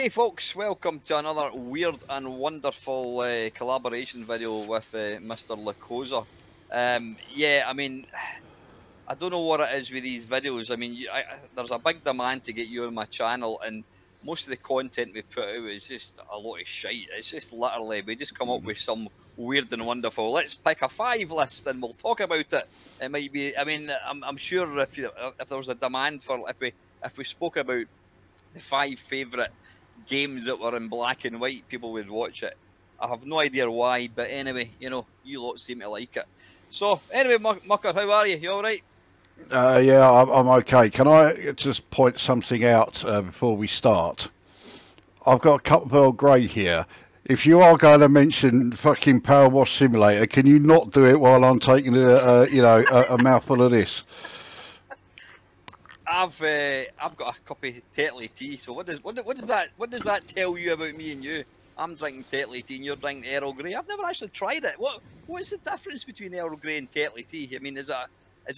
Hey folks, welcome to another weird and wonderful collaboration video with Mr. Lukozer. Yeah, I mean, I don't know what it is with these videos. I mean, there's a big demand to get you on my channel, and most of the content we put out is just a lot of shite. It's just literally, we just come up with some weird and wonderful, let's pick a 5 list and we'll talk about it. It might be, I mean, I'm sure if there was a demand for, if we spoke about the 5 favourite games that were in black and white, people would watch it. I have no idea why, but anyway, you know, you lot seem to like it. So anyway, Mucker, how are you? You all right? Yeah, I'm okay. Can I just point something out before we start? I've got a cup of Earl Grey here. If you are going to mention fucking Power Wash Simulator, can you not do it while I'm taking a mouthful of this? I've got a cup of Tetley tea. So what does that tell you about me and you? I'm drinking Tetley tea and you're drinking Earl Grey. I've never actually tried it. What is the difference between Earl Grey and Tetley tea? I mean, has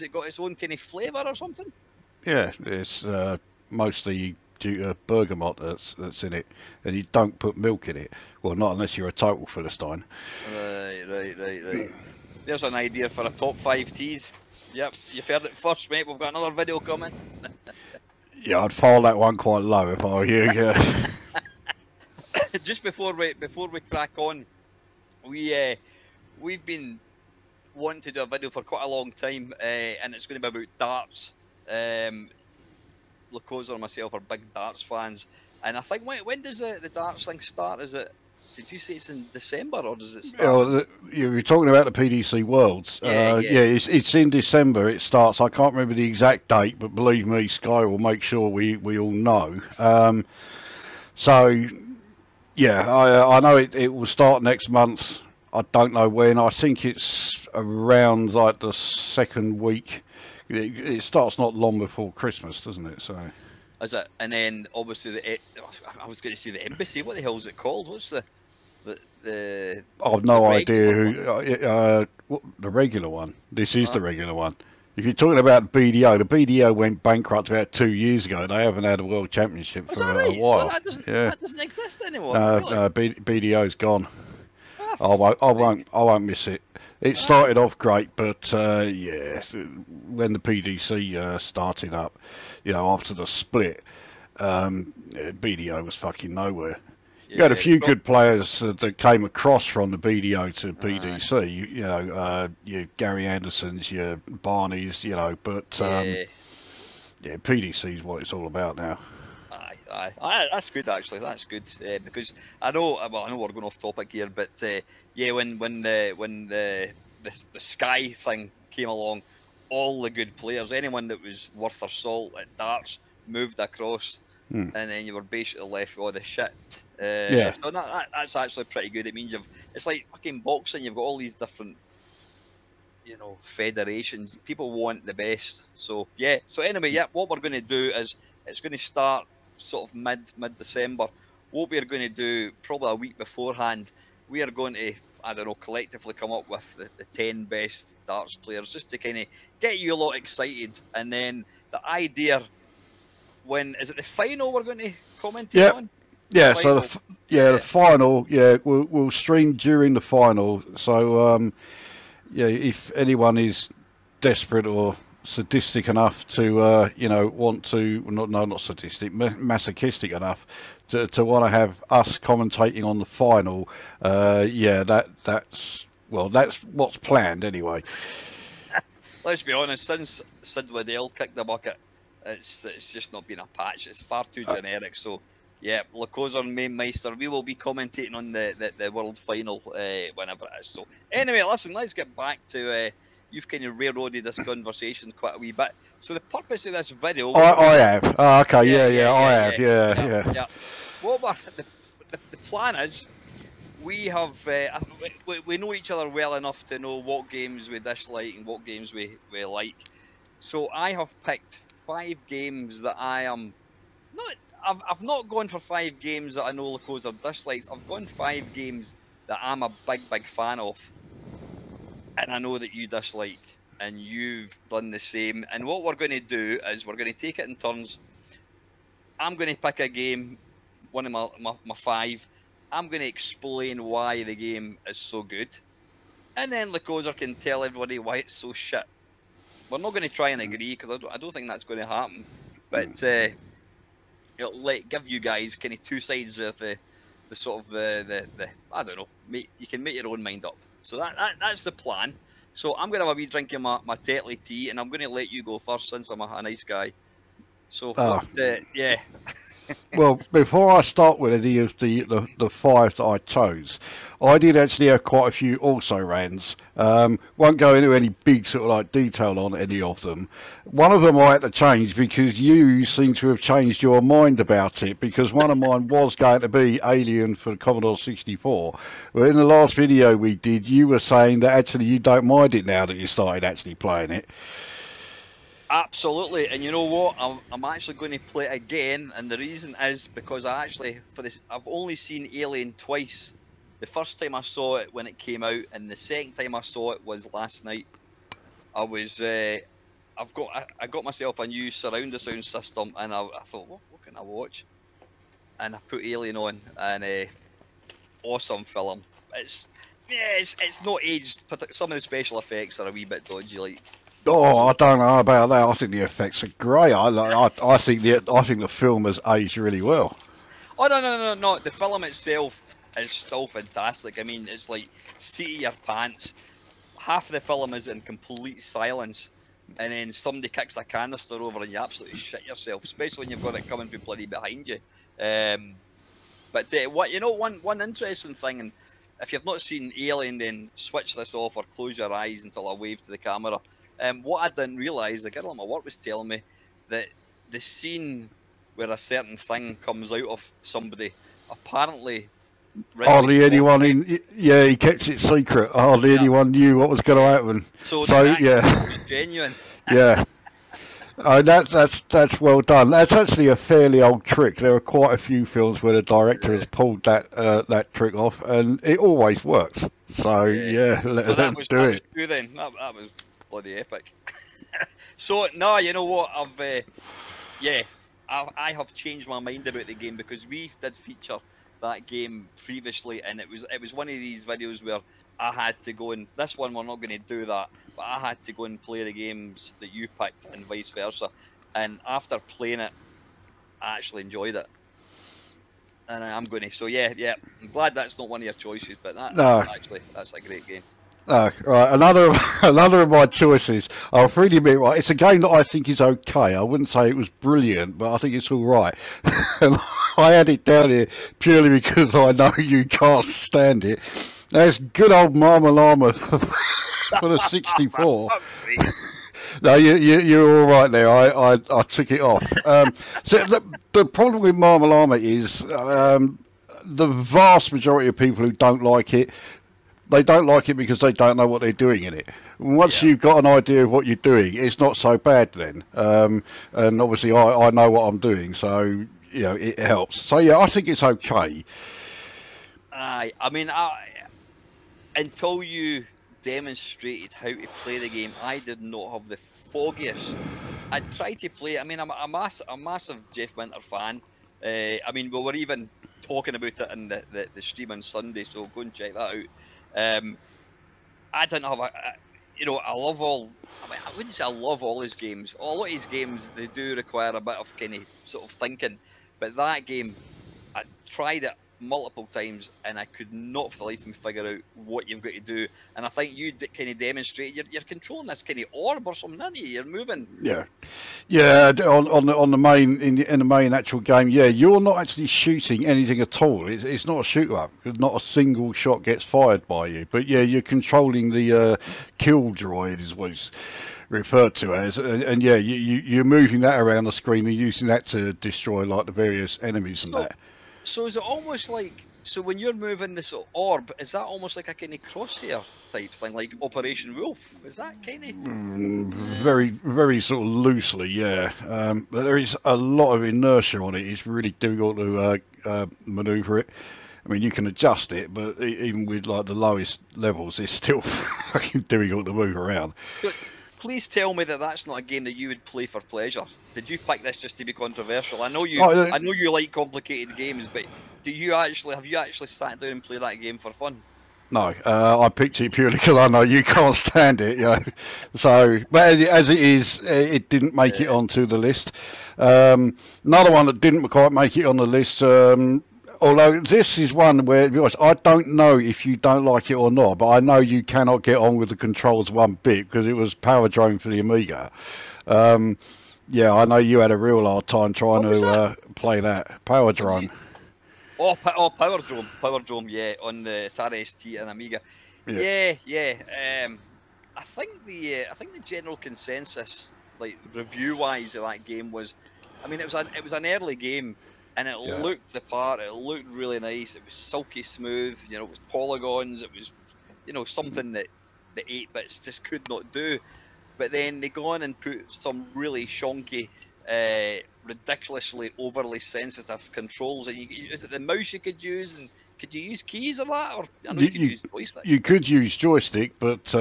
it got its own kind of flavour or something? Yeah, it's mostly due to bergamot that's in it, and you don't put milk in it. Well, not unless you're a total Philistine. Right. There's an idea for a top 5 teas. Yep, you've heard it first, mate. We've got another video coming. Yeah, I'd file that one quite low if I were you. Yeah. Just before we crack on, we've been wanting to do a video for quite a long time, and it's going to be about darts. Lukozer and myself are big darts fans, and I think when does the darts thing start? Did you say it's in December, or does it start? You're talking about the PDC Worlds. Yeah, it's in December. It starts. I can't remember the exact date, but believe me, Sky will make sure we all know. So, yeah, I know it will start next month. I don't know when. I think it's around like the second week. It starts not long before Christmas, doesn't it? So. Is it? And then obviously I was going to say the embassy. What the hell is it called? What's the I've no idea who the regular one. This is the regular one. If you're talking about the BDO went bankrupt about 2 years ago. They haven't had a world championship for a while. So that doesn't exist anymore. Really? BDO's gone. I won't miss it. It started off great, but yeah, when the PDC started up, you know, after the split, BDO was fucking nowhere. You had a few good players that came across from the BDO to PDC. You know, your Gary Andersons, your Barneys, you know, but yeah, PDC is what it's all about now. Aye, that's good actually. That's good because I know we're going off topic here, but yeah, when the Sky thing came along, all the good players, anyone that was worth their salt at darts, moved across, and then you were basically left with all the shit. Yeah. So that's actually pretty good. It means it's like fucking boxing. You've got all these different, you know, federations. People want the best. So yeah. So anyway, yeah. What we're going to do is it's going to start sort of mid-December. What we're going to do probably a week beforehand, we are going to, I don't know, collectively come up with the 10 best darts players just to kind of get you a lot excited. And then the idea, is it the final we're going to commentate on? Yeah, so the final, we'll stream during the final. So yeah, if anyone is desperate or sadistic enough to you know, want to not sadistic, masochistic enough to want to have us commentating on the final, yeah, that's what's planned anyway. Let's be honest, since Sid Waddell kicked the bucket, it's just not been a patch. It's far too generic. So yeah, Lukozer and Mamemeister, we will be commentating on the world final whenever it is. So anyway, listen, let's get back to you've kind of railroaded this conversation quite a wee bit. So the purpose of this video, I have. Oh, okay, I have. Yeah. What the plan is, we have we know each other well enough to know what games we dislike and what games we like. So I have picked 5 games that I am not. I've not gone for 5 games that I know Lukozer dislikes. I've gone 5 games that I'm a big fan of, and I know that you dislike, and you've done the same. And what we're going to do is we're going to take it in turns. I'm going to pick a game one of my 5. I'm going to explain why the game is so good, and then Lukozer can tell everybody why it's so shit. We're not going to try and agree because I don't think that's going to happen, but it'll give you guys kind of 2 sides of the sort of the I don't know. You can make your own mind up. So that's the plan. So I'm going to have a wee drink of my Tetley tea, and I'm going to let you go first since I'm a nice guy. So yeah. Well, before I start with any of the 5 that I chose, I did actually have quite a few also rans. Won't go into any big sort of like detail on any of them. One of them I had to change because you seem to have changed your mind about it, because one of mine was going to be Alien for the Commodore 64. But in the last video we did, you were saying that actually you don't mind it now that you started actually playing it. Absolutely, and you know what? I'm actually going to play it again, and the reason is because I've only seen Alien twice. The first time I saw it when it came out, and the second time I saw it was last night. I got myself a new surround sound system, and I thought, what can I watch? And I put Alien on, and awesome film. It's not aged. Some of the special effects are a wee bit dodgy, like. Oh, I don't know about that. I think the effects are great. I think the film has aged really well. Oh no! The film itself is still fantastic. I mean, it's like seat of your pants. Half of the film is in complete silence, and then somebody kicks a canister over, and you absolutely shit yourself. Especially when you've got it coming from bloody behind you. But one interesting thing, and if you've not seen Alien, then switch this off or close your eyes until I wave to the camera. What I didn't realise, the girl at my work was telling me that the scene where a certain thing comes out of somebody, apparently... Hardly anyone he kept it secret. Hardly anyone knew what was going to happen. So yeah. Was genuine. Yeah. That's well done. That's actually a fairly old trick. There are quite a few films where the director has pulled that trick off, and it always works. So yeah, let them do it. That was bloody epic. So no, you know what? I have changed my mind about the game because we did feature that game previously, and it was one of these videos where I had to go and this one we're not going to do that, but I had to go and play the games that you picked and vice versa. And after playing it, I actually enjoyed it. And I'm going to. So yeah. I'm glad that's not one of your choices, but that's a great game. Right, another of my choices. I'll freely admit, right, it's a game that I think is okay. I wouldn't say it was brilliant, but I think it's all right. And I had it down here purely because I know you can't stand it. That's good old Mamemeister for the 64. No, you're all right there. I took it off. So the problem with Mamemeister is the vast majority of people who don't like it, they don't like it because they don't know what they're doing in it. Once you've got an idea of what you're doing, it's not so bad then. And obviously I know what I'm doing, so you know it helps. So yeah, I think it's okay. I mean, until you demonstrated how to play the game, I did not have the foggiest. I tried to play. I mean, I'm a massive Jeff Winter fan. I mean, we were even talking about it in the stream on Sunday, so go and check that out. I didn't have I love all. I mean, I wouldn't say I love all his games. A lot of his games, they do require a bit of kind of sort of thinking, but that game, I tried it multiple times and I could not for the life of me figure out what you've got to do. And I think you kind of demonstrated you're controlling this kind of orb or something, aren't you? You're moving. Yeah. On the main in the main actual game, yeah, you're not actually shooting anything at all. It's not a shoot up. Not a single shot gets fired by you. But yeah, you're controlling the kill droid is what it's referred to as, and yeah, you're moving that around the screen and using that to destroy like the various enemies and that. So is it almost like, so when you're moving this orb, is that almost like a kind of crosshair type thing, like Operation Wolf? Is that kind of... very, very sort of loosely, yeah. But there is a lot of inertia on it. It's really difficult to manoeuvre it. I mean, you can adjust it, but even with like the lowest levels, it's still fucking difficult to move around. Please tell me that that's not a game that you would play for pleasure. Did you pick this just to be controversial? I know you like complicated games, but have you actually sat down and played that game for fun? No, I picked it purely because I know you can't stand it, you know. So, but as it is, it didn't make it onto the list. Another one that didn't quite make it on the list, although this is one where, to be honest, I don't know if you don't like it or not, but I know you cannot get on with the controls one bit because it was Power Drone for the Amiga. Yeah, I know you had a real hard time trying to play that. Power Drone. Power Drone, yeah, on the Atari ST and Amiga. Yeah. I think the general consensus, like review wise, of that game was, I mean, it was an early game, and it looked the part. It looked really nice. It was silky smooth. You know, it was polygons. It was, you know, something that the 8-bits just could not do. But then they go on and put some really shonky, ridiculously overly sensitive controls. And is it the mouse you could use, and could you use keys or that? Or I know you could use joystick. You could use joystick, but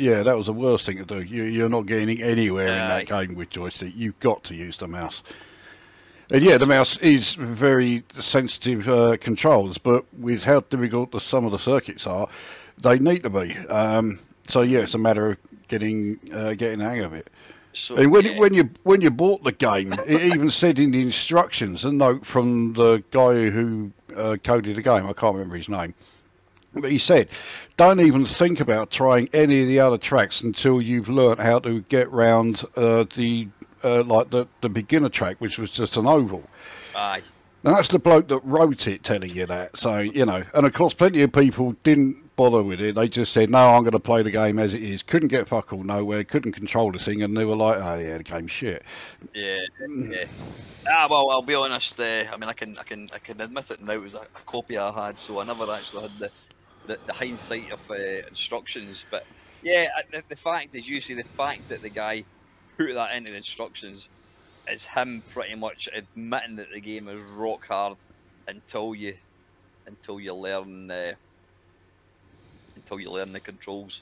yeah, that was the worst thing to do. You're not getting anywhere in that game with joystick. You've got to use the mouse. And yeah, the mouse is very sensitive controls, but with how difficult some of the circuits are, they need to be. So yeah, it's a matter of getting the hang of it. So, and when you bought the game, it even said in the instructions, a note from the guy who coded the game, I can't remember his name, but he said, don't even think about trying any of the other tracks until you've learnt how to get round like the beginner track, which was just an oval. Aye. And that's the bloke that wrote it telling you that. So, you know, and of course plenty of people didn't bother with it. They just said, no, I'm going to play the game as it is. Couldn't get fuck all nowhere, couldn't control the thing, and they were like, oh yeah, the game's shit. Yeah. Well, I'll be honest, I mean, I can admit it now, it was a copy I had, so I never actually had the hindsight of instructions. But yeah, the fact, as you say, the fact that the guy put that into the instructions is him pretty much admitting that the game is rock hard until you learn the controls.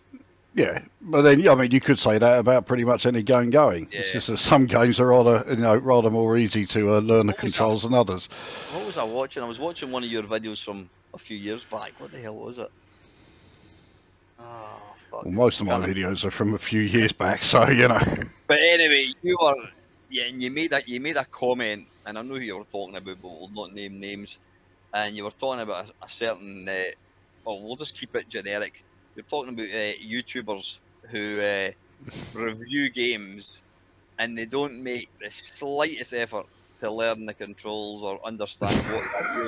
Yeah, but then I mean you could say that about pretty much any game going. Yeah. It's just that some games are rather more easy to learn the controls than others. What was I watching? I was watching one of your videos from a few years back. What the hell was it? Oh, fuck. Well, most of my videos are from a few years back, so you know. But anyway, and you made a comment, and I know who you were talking about, but we'll not name names. And you were talking about a certain, we'll just keep it generic. You're talking about YouTubers who review games, and they don't make the slightest effort to learn the controls or understand what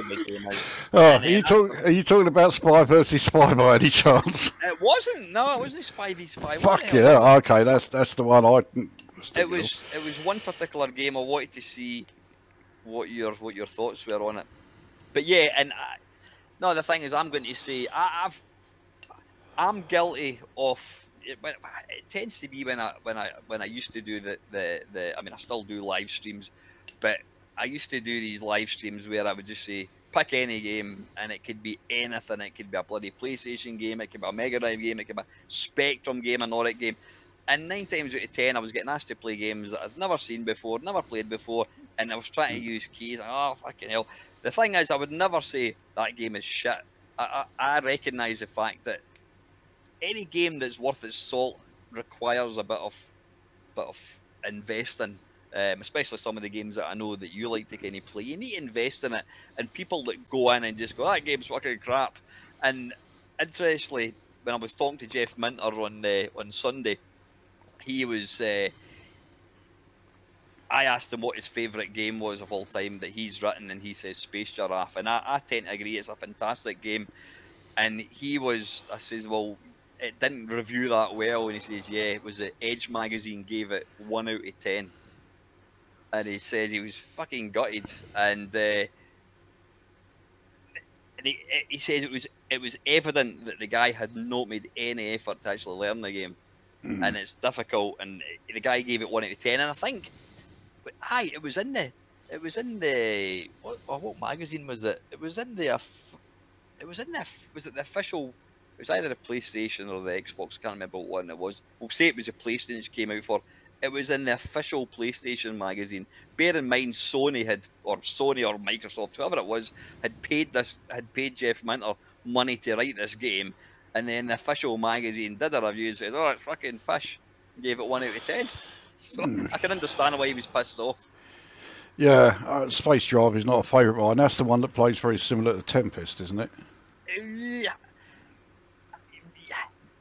the game is. Oh, are you talking about Spy versus Spy by any chance? It wasn't. No, it wasn't Spy v Spy. Fuck yeah! Okay, that's the one I. It was one particular game. I wanted to see what your thoughts were on it. But yeah, and no, the thing is, I'm going to say I'm guilty of. It tends to be when I used to do the. I mean, I still do live streams, but I used to do these live streams where I would just say, pick any game, and it could be anything. It could be a bloody PlayStation game, it could be a Mega Drive game, it could be a Spectrum game, a Nordic game. And 9 times out of 10, I was getting asked to play games that I'd never seen before, never played before, and I was trying to use keys. Oh, fucking hell. The thing is, I would never say that game is shit. I recognise the fact that any game that's worth its salt requires a bit of investing. Especially some of the games that I know that you like to kind of play. You need to invest in it. And people that go in and just go, that game's fucking crap. And interestingly, when I was talking to Jeff Minter on Sunday, he was... I asked him what his favourite game was of all time that he's written, and he says Space Giraffe. And I tend to agree, it's a fantastic game. And I says, well, it didn't review that well. And he says, yeah, it was the Edge magazine gave it 1 out of 10. And he said he was fucking gutted, and he said it was evident that the guy had not made any effort to actually learn the game, and it's difficult. And the guy gave it 1 out of 10, and I think, it was in the what magazine was it? Was it the official It was either the PlayStation or the Xbox. I can't remember what one it was. We'll say it was a PlayStation it came out for. It was in the official PlayStation magazine. Bear in mind, Sony or Microsoft, whoever it was, had paid Jeff Minter money to write this game, and then the official magazine did a review and said, "Oh, it's fucking pish." Gave it 1 out of 10. So I can understand why he was pissed off. Yeah, Space Drive is not a favourite of mine. That's the one that plays very similar to Tempest, isn't it? Yeah.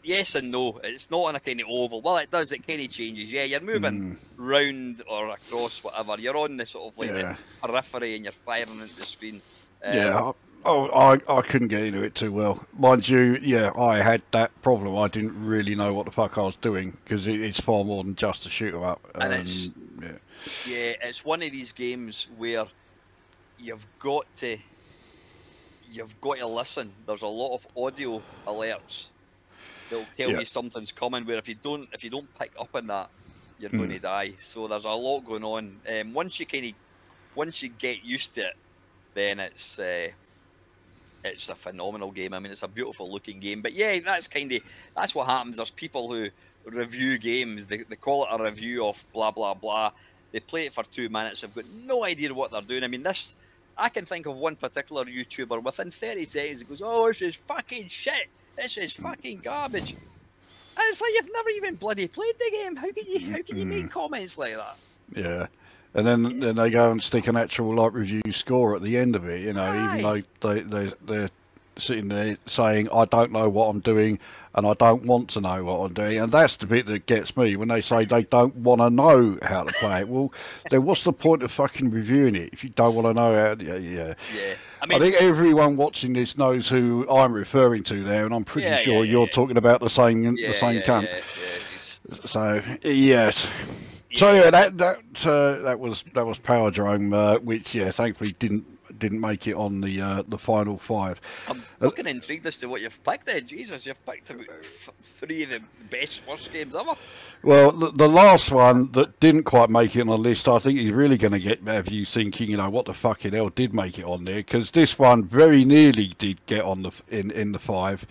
Yes and no. It's not on a kind of oval. Well, it does. It kind of changes. Yeah, you're moving round or across, whatever. You're on the sort of like the periphery and you're firing into the screen. I couldn't get into it too well. Mind you, yeah, I had that problem. I didn't really know what the fuck I was doing because it's far more than just a shoot 'em up. And it's one of these games where you've got to listen. There's a lot of audio alerts that'll tell you something's coming. Where if you don't pick up on that, you're going to die. So there's a lot going on. Once you get used to it, then it's a phenomenal game. I mean, it's a beautiful looking game. But yeah, that's what happens. There's people who review games. They call it a review of blah blah blah. They play it for 2 minutes. They've got no idea what they're doing. I mean, I can think of one particular YouTuber within 30 seconds. It goes, "Oh, this is fucking shit. This is fucking garbage." And it's like, you've never even bloody played the game. How can you make comments like that? Yeah. And then they go and stick an actual like review score at the end of it, you know, even though they're sitting there saying, "I don't know what I'm doing and I don't want to know what I'm doing." And that's the bit that gets me, when they say they don't want to know how to play it. Well, then what's the point of fucking reviewing it if you don't want to know how to, yeah. I think everyone watching this knows who I'm referring to there, and I'm pretty sure you're talking about the same cunt. So, yes. So yeah, that was Power Drone, which thankfully didn't make it on the final 5. I'm fucking intrigued as to what you've picked there. Jesus, you've picked about 3 of the best worst games ever. Well, the last one that didn't quite make it on the list, I think is really going to have you thinking, you know, what the fucking hell did make it on there? Because this one very nearly did get on in the 5.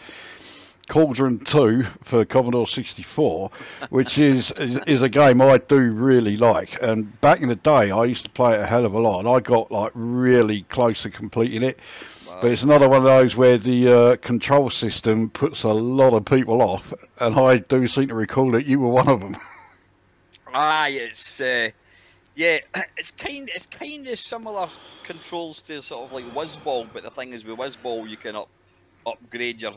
Cauldron 2 for Commodore 64, which is a game I do really like. And back in the day, I used to play it a hell of a lot, and I got like really close to completing it. Wow. But it's another one of those where the control system puts a lot of people off, and I do seem to recall that you were one of them. It's kind of similar controls to sort of like Whizball, but the thing is with Whizball you can upgrade your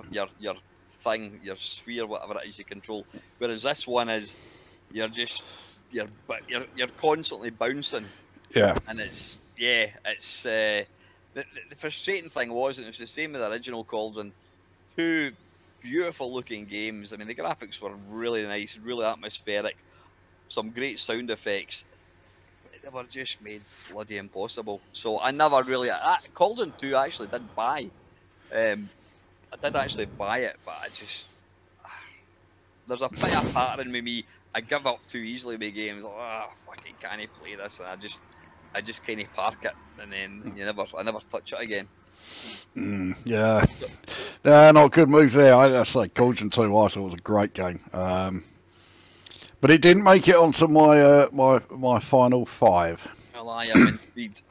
thing, your sphere, whatever it is you control. Whereas this one is you're constantly bouncing. Yeah. And it's the frustrating thing was, and it's the same with the original Cauldron. 2 beautiful looking games. I mean, the graphics were really nice, really atmospheric, some great sound effects. They were just made bloody impossible. So I never really Cauldron 2 I actually did buy. I did actually buy it, but there's a bit of pattern with me. I give up too easily with games. Like, fucking can't play this, and I just kind of park it, and then I never touch it again. Yeah, not a good move there. I say Cauldron 2 I thought was a great game, but it didn't make it onto my final 5. Well, I am intrigued.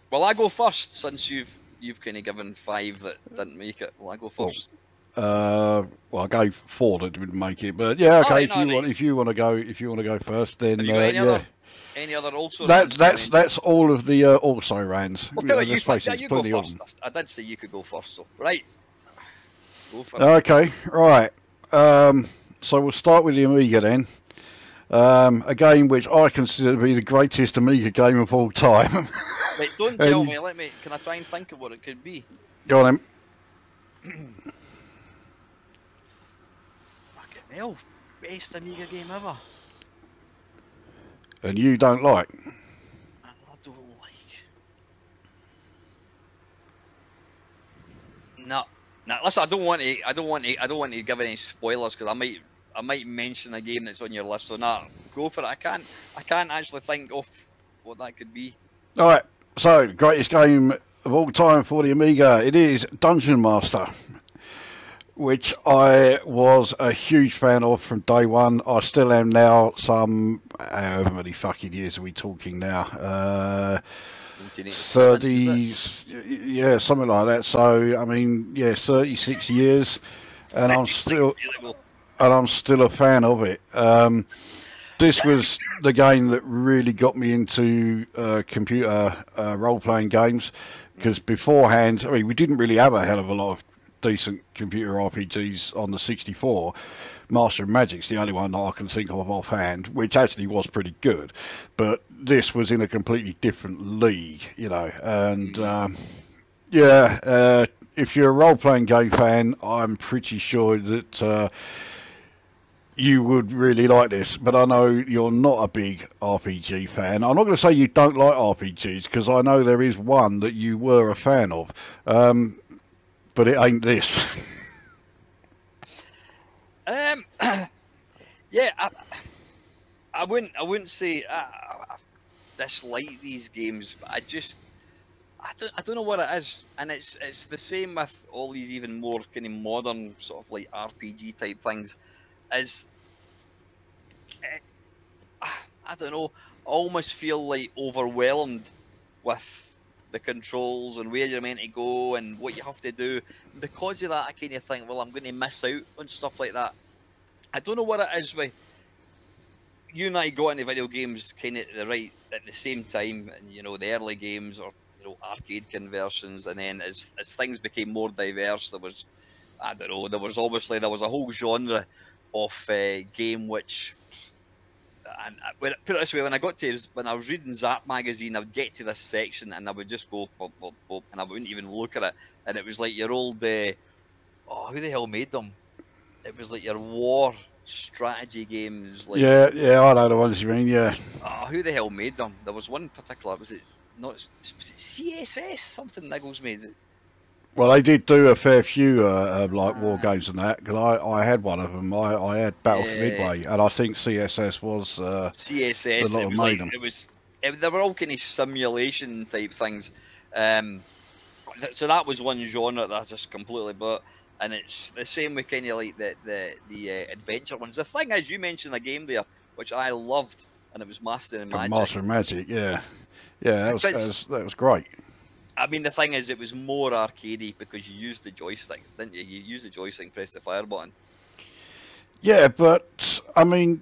Well, I go first since you've kind of given 5 that didn't make it. Well, I go first. Well, I gave 4 that didn't make it, but yeah, okay. If you want to go first, then have you got any other also? That's all of the also rans. Well, tell you go first. I did say you could go first, so right. Go for it. Okay, right. So we'll start with the Amiga then. A game which I consider to be the greatest Amiga game of all time. Wait, don't tell me. Can I try and think of what it could be? Go on then. Fucking hell. Best Amiga game ever. And you don't like? I don't like. No. Listen, I don't want to give any spoilers because I might mention a game that's on your list. So go for it. I can't actually think of what that could be. All right. So, greatest game of all time for the Amiga, it is Dungeon Master. which I was a huge fan of from day one. I still am now. Some however many fucking years are we talking now? 1987, 30, yeah, something like that. So I mean, yeah, 36 years, and I'm 36 still years ago. a fan of it. This was the game that really got me into computer role-playing games, because beforehand, I mean, we didn't really have a hell of a lot of decent computer RPGs on the 64. Master of Magic's the only one that I can think of offhand, which actually was pretty good, but this was in a completely different league, you know. And yeah, if you're a role-playing game fan, I'm pretty sure that you would really like this, but I know you're not a big RPG fan. I'm not going to say you don't like RPGs, because I know there is one that you were a fan of, but it ain't this. Yeah, I wouldn't say I dislike these games, but I don't know what it is, and it's the same with all these even more kind of modern sort of like RPG type things. Is I don't know, I almost feel like overwhelmed with the controls and where you're meant to go and what you have to do. And because of that, I kind of think, well, I'm going to miss out on stuff like that. I don't know what it is with you and I got into video games kind of at the same time, and you know, the early games or arcade conversions, and then as things became more diverse, there was, I don't know, there was a whole genre of game which, and put it this way, when I was reading Zap magazine, I would get to this section and I would just go bop, bop, bop, and I wouldn't even look at it, and it was like your old oh, who the hell made them? It was like your war strategy games, like, Yeah, I know the ones you mean. Yeah. oh, who the hell made them? There was one particular. Was it not? Was it CSS? Something Niggles made. Well, they did do a fair few like war games and that, because I had one of them. I had Battle for Midway, and I think CSS was CSS. the lot It of was made like them. they were all kind of simulation type things. So that was one genre that I just completely but. And it's the same with kind of like the adventure ones. The thing is, you mentioned a game there which I loved, and it was Master and Magic. Master of Magic, yeah, that was great. I mean, the thing is, it was more arcadey because you used the joystick, didn't you? You used the joystick and press the fire button. Yeah, but I mean,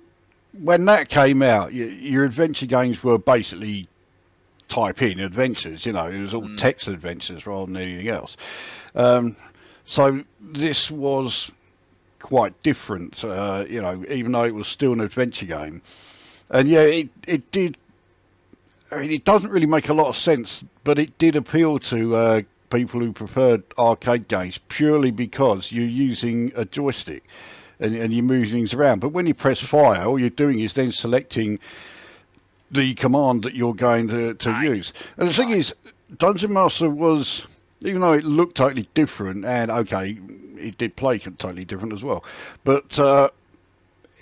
when that came out, your adventure games were basically type in adventures. You know, it was all text adventures rather than anything else. So this was quite different, you know, even though it was still an adventure game. And yeah, it did. I mean, it doesn't really make a lot of sense, but it did appeal to people who preferred arcade games purely because you're using a joystick and you're moving things around. But when you press fire, all you're doing is then selecting the command that you're going to use. And the thing is, Dungeon Master was, even though it looked totally different, and okay, it did play totally different as well, but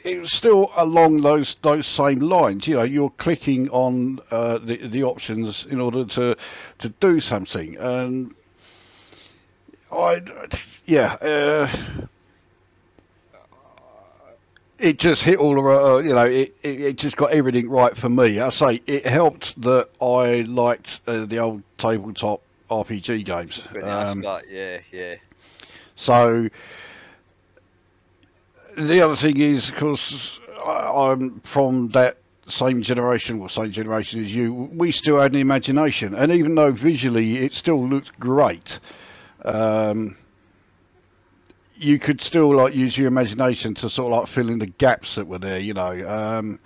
it was still along those same lines. You know, you're clicking on the options in order to do something, and it just hit all around. You know, it just got everything right for me. I say it helped that I liked the old tabletop RPG games. Yeah. So the other thing is, because I'm from that same generation as you, we still had an imagination, and even though visually it still looked great, you could still like use your imagination to sort of like fill in the gaps that were there. You know,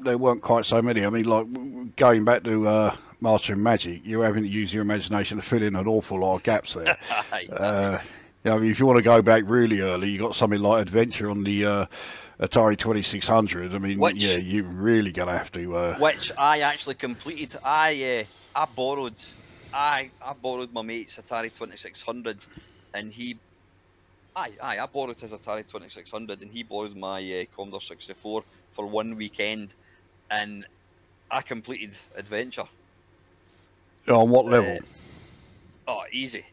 there weren't quite so many. I mean, like going back to Master of Magic, you're having to use your imagination to fill in an awful lot of gaps there. You know, if you want to go back really early, you got something like Adventure on the Atari 2600. I mean, yeah, you're really gonna have to. Which I actually completed. I borrowed my mate's Atari 2600, and I borrowed his Atari 2600, and he borrowed my Commodore 64 for one weekend, and I completed Adventure. On what level? Oh, easy.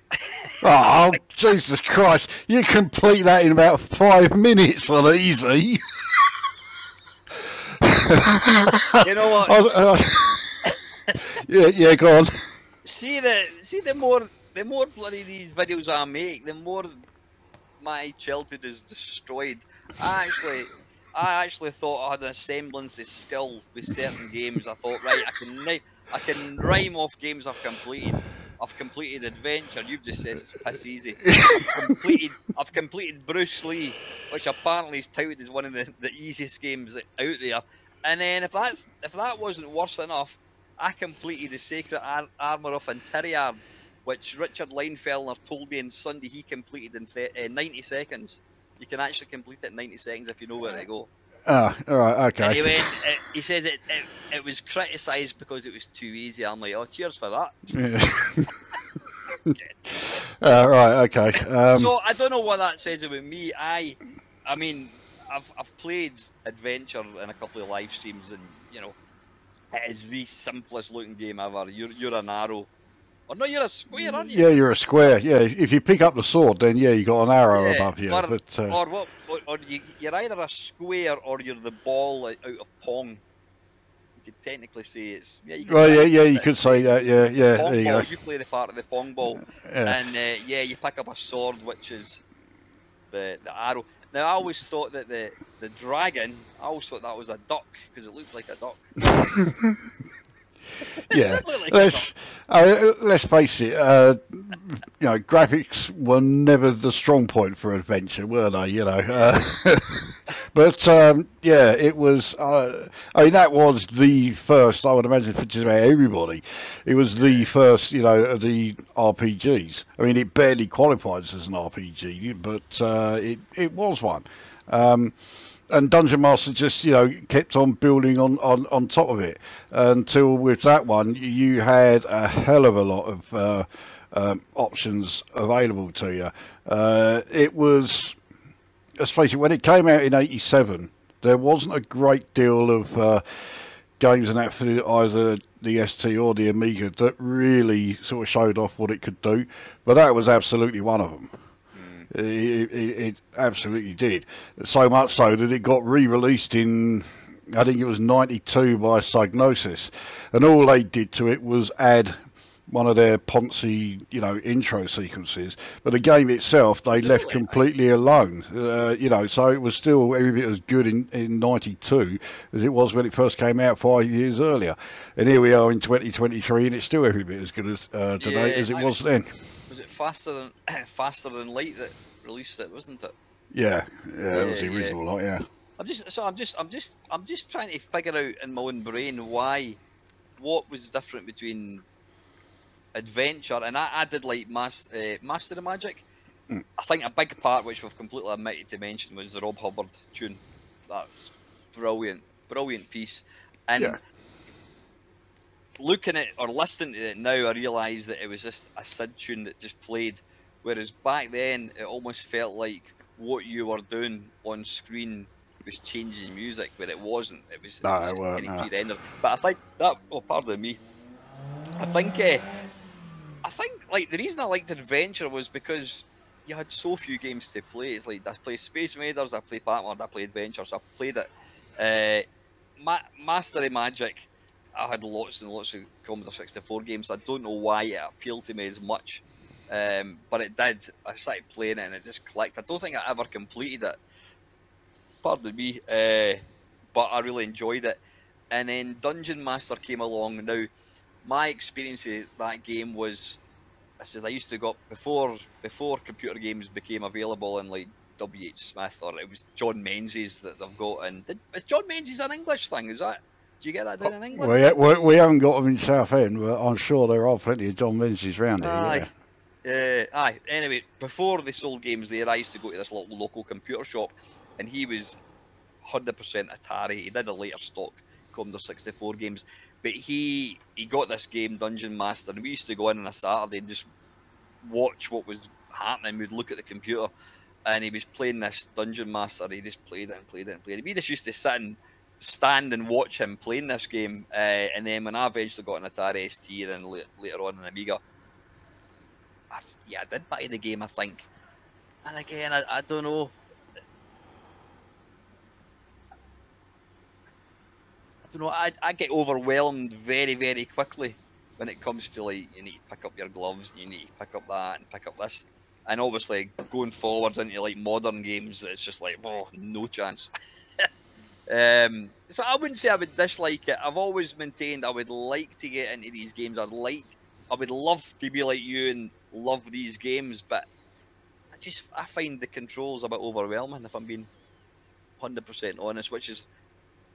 Oh, Jesus Christ! You complete that in about 5 minutes on easy. You know what? Yeah, go on. See the more bloody these videos I make, the more my childhood is destroyed. I actually thought I had a semblance of skill with certain games. I thought, right, I can rhyme off games I've completed. I've completed Adventure. You've just said it's piss easy. I've completed Bruce Lee, which apparently is touted as one of the easiest games out there. And then if that wasn't worse enough, I completed the Sacred Armor of Interiard, which Richard Leinfelder told me on Sunday he completed in 90 seconds. You can actually complete it in 90 seconds if you know where to go. Ah, all right, okay. And he went, he says it was criticised because it was too easy. I'm like, oh, cheers for that. Yeah. Right, okay. So I don't know what that says about me. I mean, I've played Adventure in a couple of live streams, and you know, it is the simplest looking game ever. You're an arrow. Or no, you're a square, aren't you? Yeah, you're a square. Yeah, if you pick up the sword, then yeah, you got an arrow above you. Or you're either a square or you're the ball out of Pong. You could technically say it's you could say that. Yeah. Pong there you ball. go. You play the part of the Pong ball, and you pick up a sword, which is the arrow. Now I always thought that the dragon. I always thought that was a duck because it looked like a duck. Yeah, let's face it. You know, graphics were never the strong point for Adventure, were they? You know, but yeah, it was. I mean, that was the first. I would imagine for just about everybody, it was the first. You know, of the RPGs. I mean, it barely qualifies as an RPG, but it was one. And Dungeon Master just, you know, kept on building on top of it until with that one you had a hell of a lot of options available to you. It was, let's face it, when it came out in '87, there wasn't a great deal of games in that for either the ST or the Amiga that really sort of showed off what it could do, but that was absolutely one of them. It absolutely did. So much so that it got re-released in, I think it was '92 by Psygnosis, and all they did to it was add one of their Ponzi, you know, intro sequences. But the game itself, they left completely alone. You know, so it was still every bit as good in '92 as it was when it first came out 5 years earlier. And here we are in 2023, and it's still every bit as good as today as it was then. Was it faster than light that released it, wasn't it? Yeah, it was the original lot. Yeah. I'm just trying to figure out in my own brain what was different between Adventure and I did like Master of Magic. I think a big part, which we've completely omitted to mention, was the Rob Hubbard tune. That's brilliant piece. And looking at or listening to it now, I realise that it was just a SID tune that just played, whereas back then it almost felt like what you were doing on screen was changing music, but it wasn't. It was pre-rendered. But I think that, oh, pardon me, I think like the reason I liked Adventure was because you had so few games to play. It's like I play Space Invaders, I play Pac-Man, I play Adventures, I played it. Master of Magic, I had lots and lots of Commodore 64 games. I don't know why it appealed to me as much, but it did. I started playing it and it just clicked. I don't think I ever completed it, pardon me, but I really enjoyed it. And then Dungeon Master came along. Now, my experience of that game was, I used to go before computer games became available in like W.H. Smith, or it was John Menzies that they've got. And is John Menzies an English thing? Is that? Do you get that down in England? We haven't got them in Southend, but I'm sure there are plenty of John Menzies around here. Aye. Anyway, before they sold games there, I used to go to this little local computer shop, and he was 100% Atari. He did a later stock Commodore 64 games, but he got this game, Dungeon Master, and we used to go in on a Saturday and just watch what was happening. We'd look at the computer, and he was playing this Dungeon Master. He just played it and played it and played it. We just used to sit and stand and watch him playing this game, and then when I eventually got an Atari ST and then later on an Amiga, yeah, I did buy the game, I think. And again, I don't know. I don't know. I get overwhelmed very, very quickly when it comes to, like, you need to pick up your gloves, and you need to pick up that and pick up this. And obviously, going forwards into like modern games, it's just like, oh, no chance. So I wouldn't say I would dislike it. I've always maintained I would like to get into these games. I would love to be like you and love these games, but I find the controls a bit overwhelming, if I'm being 100% honest, which is,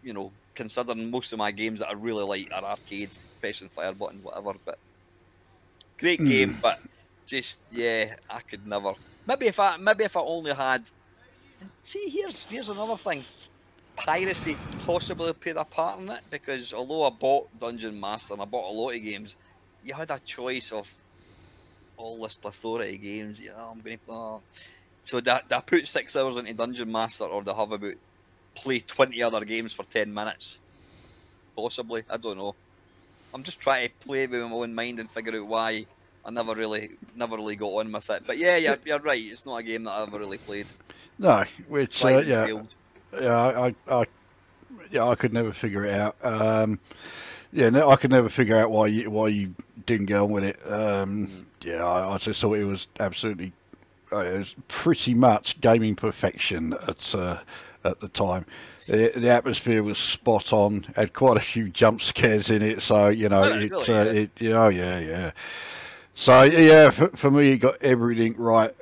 you know, considering most of my games that I really like are arcade, pressing fire button, whatever. But great game, but just, yeah, I could never. Maybe if I only had. See, here's another thing. Piracy possibly played a part in it, because although I bought Dungeon Master and I bought a lot of games, you had a choice of all this plethora of games. You know, I'm going to. So do I put 6 hours into Dungeon Master, or do I have about play 20 other games for 10 minutes? Possibly, I don't know. I'm just trying to play with my own mind and figure out why I never really got on with it. But yeah, you're right. It's not a game that I ever really played. No, which I could never figure it out. I could never figure out why you didn't get on with it. Yeah, I just thought it was absolutely, it was pretty much gaming perfection at the time. The atmosphere was spot on. Had quite a few jump scares in it, so you know yeah. So yeah, for me, it got everything right.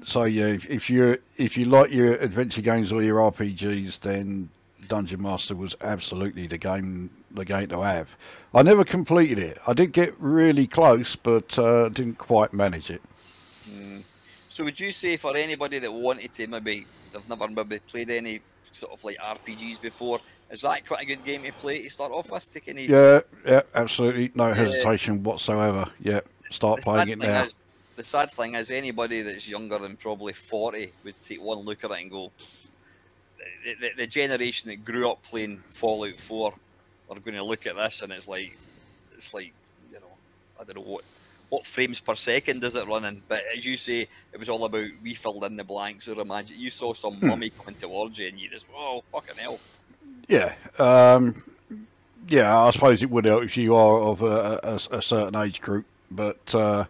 So yeah, if you like your adventure games or your RPGs, then Dungeon Master was absolutely the game to have. I never completed it. I did get really close, but didn't quite manage it. So would you say, for anybody that wanted to, maybe they've never played any sort of like RPGs before, is that quite a good game to play to start off with? Yeah, absolutely, no hesitation whatsoever. Yeah, start playing it now. The sad thing is, anybody that's younger than probably 40 would take one look at it and go, the generation that grew up playing Fallout 4 are going to look at this, and it's like, you know, I don't know what frames per second is it running, but as you say, it was all about we filled in the blanks. Or imagine you saw some mummy coming towards you, and you just, oh, fucking hell. Yeah, yeah, I suppose it would help if you are of a certain age group, but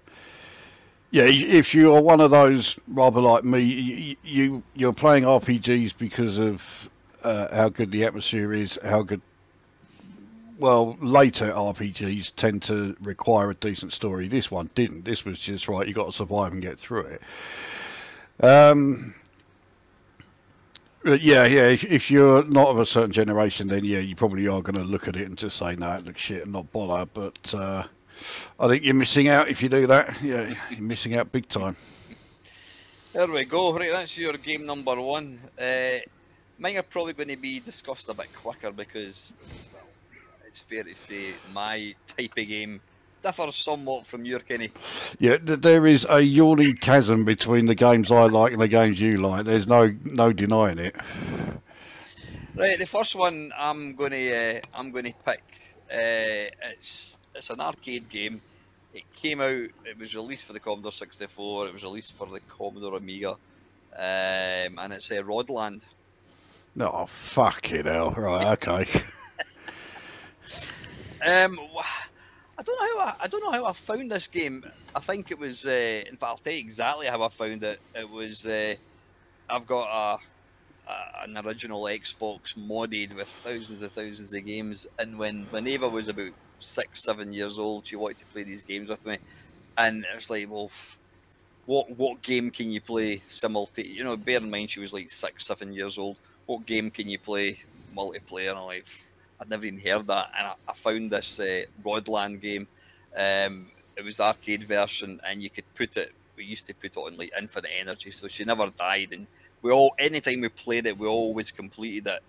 yeah, if you are one of those rather like me, you're playing RPGs because of how good the atmosphere is, how good. Well, later RPGs tend to require a decent story. This one didn't. This was just, right, you got to survive and get through it. But yeah. If you're not of a certain generation, then yeah, you probably are going to look at it and just say, no, it looks shit and not bother. But I think you're missing out if you do that. Yeah, you're missing out big time. There we go. Right, that's your game number 1. Mine are probably going to be discussed a bit quicker because, well, it's fair to say my type of game differs somewhat from your kind of. Yeah, there is a yawning chasm between the games I like and the games you like. There's no denying it. Right, the first one I'm going to pick. It's an arcade game. It came out. It was released for the Commodore 64. It was released for the Commodore Amiga, and it's Rodland. Oh, fucking hell! Right, okay. I don't know how I found this game. I think it was. In fact, I'll tell you exactly how I found it. It was. I've got an original Xbox modded with thousands of games, and when Ava was about 6-7 years old, she wanted to play these games with me, and it was like, well, what game can you play simultaneously? You know, bear in mind she was like 6-7 years old. What game can you play multiplayer? And I'm like, I'd never even heard that, and I found this Rodland game. It was the arcade version, and you could we used to put it on like infinite energy, so she never died, and anytime we played it, we always completed it.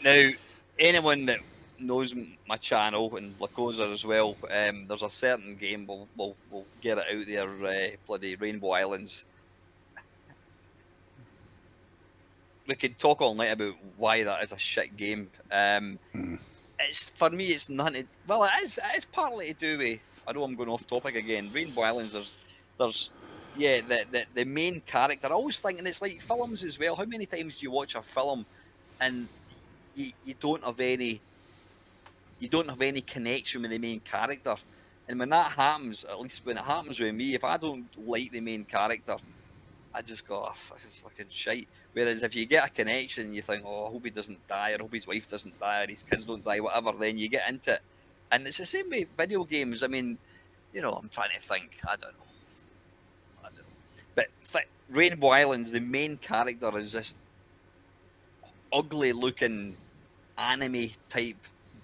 Now, anyone that knows my channel and Lukozer as well, there's a certain game, we'll get it out there, bloody Rainbow Islands. We could talk all night about why that is a shit game. It's, for me, it's nothing. Well, it is partly to do with I know I'm going off topic again. Rainbow Islands, there's yeah, the main character. I always think, and it's like films as well. How many times do you watch a film and you don't have any connection with the main character? And when that happens, at least when it happens with me, if I don't like the main character, I just go, oh, this is fucking shite. Whereas if you get a connection, you think, oh, I hope he doesn't die, or I hope his wife doesn't die, or his kids don't die, whatever, then you get into it. And it's the same with video games. I mean, you know, I'm trying to think. I don't know. But Rainbow Islands, the main character is this ugly looking anime type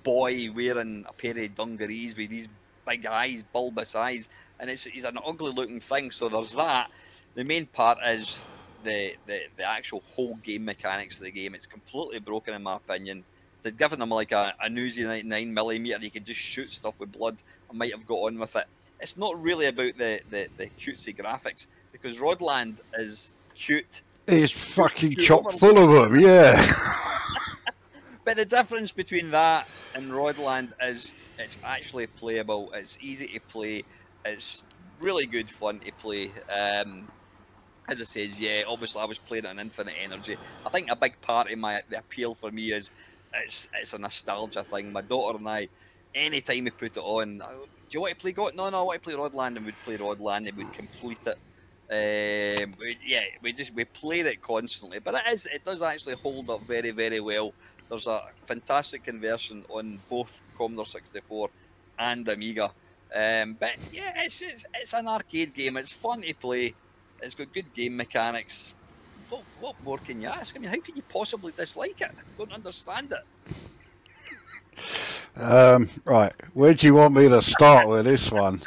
boy wearing a pair of dungarees with these big eyes, bulbous eyes, and he's an ugly looking thing. So there's that. The main part is the actual whole game mechanics of the game. It's completely broken in my opinion. They'd given them like a Uzi 9mm, you could just shoot stuff with blood. I might have got on with it. It's not really about the cutesy graphics, because Rodland is cute. It's fucking chock full of them, yeah. But the difference between that and Rodland is it's actually playable. It's easy to play. It's really good fun to play. As I said, yeah, obviously I was playing it on infinite energy. I think a big part of the appeal for me is it's a nostalgia thing. My daughter and I, anytime we put it on, do you want to play God? No, I want to play Rodland, and we'd play Rodland and we'd complete it. We played it constantly, but it does actually hold up very, very well. There's a fantastic conversion on both Commodore 64 and Amiga. But yeah, it's an arcade game. It's fun to play. It's got good game mechanics. What more can you ask? I mean, how can you possibly dislike it? I don't understand it. Right, where do you want me to start with this one?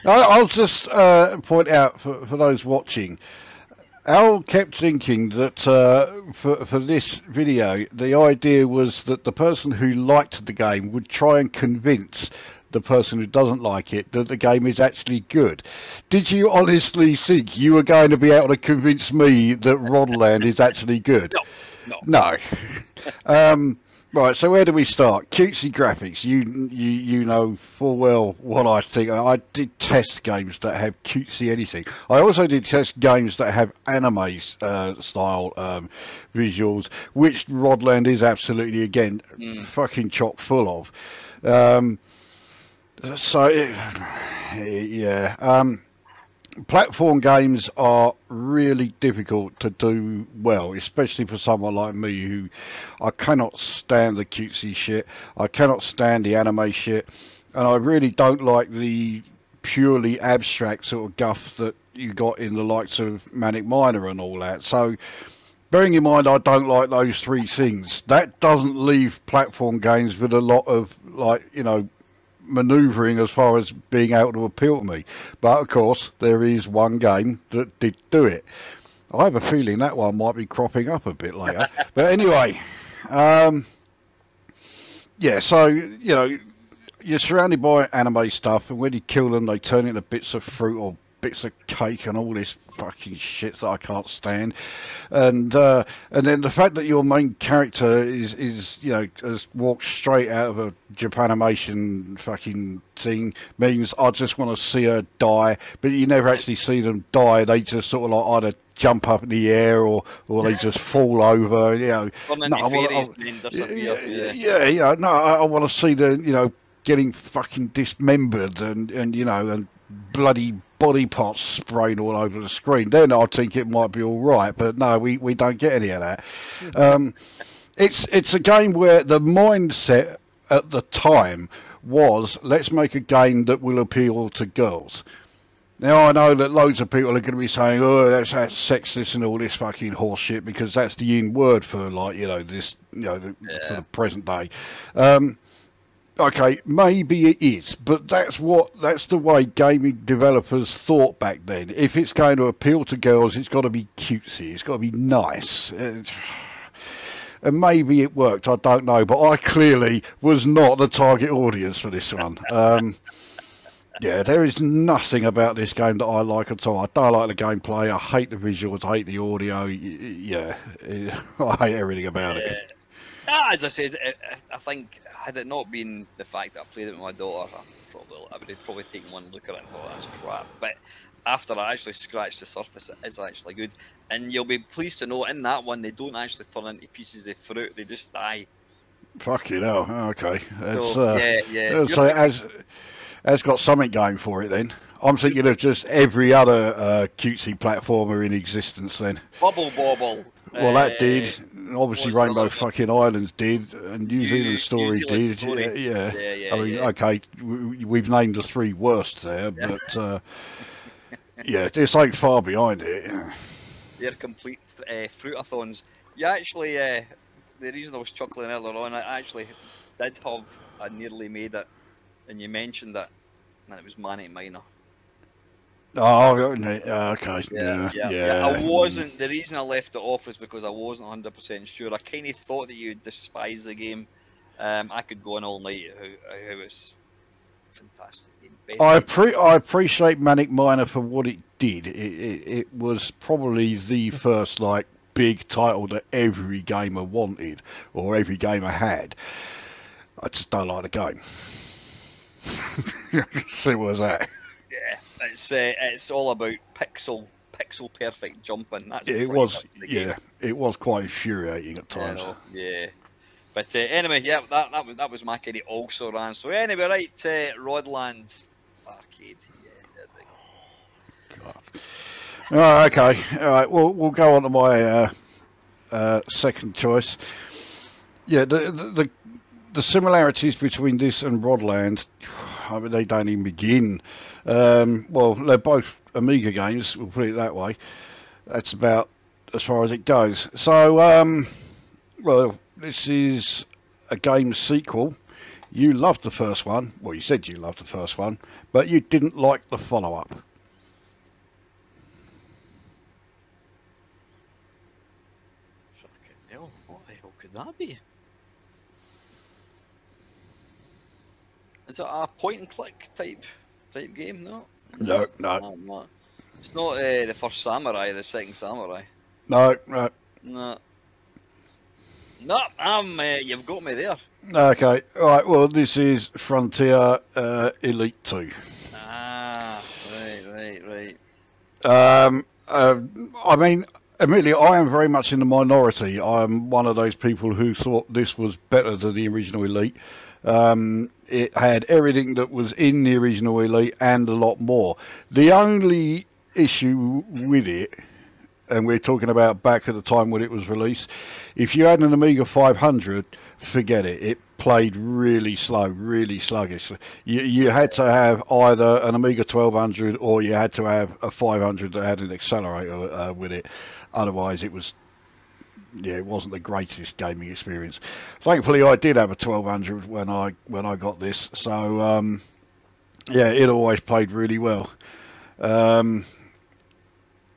I'll just point out for those watching, Al kept thinking that for this video, the idea was that the person who liked the game would try and convince the person who doesn't like it that the game is actually good. Did you honestly think you were going to be able to convince me that Rodland is actually good? No. Right, so where do we start? Cutesy graphics. You know full well what I think. I detest games that have cutesy anything. I also detest games that have anime style visuals, which Rodland is absolutely, again, fucking chock full of. Platform games are really difficult to do well, especially for someone like me who I cannot stand the cutesy shit, I cannot stand the anime shit, and I really don't like the purely abstract sort of guff that you got in the likes of Manic Miner and all that. So bearing in mind I don't like those three things, that doesn't leave platform games with a lot of, like, you know, manoeuvring as far as being able to appeal to me. But of course there is one game that did do it. I have a feeling that one might be cropping up a bit later. But anyway, yeah, so, you know, you're surrounded by anime stuff, and when you kill them they turn into bits of fruit or bits of cake and all this fucking shit that I can't stand. And then the fact that your main character is you know, has walked straight out of a Japanimation fucking thing means I just want to see her die, but you never actually see them die. They just sort of like either jump up in the air or they just fall over, you know. I want to see the, you know, getting fucking dismembered and you know, and bloody body parts spraying all over the screen. Then I think it might be all right, but no, we don't get any of that. It's a game where the mindset at the time was, let's make a game that will appeal to girls. Now I know that loads of people are going to be saying, oh, that's sexist and all this fucking horse shit, because that's the in word for, like, you know, this, you know, for the present day. Okay, maybe it is, but that's the way gaming developers thought back then. If it's going to appeal to girls, it's got to be cutesy, it's got to be nice. And maybe it worked, I don't know, but I clearly was not the target audience for this one. Yeah, there is nothing about this game that I like at all. I don't like the gameplay, I hate the visuals, I hate the audio, yeah, I hate everything about it. As I said, I think had it not been the fact that I played it with my daughter, I I would have probably taken one look at it and thought that's crap. But after I actually scratched the surface, it is actually good. And you'll be pleased to know in that one they don't actually turn into pieces of fruit; they just die. Fucking hell. Okay. It's, So yeah. so it has got something going for it then. I'm thinking of just every other cutesy platformer in existence then. Bubble Bobble. Well, that did. Obviously, Rainbow fucking Islands did, and New Zealand Story did. Yeah. I mean, okay, we've named the 3 worst there, but yeah, this ain't far behind it. They're complete fruitathons. You actually, the reason I was chuckling earlier on, I actually did have I nearly made it, and you mentioned it, and it was Mamemeister. Oh, okay. Yeah. I wasn't. The reason I left it off was because I wasn't 100% sure. I kind of thought that you would despise the game. I could go on all night how it's a fantastic game. I appreciate Manic Miner for what it did. It was probably the first like big title that every gamer wanted or every gamer had. I just don't like the game. Simple as that. Yeah, it's all about pixel perfect jumping. That's it was. Yeah, it was quite infuriating at times. Yeah. But anyway, yeah, that was my kind of also ran. So anyway, right, Rodland Arcade. Yeah, there they go. Oh, okay. All right. We'll go on to my second choice. Yeah, the similarities between this and Rodland, I mean, they don't even begin. Well, they're both Amiga games. We'll put it that way. That's about as far as it goes. So, well, this is a game sequel. You loved the first one. Well, you said you loved the first one, but you didn't like the follow-up. Fucking hell, what the hell could that be? Is it a point-and-click type game? No. It's not the first Samurai, the second Samurai. No. No, you've got me there. Okay, right, well, this is Frontier Elite 2. Ah, right. I mean, admittedly, I am very much in the minority. I'm one of those people who thought this was better than the original Elite. It had everything that was in the original Elite and a lot more. The only issue with it, and we're talking about back at the time when it was released, if you had an Amiga 500, forget it. It played really slow, really sluggish. You had to have either an Amiga 1200 or you had to have a 500 that had an accelerator with it. Otherwise, it was... yeah, it wasn't the greatest gaming experience. Thankfully, I did have a 1200 when I got this, so yeah, it always played really well.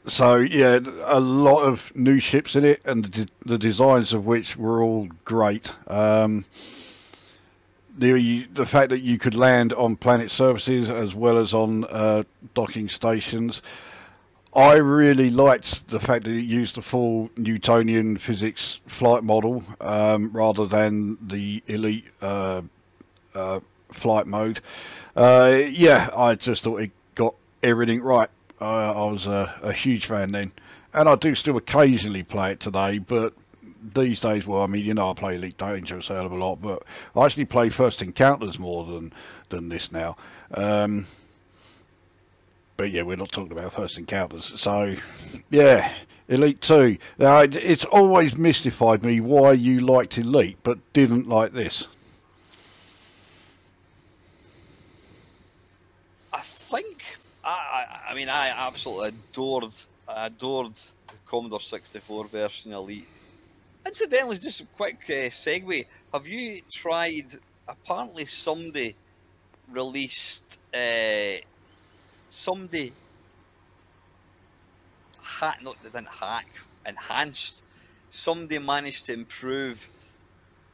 So yeah, a lot of new ships in it, and the designs of which were all great. The fact that you could land on planet surfaces as well as on docking stations. I really liked the fact that it used the full Newtonian physics flight model rather than the Elite flight mode. Yeah, I just thought it got everything right. I was a huge fan then. And I do still occasionally play it today, but these days, well, I mean, you know, I play Elite Dangerous a hell of a lot, but I actually play First Encounters more than this now. But yeah, we're not talking about First Encounters. So, yeah, Elite 2. Now, it's always mystified me why you liked Elite, but didn't like this. I think, I mean, I absolutely adored the Commodore 64 version of Elite. Incidentally, just a quick segue. Have you tried, apparently somebody released... somebody they didn't hack, enhanced. Somebody managed to improve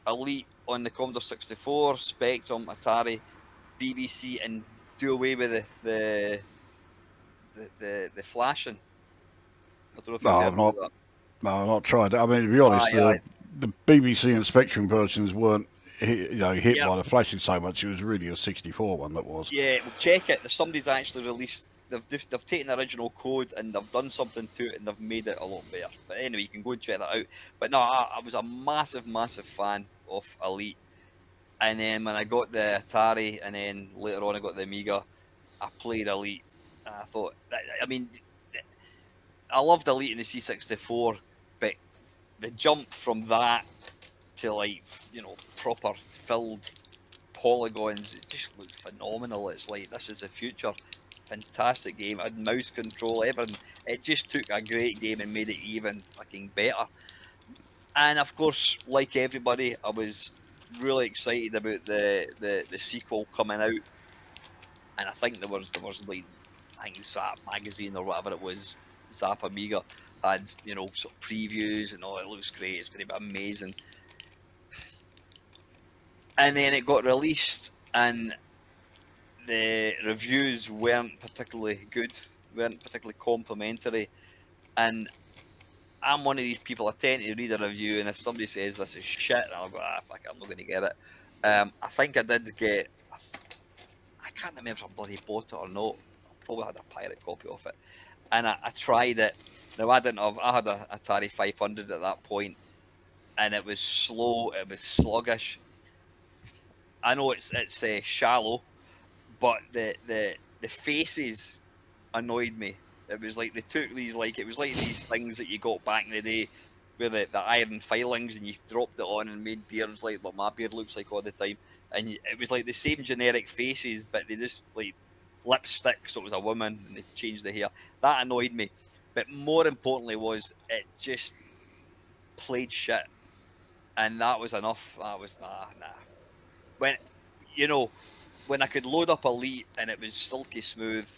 Elite on the Commodore 64, Spectrum, Atari, BBC, and do away with the flashing. I don't know if you've ever that. No, I've not tried it. I mean, to be honest, the BBC and Spectrum versions weren't hit by the flashing so much. It was really a 64 one that was. Yeah, well, check it. Somebody's actually released. They've taken the original code and they've done something to it and they've made it a lot better. But anyway, you can go and check that out. But no, I was a massive fan of Elite. And then when I got the Atari, and then later on I got the Amiga, I played Elite. And I thought, I mean, I loved Elite in the C64, but the jump from that to, like, proper filled polygons, it just looked phenomenal. It's like, this is the future. Fantastic game. I had mouse control, everything. It just took a great game and made it even fucking better. And of course, like everybody, I was really excited about the sequel coming out. And I think there was like, I think Zap magazine or whatever it was, Zap Amiga, had sort of previews and all. It looks great. It's going to be amazing. And then it got released, and the reviews weren't particularly good, weren't particularly complimentary. And I'm one of these people, I tend to read a review, and if somebody says this is shit, I'll go, fuck it, I'm not going to get it. I think I did get, I can't remember if I bloody bought it or not. I probably had a pirate copy of it. And I tried it. Now, I had a Atari 500 at that point, and it was slow, it was sluggish. I know it's shallow, but the faces annoyed me. It was like they took these, like, it was like these things that you got back in the day where the iron filings, and you dropped it on and made beards like what my beard looks like all the time. And it was like the same generic faces, but they just, like, lipstick, so it was a woman, and they changed the hair. That annoyed me. But more importantly was, it just played shit. And that was enough. That was, nah. When, when I could load up Elite and it was silky smooth,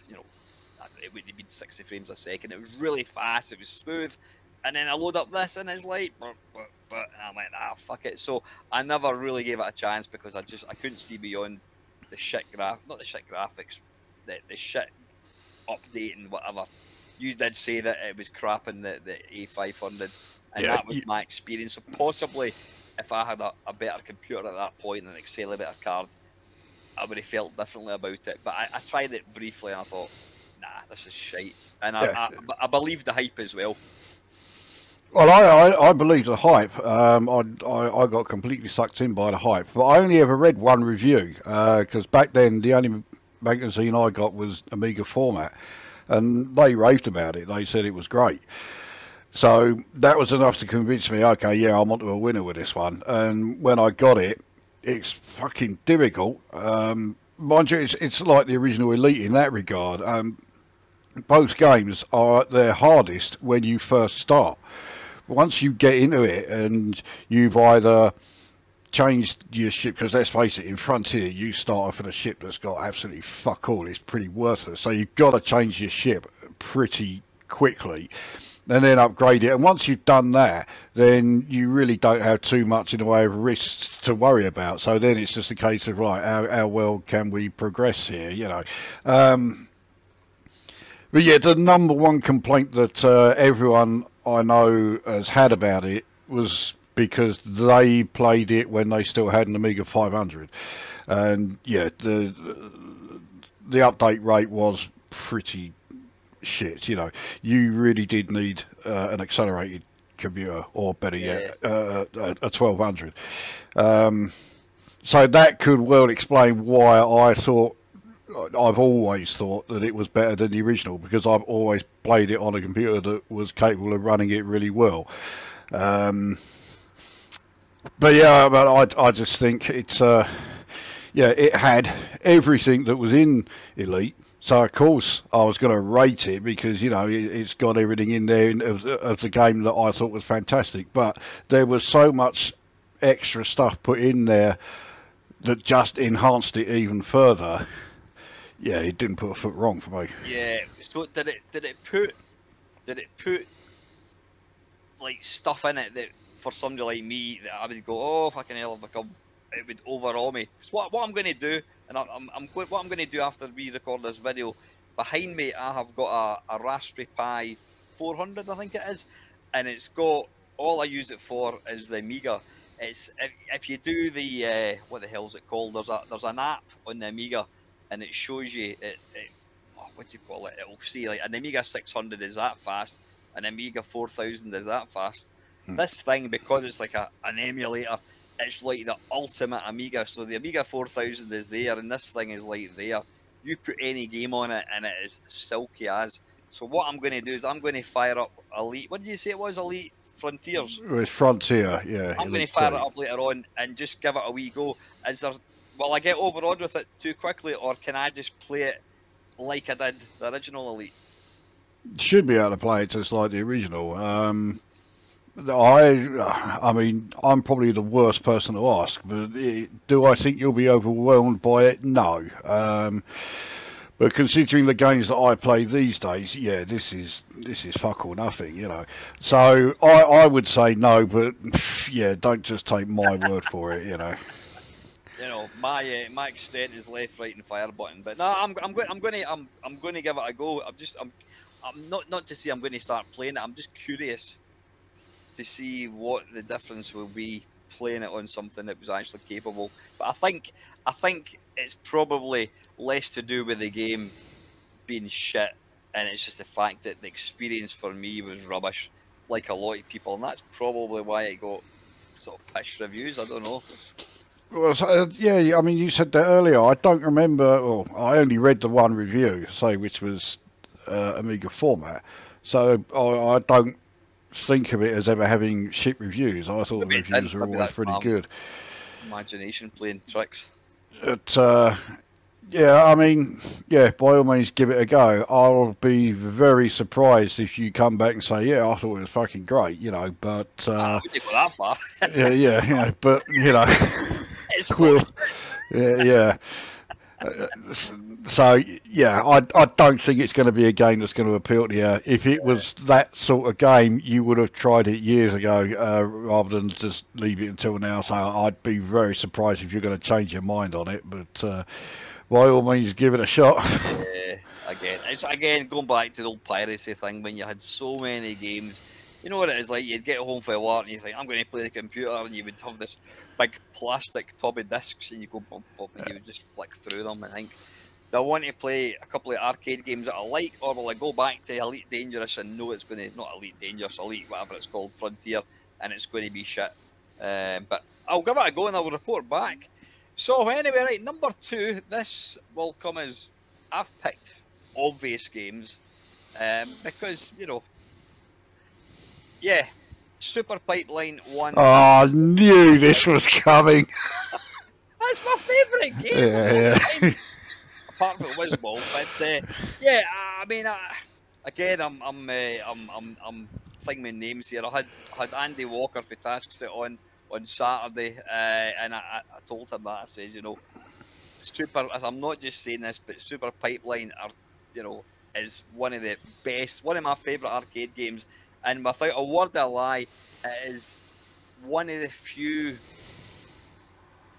it would have been 60 frames a second. It was really fast. It was smooth. And then I load up this and it's like, and I went, fuck it. So I never really gave it a chance because I couldn't see beyond the shit not the shit graphics, the shit update and whatever. You did say that it was crap in the A500, and that was my experience. So possibly, if I had a better computer at that point and an accelerator card, I would have felt differently about it. But I tried it briefly and I thought, nah, this is shite. And I believed the hype as well. Well, I believe the hype. I got completely sucked in by the hype. But I only ever read one review because back then the only magazine I got was Amiga Format. And they raved about it. They said it was great. So that was enough to convince me, okay, yeah, I'm onto a winner with this one. And when I got it, it's fucking difficult. Mind you, it's like the original Elite in that regard. Both games are their hardest when you first start. Once you get into it and you've either changed your ship, because let's face it, in Frontier you start off in a ship that's got absolutely fuck all, it's pretty worthless, so you've got to change your ship pretty quickly and then upgrade it, and once you've done that then you really don't have too much in the way of risks to worry about, so then it's just a case of, right, how well can we progress here, but yeah, the number one complaint that everyone I know has had about it was because they played it when they still had an Amiga 500, and yeah, the update rate was pretty shit. You really did need an accelerated computer, or better yet, a 1200. So that could well explain why I've always thought that it was better than the original, because I've always played it on a computer that was capable of running it really well. But yeah, I just think it's it had everything that was in Elite. So of course I was going to rate it because it's got everything in there of the game that I thought was fantastic. But there was so much extra stuff put in there that just enhanced it even further. Yeah, it didn't put a foot wrong for me. Yeah. So did it put like stuff in it that, for somebody like me, that I would go, oh fucking hell, it would overawe me. So what I'm going to do, and what I'm going to do after we record this video, behind me I have got a Raspberry Pi 400, I think it is, and it's got, all I use it for is the Amiga, it's if you do the what the hell is it called? There's an app on the Amiga, and it shows you what do you call it? It'll see like an Amiga 600 is that fast, an Amiga 4000 is that fast. This thing, because it's like an emulator, it's like the ultimate Amiga. So the Amiga 4000 is there, and this thing is like there. You put any game on it, and it is silky as. So what I'm going to do is I'm going to fire up Elite. What did you say it was? Elite Frontiers. It's Frontier, yeah. I'm going to fire it up later on and just give it a wee go. Is there? Will I get overawed with it too quickly, or can I just play it like I did the original Elite? Should be able to play it just like the original. I mean, I'm probably the worst person to ask, but do I think you'll be overwhelmed by it? No. But considering the games that I play these days, yeah, this is fuck all nothing, you know. So I would say no, but yeah, don't just take my word for it, you know. You know, my extent is left, right, and fire button. But no, I'm going to give it a go. I'm not to say I'm going to start playing it. I'm just curious to see what the difference will be playing it on something that was actually capable. But I think it's probably less to do with the game being shit, and it's just the fact that the experience for me was rubbish, like a lot of people, and that's probably why it got sort of pish reviews. I don't know. Well, yeah, I mean, you said that earlier. I don't remember. Well, I only read the one review, say, which was Amiga format. So I don't think of it as ever having shit reviews. I thought the reviews were always pretty good. Imagination playing tricks. But yeah, I mean, yeah, by all means, give it a go. I'll be very surprised if you come back and say, yeah, I thought it was fucking great, you know. But we didn't go that far. yeah, but you know, it's cool. Yeah. So yeah, I don't think it's going to be a game that's going to appeal to you. If it was that sort of game, you would have tried it years ago rather than just leave it until now. So I'd be very surprised if you're going to change your mind on it. But by all means, give it a shot. It's going back to the old piracy thing when you had so many games. You know what it is like? You'd get home from work and you think, I'm going to play the computer, and you would have this big plastic tub of discs, and you go bump, bump, and you would just flick through them and think, do I want to play a couple of arcade games that I like, or will I go back to Elite Dangerous and know it's going to, not Elite Dangerous, Elite, whatever it's called, Frontier, and it's going to be shit. But I'll give it a go and I'll report back. So anyway, right, number 2, this will come as, I've picked obvious games, because, you know, yeah, Super Pipeline 1. Oh, I knew this was coming. That's my favourite game. Yeah. Apart from Wizzball, but yeah, I mean, again, I'm thinking my names here. I had Andy Walker for Tasks It on Saturday, and I told him that. I says, you know, I'm not just saying this, but Super Pipeline is one of the best, one of my favourite arcade games. And without a word of a lie, it is one of the few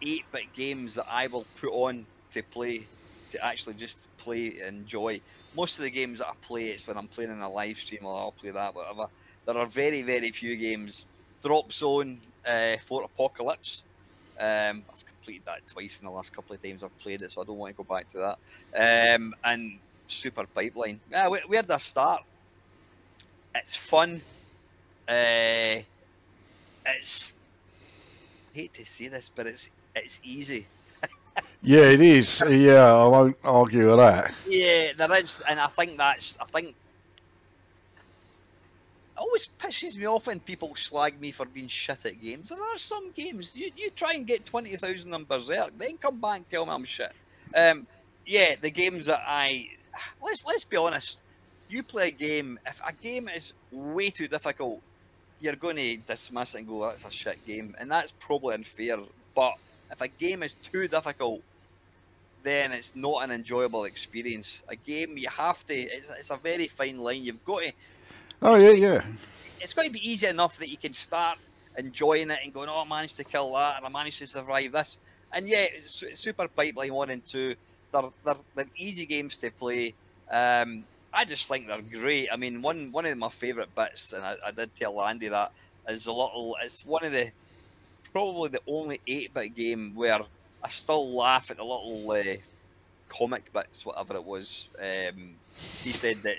8-bit games that I will put on to play, to actually just play and enjoy. Most of the games that I play, it's when I'm playing in a live stream, or I'll play that, whatever. There are very, very few games. Drop Zone, Fort Apocalypse. I've completed that twice in the last couple of times I've played it, so I don't want to go back to that. And Super Pipeline. Yeah, where did I start? It's fun. I hate to say this, but it's easy. Yeah, it is. Yeah, I won't argue with that. Yeah, there is, and I think it always pisses me off when people slag me for being shit at games. There are some games you try and get 20,000 on Berserk, then come back and tell me I'm shit. Yeah, the games that let's be honest. You play a game, if a game is way too difficult, you're going to dismiss it and go, that's a shit game. And that's probably unfair. But if a game is too difficult, then it's not an enjoyable experience. A game, you have to, it's a very fine line. You've got to... Oh, yeah. It's got to be easy enough that you can start enjoying it and going, oh, I managed to kill that, and I managed to survive this. And yeah, Super Pipeline 1 and 2, they're easy games to play. I just think they're great. I mean, one of my favourite bits, and I did tell Andy that, is it's one of the probably the only 8-bit game where I still laugh at the little comic bits, whatever it was. He said that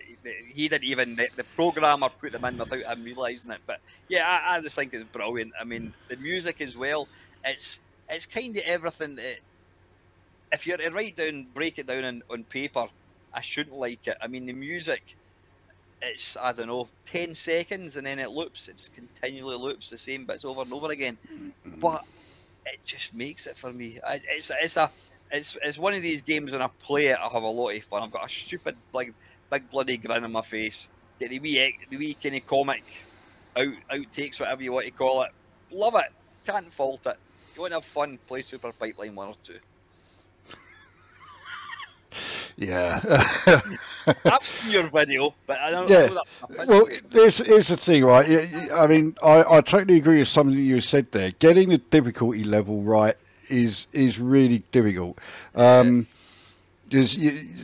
he didn't even, the programmer put them in without him realising it. But yeah, I just think it's brilliant. I mean, the music as well, it's kind of everything that, if you're to break it down on paper, I shouldn't like it. I mean, the music, it's, I don't know, 10 seconds and then it loops. It just continually loops the same bits over and over again. But it just makes it for me. It's one of these games when I play it, I have a lot of fun. I've got a stupid, like, big bloody grin on my face. Get the wee kind of comic outtakes, whatever you want to call it. Love it. Can't fault it. If you want to have fun, play Super Pipeline 1 or 2. Yeah. I've seen your video, but I don't Yeah. know that. Well, here's the thing, right? I mean, I totally agree with something you said there. Getting the difficulty level right is really difficult. Because,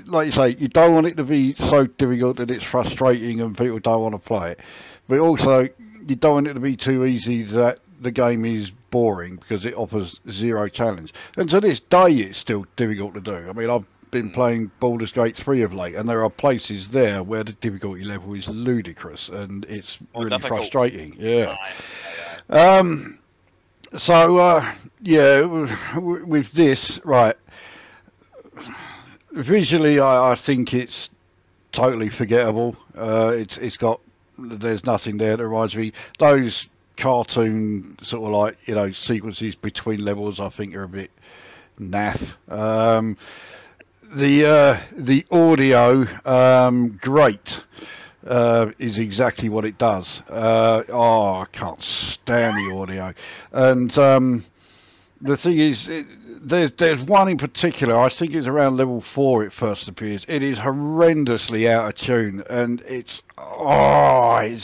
like you say, you don't want it to be so difficult that it's frustrating and people don't want to play it. But also, you don't want it to be too easy that the game is boring because it offers zero challenge. And to this day, it's still difficult to do. I mean, I've been playing Baldur's Gate 3 of late, and there are places there where the difficulty level is ludicrous and it's really difficult. Frustrating. Yeah. With this, right, visually I think it's totally forgettable. There's nothing there that reminds me. Those cartoon sort of like, you know, sequences between levels I think are a bit naff. The audio, great, is exactly what it does. I can't stand the audio. And the thing is, there's one in particular, I think it's around level 4 it first appears. It is horrendously out of tune, and it's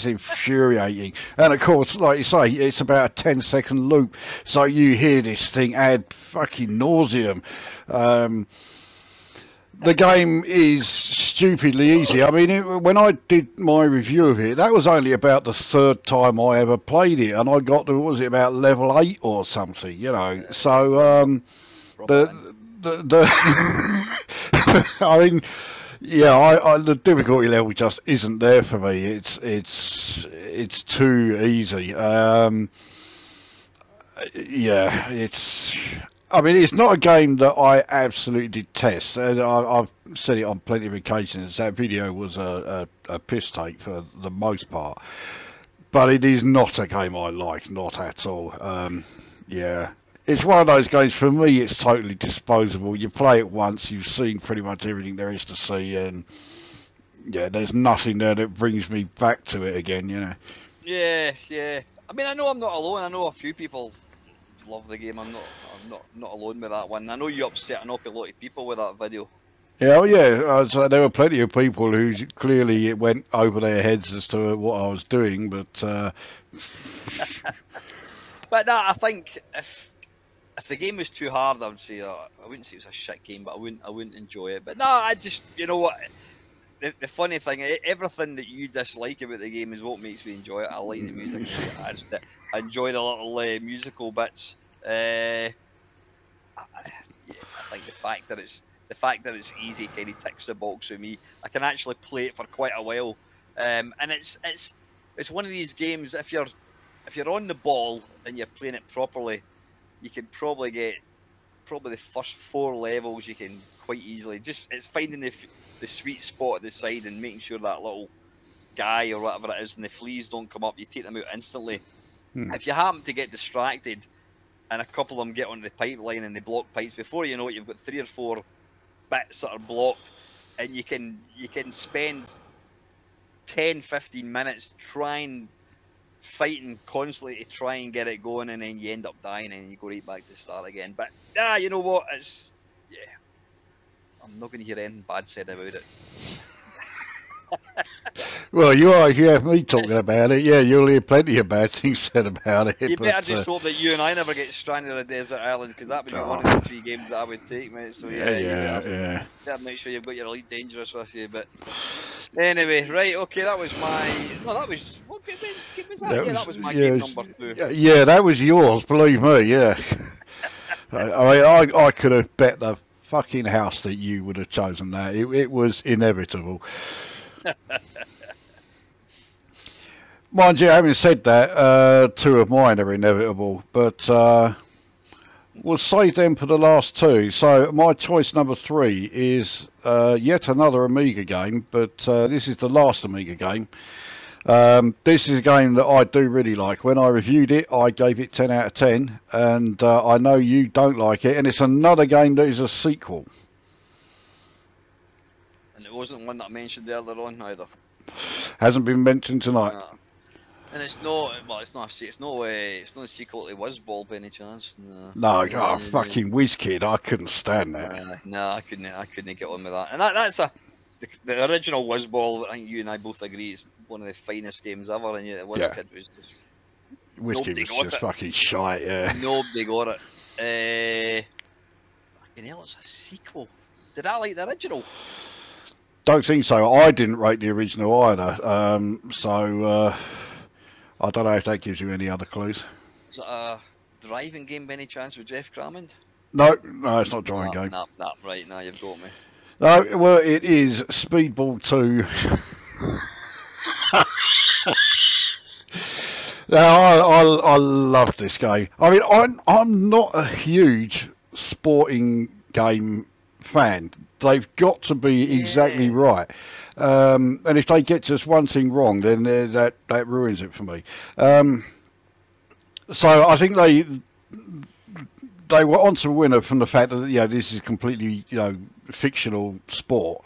infuriating. And of course, like you say, it's about a 10-second loop, so you hear this thing ad fucking nauseum. The game is stupidly easy. I mean, when I did my review of it, that was only about the 3rd time I ever played it, and I got to, what was it, about level 8 or something, you know. So, I mean, yeah, the difficulty level just isn't there for me. It's too easy. Yeah, I mean, it's not a game that I absolutely detest. I've said it on plenty of occasions. That video was a piss take for the most part. But it is not a game I like, not at all. Yeah. It's one of those games, for me, it's totally disposable. You play it once, you've seen pretty much everything there is to see, and yeah, there's nothing there that brings me back to it again, you know. Yeah. I mean, I know I'm not alone. I know a few people love the game. I'm not alone with that one. I know you upset an awful lot of people with that video. Yeah, oh yeah. So there were plenty of people who clearly it went over their heads as to what I was doing, but but no, I think if the game was too hard, I would say I wouldn't say it was a shit game, but I wouldn't enjoy it. But no, I just, you know what. The funny thing, everything that you dislike about the game is what makes me enjoy it. I like the music. I enjoy the little musical bits. I think the fact that it's easy kind of ticks the box for me. I can actually play it for quite a while, and it's one of these games. If you're on the ball and you're playing it properly, you can probably get the first 4 levels. You can quite easily it's finding the sweet spot at the side and making sure that little guy or whatever it is and the fleas don't come up. You take them out instantly. If you happen to get distracted and a couple of them get onto the pipeline and they block pipes, before you know it, you've got 3 or 4 bits that are blocked, and you can spend 10-15 minutes fighting constantly to try and get it going, and then you end up dying and you go right back to start again. But you know what? I'm not going to hear anything bad said about it. Well, you have me talking about it. Yeah, you'll hear plenty of bad things said about it. You better just hope that you and I never get stranded on a desert island, because that would be one of the 3 games that I would take, mate. So yeah. Better make sure you've got your Elite Dangerous with you. But anyway, right, okay, that was what game was that? Yeah, that was my game number 2. Yeah, that was yours, believe me, yeah. I mean, I could have bet the fucking house that you would have chosen that. It was inevitable. Mind you, having said that, 2 of mine are inevitable, but we'll save them for the last 2. So my choice number 3 is yet another Amiga game, but this is the last Amiga game. This is a game that I do really like. When I reviewed it, I gave it 10 out of 10, and I know you don't like it, and it's another game that is a sequel. And it wasn't one that I mentioned earlier on either. Hasn't been mentioned tonight. And it's not, well, it's not a sequel to Wizzball by any chance. No, fucking WizKid, I couldn't stand that. No, I couldn't get on with that. And that's the original Wizzball. I think you and I both agree is one of the finest games ever. And yeah, WizKid was just WizKid was just fucking shite. Yeah, nobody got it. Fucking hell, it's a sequel. Did I like the original? Don't think so. I didn't rate the original either. So I don't know if that gives you any other clues. Is it a driving game by any chance with Jeff Crammond? No, it's not a driving game. No, right, now you've got me. No, well, it is Speedball 2. Now, I love this game. I mean, I'm not a huge sporting game fan. They've got to be exactly right. And if they get just one thing wrong, then that ruins it for me. So I think they were onto a winner from the fact that this is completely fictional sport.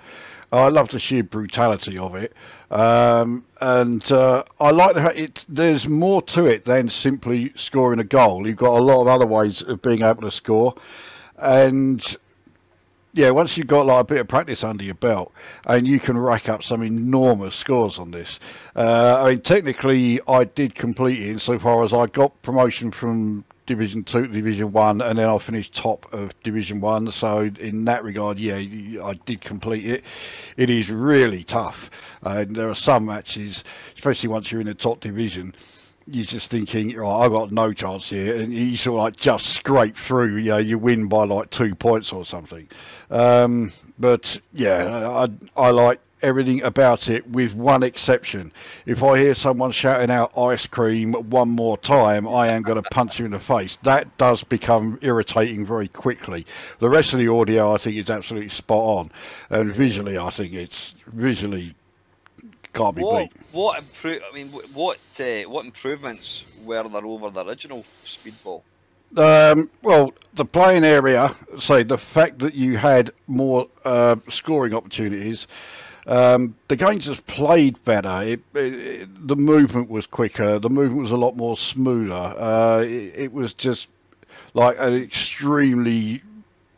I love the sheer brutality of it, and I like the fact there's more to it than simply scoring a goal. You've got a lot of other ways of being able to score, and yeah, once you've got like a bit of practice under your belt, and you can rack up some enormous scores on this. I mean, technically, I did complete it insofar as I got promotion from Division 2 to Division 1, and then I finished top of Division 1. So in that regard, yeah, I did complete it. It is really tough. And there are some matches, especially once you're in the top division, you're just thinking, right, I've got no chance here, and you sort of like just scrape through. You win by like 2 points or something. But yeah, I like everything about it, with one exception. If I hear someone shouting out ice cream one more time, I am going to punch you in the face. That does become irritating very quickly. The rest of the audio, I think, is absolutely spot on, and visually, I think it's can't be beat. What improvements were there over the original Speedball? Well, the playing area, say the fact that you had more scoring opportunities, the game just played better. The movement was quicker. The movement was a lot more smoother. It was just like an extremely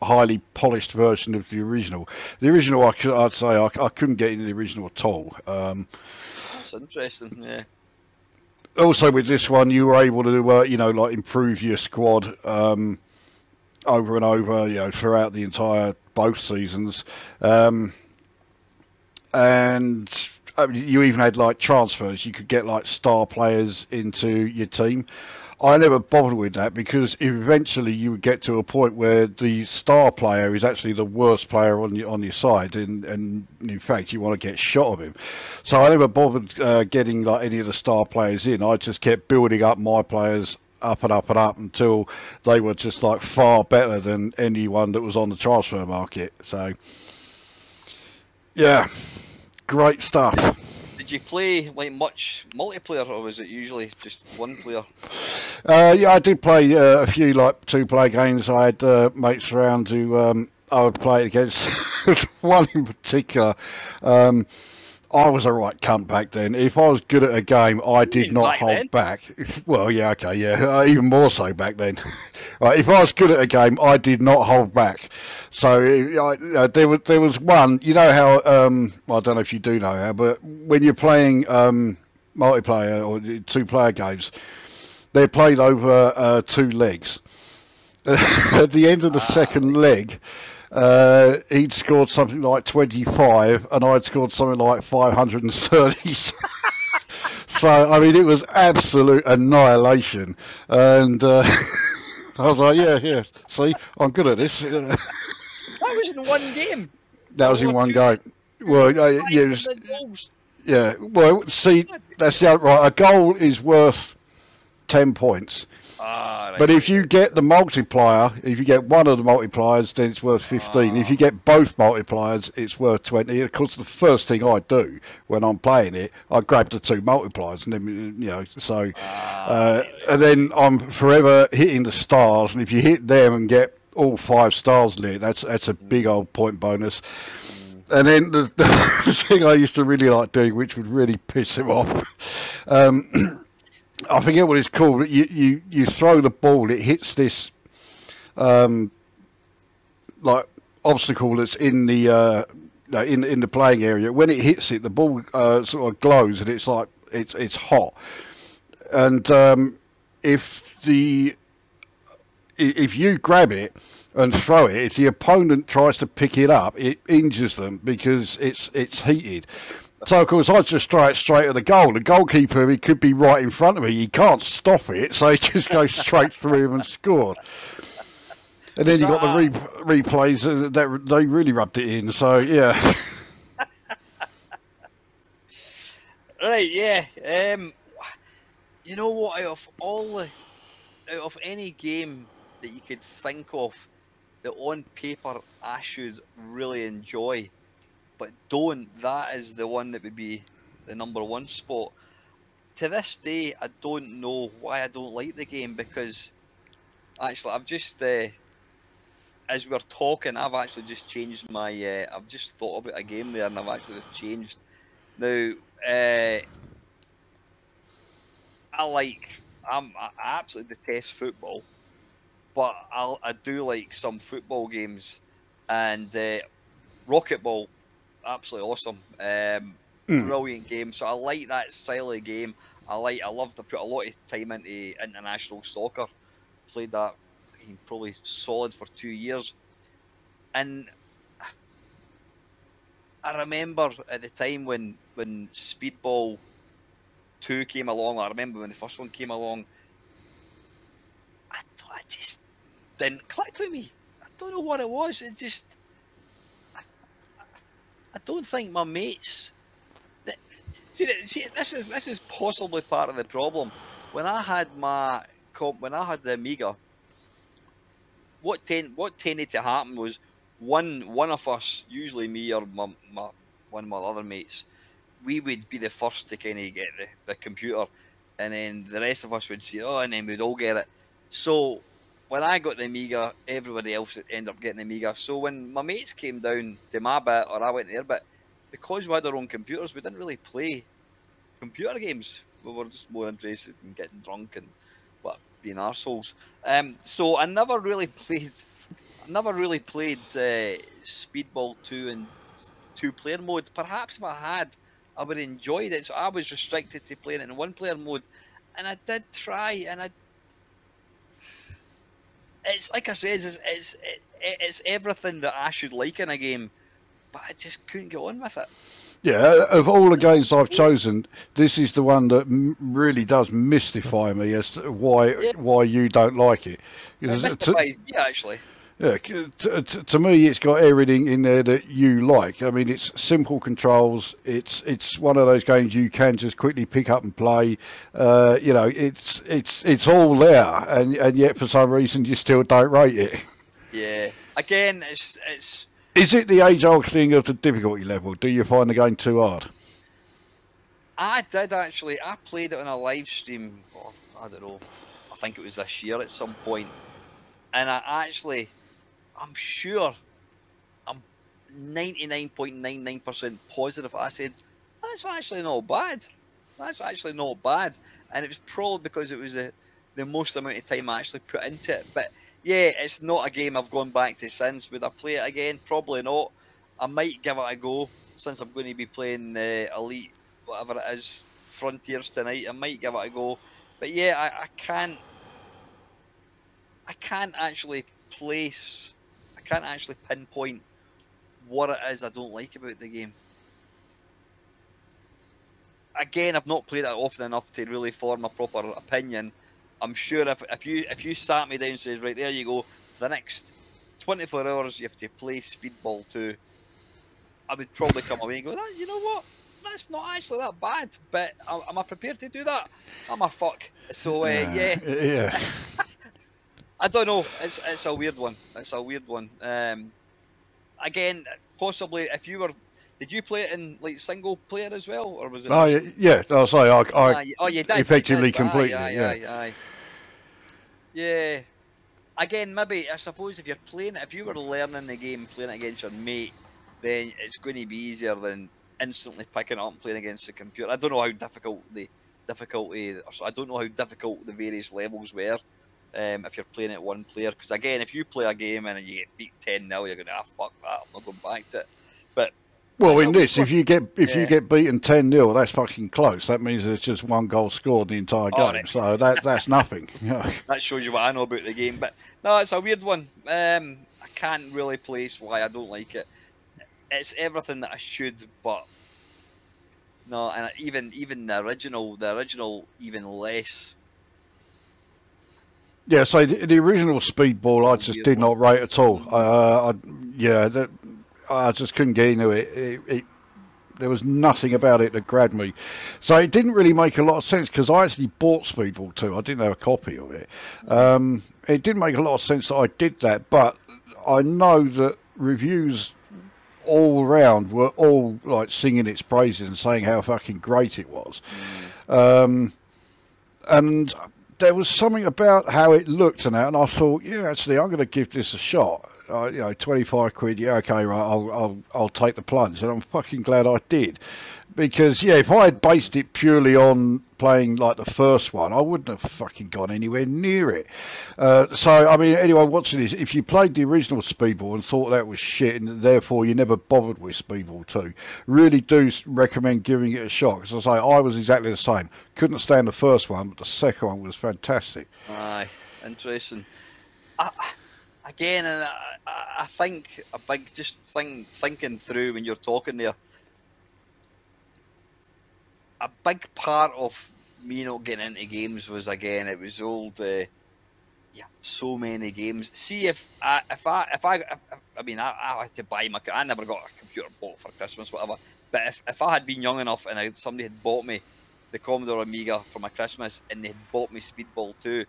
highly polished version of the original. The original, I'd say I couldn't get into the original at all. That's interesting. Yeah. Also, with this one, you were able to like improve your squad over and over, throughout the entire both seasons. And you even had like transfers. You could get like star players into your team. I never bothered with that, because eventually you would get to a point where the star player is actually the worst player on your side, and in fact you want to get shot of him. So I never bothered getting like any of the star players in. I just kept building up my players up and up and up until they were just like far better than anyone that was on the transfer market. So yeah, great stuff. Did you play like much multiplayer, or was it usually just one player? Yeah, I did play a few like 2-player games. I had mates around who I would play against. One in particular, I was a right cunt back then. If I was good at a game, I did not hold back. Well, yeah, okay, yeah, even more so back then. Right, if I was good at a game, I did not hold back. So there was one. You know how? Well, I don't know if you do know how, but when you're playing multiplayer or 2-player games, they're played over 2 legs. At the end of the second leg, he'd scored something like 25, and I'd scored something like 530. So I mean, it was absolute annihilation, and I was like, yeah. See, I'm good at this. That was in one game. That was in one go. Well, yeah, 500 goals. yeah. Well, see, that's the right. A goal is worth 10 points. Ah, But if you get the multiplier, if you get one of the multipliers, then it's worth 15. If you get both multipliers, it's worth 20. Of course, the first thing I do when I'm playing it, I grab the 2 multipliers, and then, you know, so, and then I'm forever hitting the stars, and if you hit them and get all 5 stars in it, that's a big old point bonus. And then the thing I used to really like doing, which would really piss him off, I forget what it's called. But you throw the ball, it hits this like obstacle that's in the in the playing area. When it hits it, the ball sort of glows, and it's like it's hot. And if you grab it and throw it, if the opponent tries to pick it up, it injures them because it's heated. So, of course, I just throw it straight at the goal. The goalkeeper, he could be right in front of me. He can't stop it, so he just goes straight through him and scored. And then you got the replays that they really rubbed it in. So, yeah. Right, yeah. You know what? Out of any game that you could think of that on paper I should really enjoy, but don't, that is the one that would be the #1 spot. To this day, I don't know why I don't like the game, because actually I've just, as we're talking, I've actually just changed my, I've just thought about a game there, and I've actually just changed. Now, I absolutely detest football, but I do like some football games, and Rocket Ball, absolutely awesome, brilliant game. So I like that style of game. I love to put a lot of time into international soccer. Played that probably solid for 2 years, and I remember at the time when Speedball 2 came along. I remember when the first one came along. I just didn't click with me. I don't know what it was. It just, I don't think my mates. See, this is possibly part of the problem. When I had the Amiga, what tended to happen was one of us, usually me or one of my other mates, we would be the first to kind of get the computer, and then the rest of us would say, oh, and then we'd all get it. So when I got the Amiga, everybody else ended up getting the Amiga. So when my mates came down to my bit, or I went to their bit, because we had our own computers, we didn't really play computer games. We were just more interested in getting drunk and being arseholes. So I never really played Speedball 2 and 2-player mode. Perhaps if I had, I would have enjoyed it. So I was restricted to playing it in 1-player mode, and I did try, and it's like I said, it's everything that I should like in a game, but I just couldn't get on with it. Yeah, of all the games I've chosen, this is the one that really does mystify me as to why you don't like it. It mystifies me, actually. Yeah, to me, it's got everything in there that you like. I mean, it's simple controls. It's one of those games you can just quickly pick up and play. You know, it's all there, and yet for some reason you still don't rate it. Yeah, again, it's. Is it the age-old thing of the difficulty level? Do you find the game too hard? I did, actually. I played it on a live stream, I don't know, I think it was this year at some point. And I'm sure, I'm 99.99% positive, I said, that's actually not bad. That's actually not bad. And it was probably because it was the most amount of time I actually put into it. But yeah, it's not a game I've gone back to since. Would I play it again? Probably not. I might give it a go, since I'm going to be playing Elite, whatever it is, Frontiers tonight. I might give it a go. But yeah, I can't actually pinpoint what it is I don't like about the game. again, I've not played it often enough to really form a proper opinion. I'm sure if you sat me down and says, right, there you go, for the next 24 hours you have to play Speedball 2, I would probably come away and go, you know what? That's not actually that bad, but am I prepared to do that? I'm a fuck. So yeah. I don't know. It's a weird one. It's a weird one. Again, possibly if you were, did you play it in like single player as well, or was it? Oh yeah. I'll say I you did, effectively completed it. Aye. Yeah. Again, maybe I suppose if you're playing it, if you were learning the game, playing it against your mate, then it's going to be easier than instantly picking it up and playing against the computer. I don't know how difficult I don't know how difficult the various levels were. If you're playing it one player, because again, if you play a game and you get beat 10-0, you're going to fuck that. I'm not going back to it. But well, in this, if you get beaten 10-0, that's fucking close. That means there's just one goal scored the entire game. Right. So that's nothing. That shows you what I know about the game. But no, it's a weird one. I can't really place why I don't like it. It's everything that I should, but no, and even the original even less. Yeah, so the original Speedball I just did not rate at all. I just couldn't get into it. There was nothing about it that grabbed me. So it didn't really make a lot of sense, because I actually bought Speedball 2. I didn't have a copy of it. It didn't make a lot of sense that I did that, but I know that reviews all round were all like singing its praises and saying how fucking great it was. And there was something about how it looked and that, and I thought, yeah, actually, I'm going to give this a shot. 25 quid, yeah, okay, right, I'll take the plunge, and I'm fucking glad I did, because yeah, if I had based it purely on playing like the first one, I wouldn't have fucking gone anywhere near it. So I mean, anyone watching this, if you played the original Speedball and thought that was shit, and therefore you never bothered with Speedball 2, really do recommend giving it a shot, because I say I was exactly the same. Couldn't stand the first one, but the second one was fantastic. Aye, interesting. Again, and I think a big thinking through when you're talking there, a big part of me not getting into games was, again, it was old. So many games. See, if I had to buy I never got a computer bought for Christmas, whatever. But if I had been young enough and somebody had bought me the Commodore Amiga for my Christmas and they had bought me Speedball 2,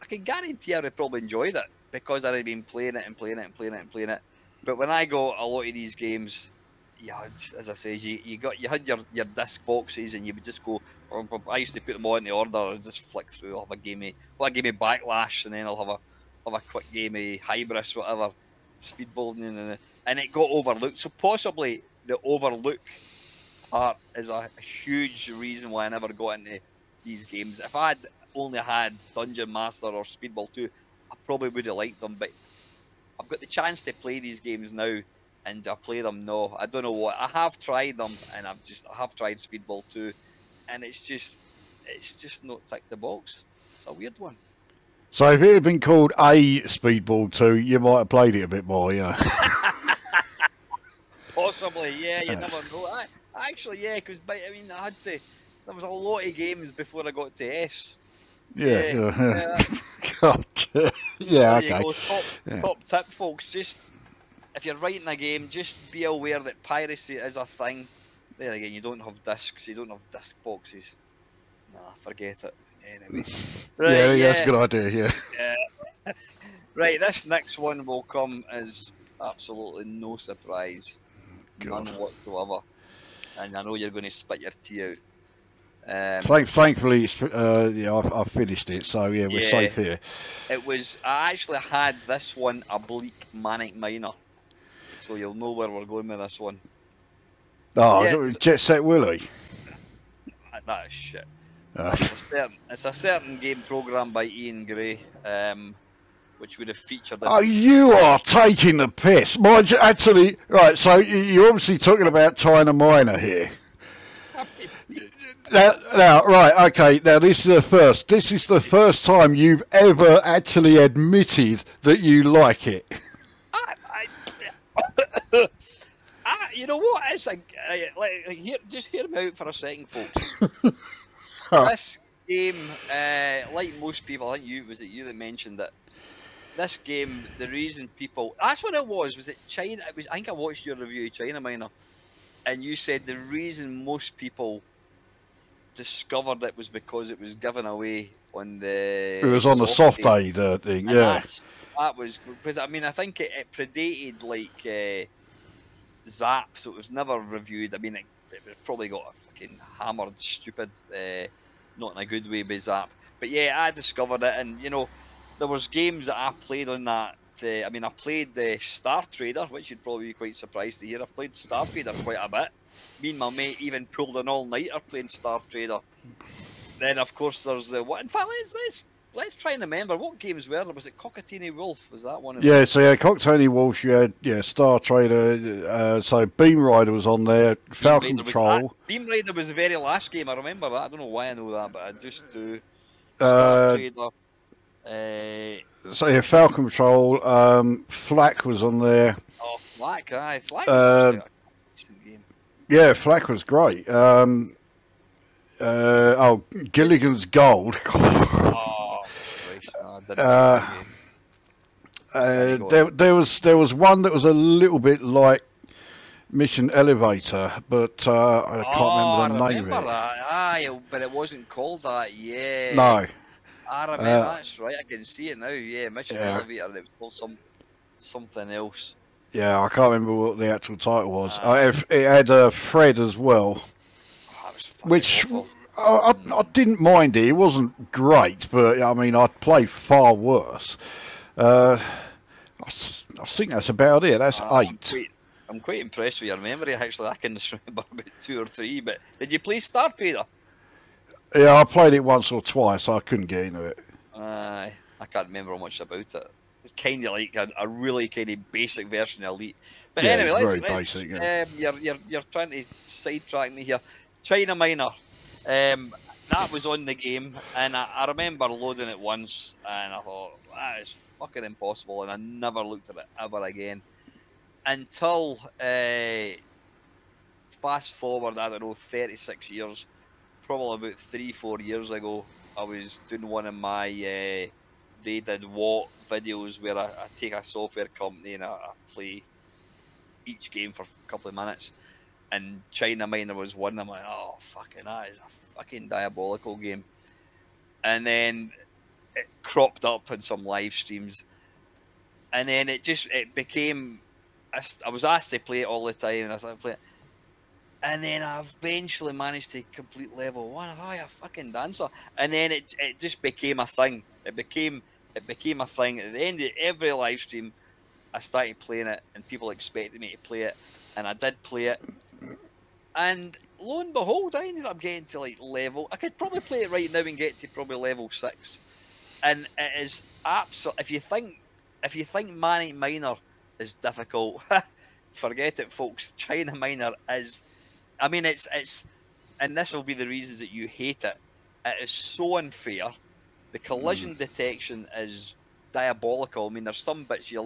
I can guarantee I would have probably enjoyed it, because I'd been playing it. But when I got a lot of these games, as I say, you had your disc boxes, and you would just go. I used to put them all in the order and just flick through. I'll have a game of Backlash, and then I'll have a quick game of Hybris, whatever, Speedball, and it got overlooked. So possibly the overlook part is a huge reason why I never got into these games. If I had only had Dungeon Master or Speedball 2, I probably would have liked them, but I've got the chance to play these games now, and I play them now. I don't know what. I have tried them, and I have tried Speedball 2, and it's just not ticked the box. It's a weird one. So if it had been called a Speedball 2, you might have played it a bit more, yeah. Possibly, yeah. You never know. Actually, yeah, because I mean, there was a lot of games before I got to S. Yeah. God. Yeah, okay. Top tip, folks. Just if you're writing a game, just be aware that piracy is a thing. There again, you don't have discs, you don't have disc boxes. Nah, forget it. Anyway. Right, yeah, that's a good idea, yeah. Right, this next one will come as absolutely no surprise. God. None whatsoever. And I know you're going to spit your tea out. Thankfully, I finished it, so yeah, we're safe here. I actually had this one, a bleak manic miner, so you'll know where we're going with this one. Oh, Jet Set Willy. That is shit. It's a certain game programmed by Ian Gray, which would have featured. Oh, you are taking the piss. Actually, right. So you're obviously talking about China Minor here. Now, right, okay, now this is the first. This is the first time you've ever actually admitted that you like it. You know what? It's just hear me out for a second, folks. This game, like most people, I think was it you that mentioned it? This game, the reason people—that's what it was. Was it China? It was. I think I watched your review of China Minor, and you said the reason most people discovered it was because it was given away on the. It was on the soft aid thing, yeah. That was because I mean I think it predated like Zap, so it was never reviewed. I mean it probably got a fucking hammered, stupid, not in a good way by Zap. But yeah, I discovered it, and you know, there was games that I played on that. I mean, I played Star Trader, which you'd probably be quite surprised to hear. I played Star Trader quite a bit. Me and my mate even pulled an all-nighter playing Star Trader. Then, of course, there's what? In fact, let's try and remember what games were there. Was it Cockatini Wolf? Was that one? Yeah, so yeah, Cockatini Wolf. You had Star Trader. So Beam Rider was on there. Falcon Patrol. Beam Rider was the very last game. I remember that. I don't know why I know that, but I just do. Star Trader. So yeah, Falcon Patrol. Flak was on there. Oh, Flak! Aye, Flak was a decent game. Yeah, Flak was great. Gilligan's Gold. Oh, Christ. There was one that was a little bit like Mission Elevator, but I can't remember the name of it. That. Aye, but it wasn't called that. Yeah. No. I remember. That's right. I can see it now. Yeah, Mission Elevator. It was called something else. Yeah, I can't remember what the actual title was. It had Fred as well, which I didn't mind it. It wasn't great, but I mean, I'd play far worse. I think that's about it. That's 8. I'm quite impressed with your memory. Actually, I can just remember about 2 or 3. But did you play Star Trader? Yeah, I played it once or twice. I couldn't get into it. I can't remember much about it. It's kind of like a really kind of basic version of Elite. But anyway, let's basic, yeah. You're trying to sidetrack me here. China Minor. That was on the game, and I remember loading it once, and I thought, that is fucking impossible, and I never looked at it ever again. Until, fast forward, I don't know, 36 years, probably about 3-4 years ago, I was doing one of my They Did What videos where I take a software company and I play each game for a couple of minutes. And China Minor was one. I'm like, oh, fucking, that is a fucking diabolical game. And then it cropped up in some live streams. And then it became, I was asked to play it all the time, and I started playing it. And then I eventually managed to complete level 1. Oh, you fucking dancer. And then it just became a thing. It became a thing. At the end of every live stream, I started playing it, and people expected me to play it, and I did play it. And lo and behold, I ended up getting to like level. I could probably play it right now and get to probably level 6. And it is absolute. If you think Manic Minor is difficult, forget it, folks. China Minor is. I mean, it's, and this will be the reasons that you hate it. It is so unfair. The collision detection is diabolical. I mean, there's some bits you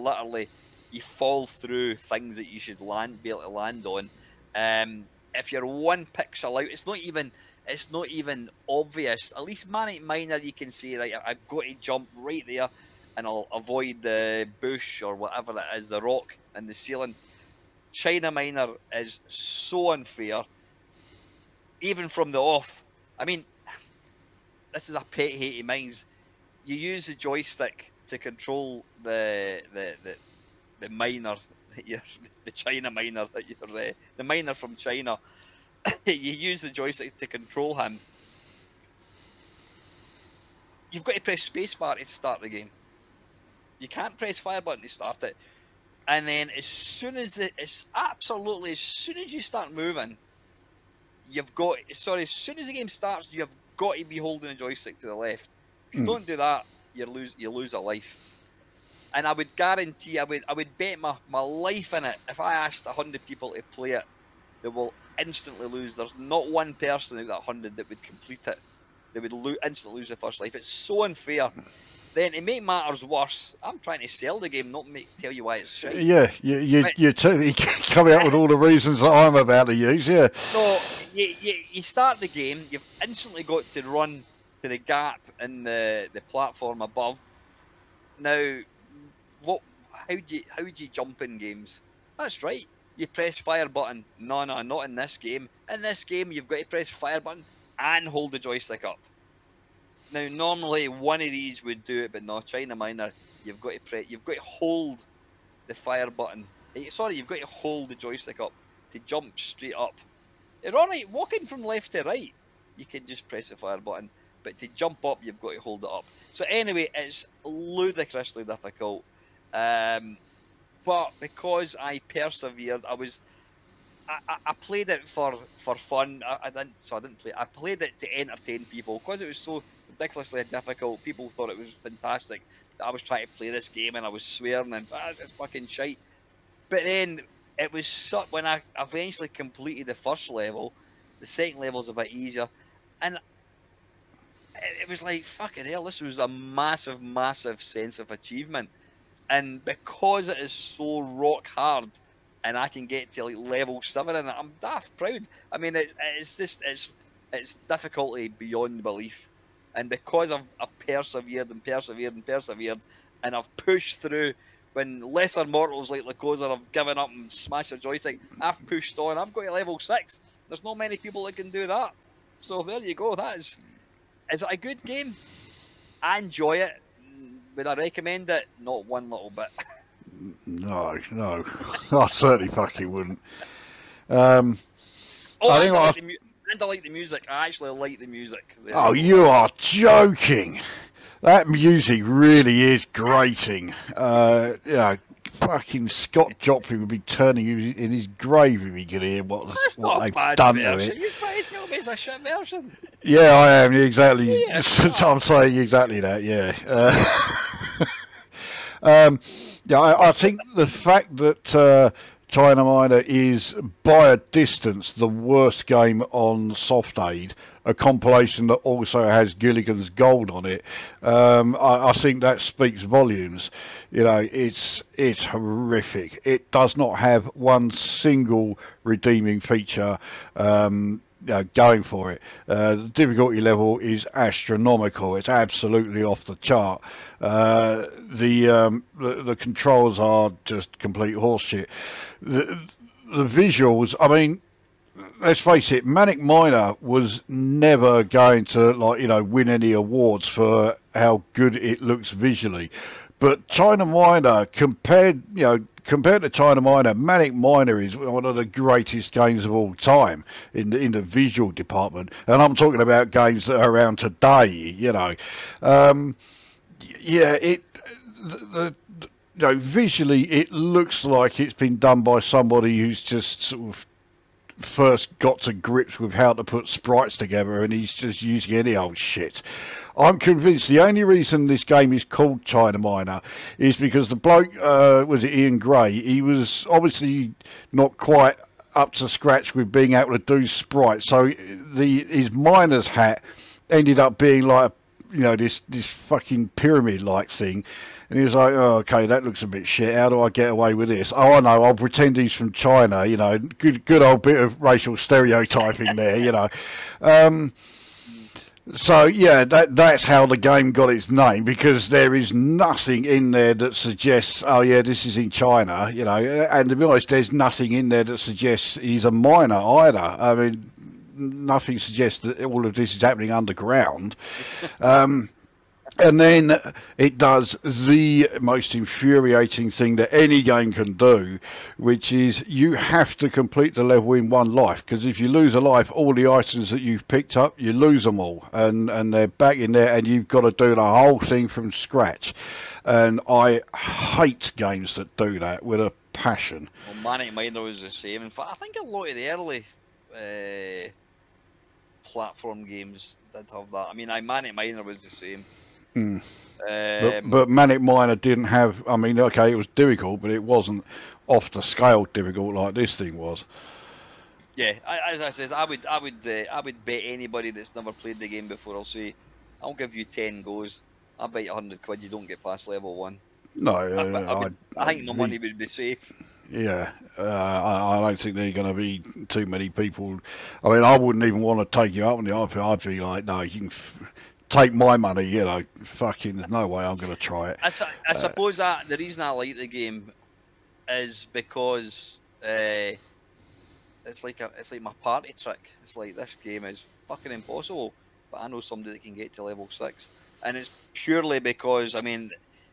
fall through things that you should be able to land on. If you're 1 pixel out, it's not even obvious. At least Manic Minor, you can see, right, I've got to jump right there, and I'll avoid the bush or whatever that is, the rock in the ceiling. China Minor is so unfair, even from the off. I mean, this is a pet hate of mine. You use the joystick to control the miner, the China Minor, the miner from China. You use the joystick to control him. You've got to press spacebar to start the game. You can't press fire button to start it. And then as soon as as soon as you start moving, as soon as the game starts, you've got to be holding the joystick to the left. If you don't do that, you lose a life. And I would guarantee, I would bet my life in it, if I asked 100 people to play it, they will instantly lose. There's not one person out of that 100 that would complete it. They would instantly lose their first life. It's so unfair. then to make matters worse, I'm trying to sell the game, not tell you why it's shite. Yeah, you're coming out with all the reasons that I'm about to use. Yeah. No, you start the game, you've instantly got to run to the gap in the platform above. Now, how do you jump in games? That's right. You press fire button. No, not in this game. In this game, you've got to press fire button and hold the joystick up. Now, normally one of these would do it, but no, China Minor, you've got to hold the fire button. Sorry, you've got to hold the joystick up to jump straight up. Ironic, walking from left to right, you can just press the fire button, but to jump up, you've got to hold it up. So anyway, it's ludicrously difficult. But because I persevered, I played it for fun. I didn't play. I played it to entertain people because it was so ridiculously difficult. People thought it was fantastic that I was trying to play this game and I was swearing and it's fucking shite. But then it was when I eventually completed the first level, the second level's a bit easier, and it was like fucking hell. This was a massive, massive sense of achievement. And because it is so rock hard, and I can get to like level 7, and I'm daft proud. I mean, it's difficulty beyond belief. And because I've persevered and persevered and persevered, and I've pushed through when lesser mortals like Lukozer have given up and smashed their joystick, I've pushed on. I've got to level 6. There's not many people that can do that. So there you go. Is it a good game? I enjoy it. Would I recommend it? Not one little bit. No, I certainly fucking wouldn't. I like the music. I actually like the music. Oh, you are joking. That music really is grating. Fucking Scott Joplin would be turning in his grave if he could hear what they've done to it. You're trying to tell me it's a shit version. Yeah, I am, exactly. Yeah. I'm saying exactly that, yeah. I think the fact that China Minor is, by a distance, the worst game on Soft Aid, a compilation that also has Gilligan's Gold on it, I think that speaks volumes. You know, it's horrific. It does not have one single redeeming feature going for it. The difficulty level is astronomical. It's absolutely off the chart. The controls are just complete horseshit. The visuals, I mean, let's face it, Manic Miner was never going to win any awards for how good it looks visually. But China Minor, compared to China Minor, Manic Miner is one of the greatest games of all time in the visual department, and I'm talking about games that are around today. Visually it looks like it's been done by somebody who's just sort of first got to grips with how to put sprites together, and he's just using any old shit. I'm convinced the only reason this game is called China Minor is because the bloke, was it Ian Gray, he was obviously not quite up to scratch with being able to do sprites, so his miner's hat ended up being like this fucking pyramid like thing. And he was like, oh, okay, that looks a bit shit. How do I get away with this? Oh, I know, I'll pretend he's from China, good old bit of racial stereotyping there, So, yeah, that's how the game got its name, because there is nothing in there that suggests, oh, yeah, this is in China, and to be honest, there's nothing in there that suggests he's a miner either. I mean, nothing suggests that all of this is happening underground. And then it does the most infuriating thing that any game can do, which is you have to complete the level in one life, because if you lose a life, all the items that you've picked up, you lose them all, and they're back in there, and you've got to do the whole thing from scratch. And I hate games that do that with a passion. Well, Manic Miner was the same. In fact, I think a lot of the early platform games did have that. I mean, Manic Miner was the same. But Manic Miner didn't have, I mean, okay, it was difficult, but it wasn't off the scale difficult like this thing was. Yeah, as I said, I would bet anybody that's never played the game before, I'll give you 10 goes. I bet you 100 quid you don't get past level 1. No, I think my money would be safe. Yeah, I don't think there are going to be too many people. I mean, I wouldn't even want to take you up on the offer. I'd be like, no, you can take my money, you know, fucking, there's no way I'm going to try it. I suppose that the reason I like the game is because it's like my party trick. It's like, this game is fucking impossible, but I know somebody that can get to level 6, and it's purely because, I mean,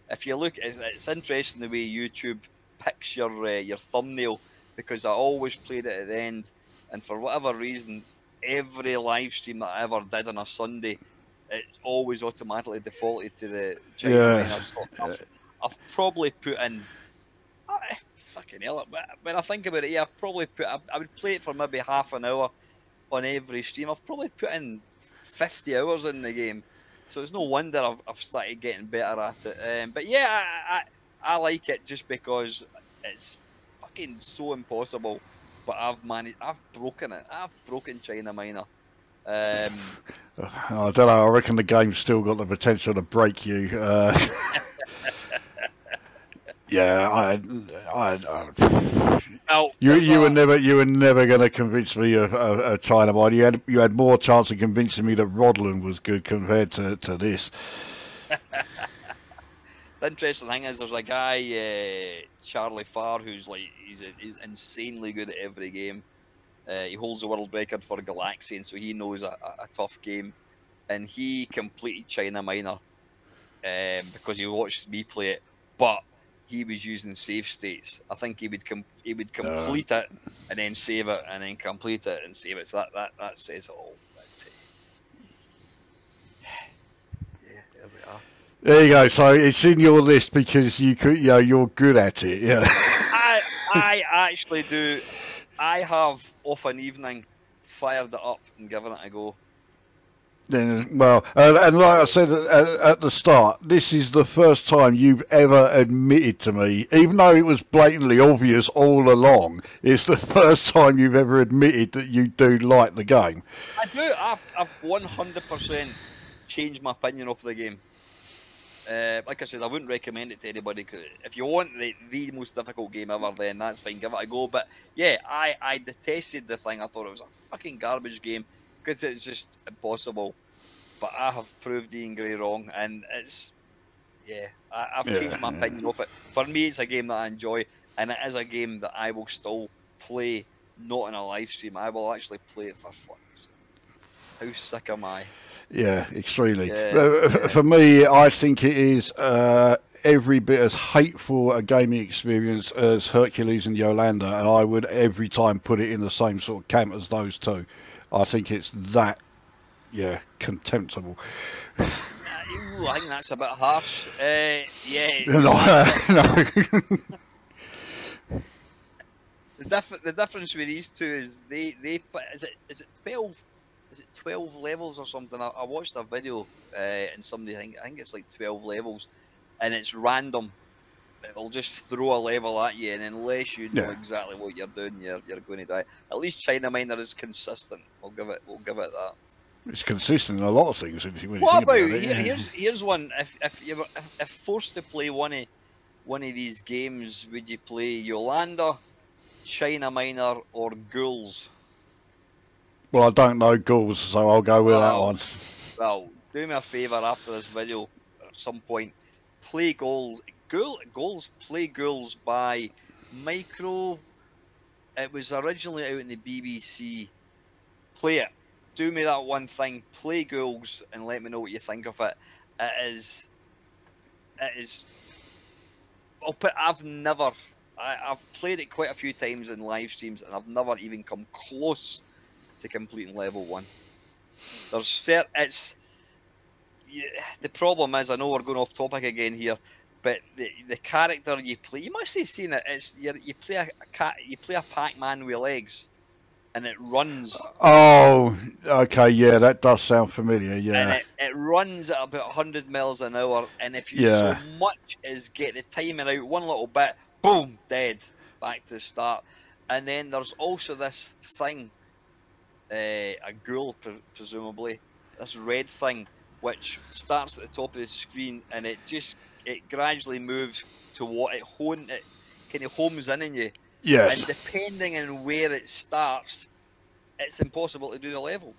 if you look, it's interesting the way YouTube picks your thumbnail, because I always played it at the end, and for whatever reason, every live stream that I ever did on a Sunday, it's always automatically defaulted to the China Miner. So I've probably put in, fucking hell, when I think about it, yeah, I've probably put, I would play it for maybe half an hour on every stream. I've probably put in 50 hours in the game, so it's no wonder I've started getting better at it. But yeah, I like it just because it's fucking so impossible, but I've broken it. I've broken China Miner. I don't know, I reckon the game's still got the potential to break you. Yeah, you were never going to convince me of China Miner. You had more chance of convincing me that Rodland was good compared to this. The interesting thing is, there's a guy, Charlie Farr, who's like, he's insanely good at every game. He holds the world record for Galaxian, so he knows a tough game, and he completed China Miner because he watched me play it, but he was using save states. I think he would complete it and then save it and then complete it and save it. So that says it all. But, yeah, there we are. There you go. So it's in your list because you're good at it. Yeah. I actually do. I have off an evening fired it up and given it a go. Well, and like I said at the start, this is the first time you've ever admitted to me, even though it was blatantly obvious all along, it's the first time you've ever admitted that you do like the game. I do. I've 100% changed my opinion of the game. Like I said, I wouldn't recommend it to anybody. Cause if you want the most difficult game ever, then that's fine, give it a go. But yeah, I detested the thing. I thought it was a fucking garbage game because it's just impossible. But I have proved Ian Gray wrong, and it's, yeah, I've changed my opinion of it. For me, it's a game that I enjoy, and it is a game that I will still play, not in a live stream. I will actually play it for fun. How sick am I? Yeah, extremely. For me, I think it is every bit as hateful a gaming experience as Hercules and Yolanda, and I would every time put it in the same sort of camp as those two. I think it's that, contemptible. I think that's a bit harsh. Yeah. No. The difference with these two is they is it 12? Is it 12 levels or something? I watched a video and somebody, I think it's like 12 levels, and it's random. It'll just throw a level at you, and unless you know exactly what you're doing, you're going to die. At least China Miner is consistent. We'll give it that. It's consistent in a lot of things. What about here's one? If forced to play one of these games, would you play Yolanda, China Miner, or Ghouls? Well, I don't know Ghouls, so I'll go with that one. Well, do me a favour after this video at some point. Play Ghouls. Play Ghouls by Micro. It was originally out in the BBC. Play it. Do me that one thing. Play Ghouls and let me know what you think of it. It is. I've played it quite a few times in live streams, and I've never even come close to completing level 1. The problem is, I know we're going off topic again here, but the character you play, you must have seen it. You play a Pac-Man with legs, and it runs. Oh, okay, yeah, that does sound familiar. Yeah, and it runs at about 100 miles an hour, and if you so much as get the timing out one little bit, boom, dead, back to the start. And then there's also this thing. A ghoul, presumably, this red thing, which starts at the top of the screen, and it gradually moves to what it kind of homes in you. Yes. And depending on where it starts, it's impossible to do the level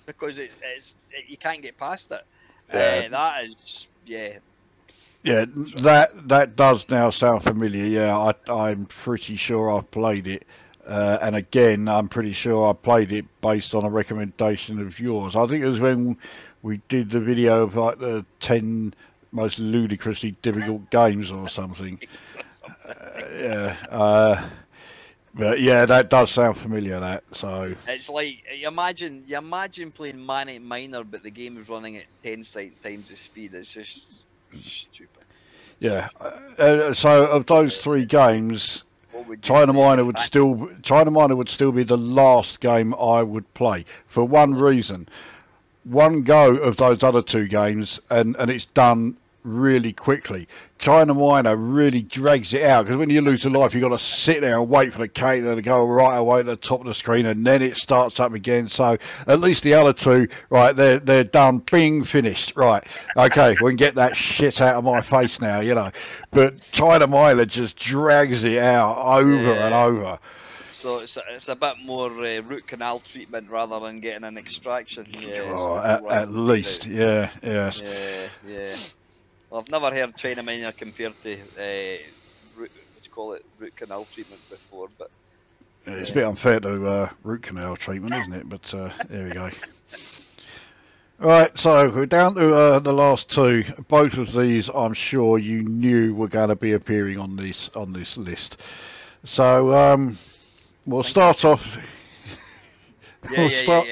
because you can't get past it. Yeah. That is, yeah. Yeah, that does now sound familiar. Yeah, I'm pretty sure I've played it. And again, I'm pretty sure I played it based on a recommendation of yours. I think it was when we did the video of like the 10 most ludicrously difficult games or something. But yeah, that does sound familiar. That so it's like you imagine playing Mamemeister, but the game is running at 10 times the speed. It's just stupid. Yeah. So of those 3 games, China Minor would still be the last game I would play for one reason. One go of those other 2 games, and it's done really quickly. China Minor really drags it out because when you lose a life, you've got to sit there and wait for the character to go right away to the top of the screen, and then it starts up again. So at least the other 2, right, they're done, bing, finished. Right, okay, we can get that shit out of my face now, you know. But China Minor just drags it out over and over. So it's a bit more root canal treatment rather than getting an extraction. Yeah, oh, at least, yeah. Well, I've never heard China Minor compared to root canal treatment before, but it's a bit unfair to root canal treatment, isn't it? But there we go. All right, so we're down to the last 2. Both of these, I'm sure you knew were going to be appearing on this list. So we'll start off. Yeah.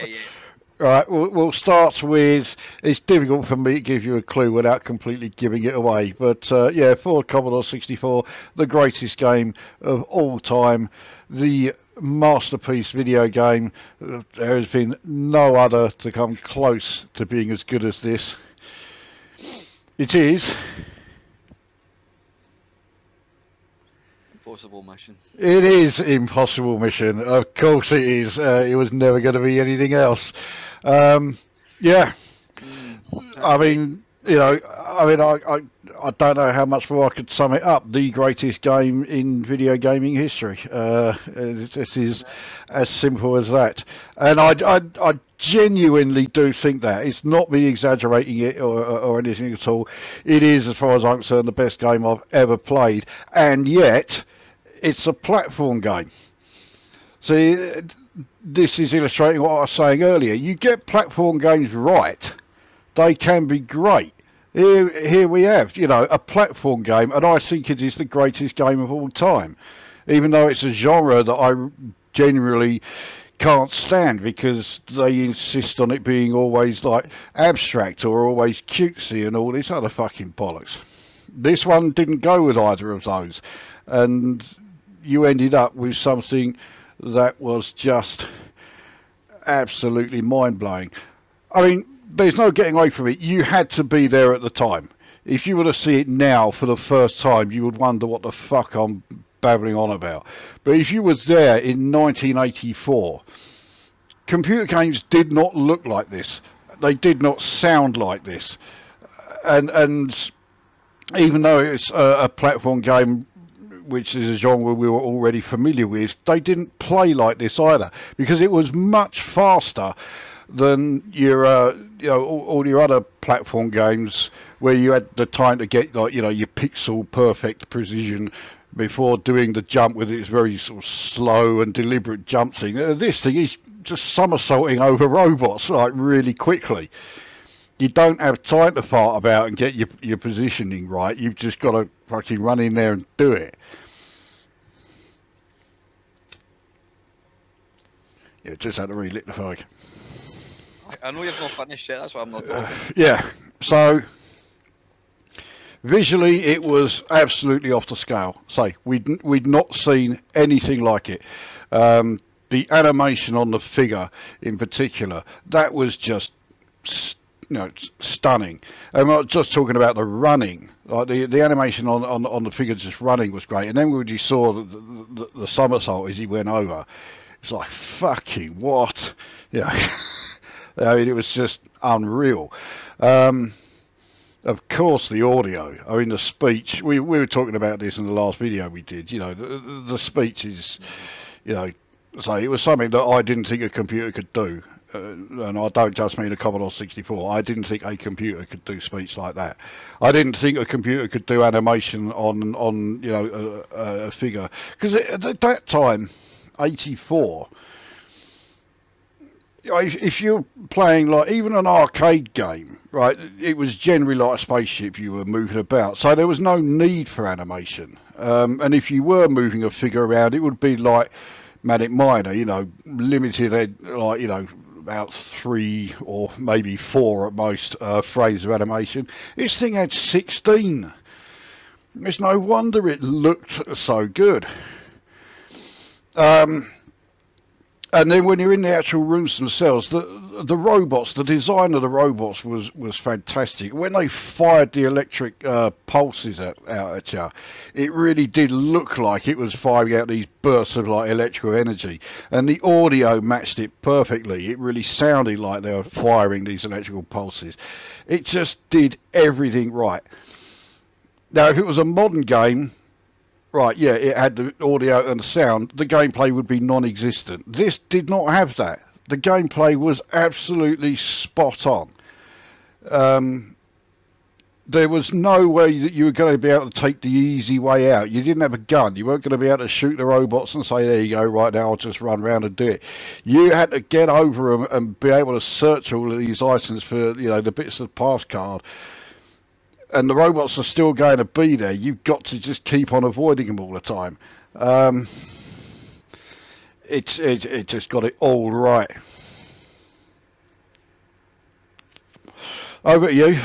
Right, we'll start with, it's difficult for me to give you a clue without completely giving it away, but yeah, for Commodore 64, the greatest game of all time, the masterpiece video game. There has been no other to come close to being as good as this. It is Impossible Mission. It is Impossible Mission. Of course it is. It was never going to be anything else. Yeah. I mean, you know, I don't know how much more I could sum it up. The greatest game in video gaming history. This is as simple as that. And I genuinely do think that. It's not me exaggerating it or anything at all. It is, as far as I'm concerned, the best game I've ever played. And yet, it's a platform game. See, this is illustrating what I was saying earlier. You get platform games right, they can be great. Here we have, you know, a platform game, and I think it is the greatest game of all time. Even though it's a genre that I generally can't stand because they insist on it being always like abstract or always cutesy and all this other fucking bollocks. This one didn't go with either of those, and you ended up with something that was just absolutely mind-blowing. I mean, there's no getting away from it. You had to be there at the time. If you were to see it now for the first time, you would wonder what the fuck I'm babbling on about. But if you were there in 1984, computer games did not look like this. They did not sound like this. And even though it's a platform game, which is a genre we were already familiar with, they didn't play like this either, because it was much faster than your you know, all your other platform games where you had the time to get, like, you know, your pixel perfect precision before doing the jump with its very sort of slow and deliberate jump thing. This thing is just somersaulting over robots like really quickly. You don't have time to fart about and get your positioning right. You've just got to fucking run in there and do it. Yeah, just had to relit the fag. I know you've not finished yet, that's why I'm not talking. Yeah, so visually it was absolutely off the scale. Say, we'd not seen anything like it. The animation on the figure in particular, that was just, you know, stunning. I'm not just talking about the running. Like the animation on the figure just running was great. And then when you saw the somersault as he went over, it's like, fucking what? Yeah. I mean, it was just unreal. Of course, the audio. I mean, the speech. We were talking about this in the last video we did. You know, the speech is, you know, so it was something that I didn't think a computer could do. And I don't just mean a Commodore 64. I didn't think a computer could do speech like that. I didn't think a computer could do animation on you know a figure, because at that time, 84. If you're playing like even an arcade game, right, it was generally like a spaceship you were moving about, so there was no need for animation. And if you were moving a figure around, it would be like Mamemeister, you know, limited, like, you know, about 3 or maybe 4 at most frames of animation. This thing had 16. It's no wonder it looked so good. And then when you're in the actual rooms themselves, the robots, the design of the robots was fantastic. When they fired the electric pulses out at you, it really did look like it was firing out these bursts of like electrical energy. And the audio matched it perfectly. It really sounded like they were firing these electrical pulses. It just did everything right. Now, if it was a modern game, right, yeah, it had the audio and the sound, the gameplay would be non-existent. This did not have that. The gameplay was absolutely spot on. There was no way that you were going to be able to take the easy way out. You didn't have a gun. You weren't going to be able to shoot the robots and say, there you go, right now I'll just run around and do it. You had to get over them and be able to search all of these items for, you know, the bits of the pass card. And the robots are still going to be there. You've got to just keep on avoiding them all the time. It just got it all right. Over to you.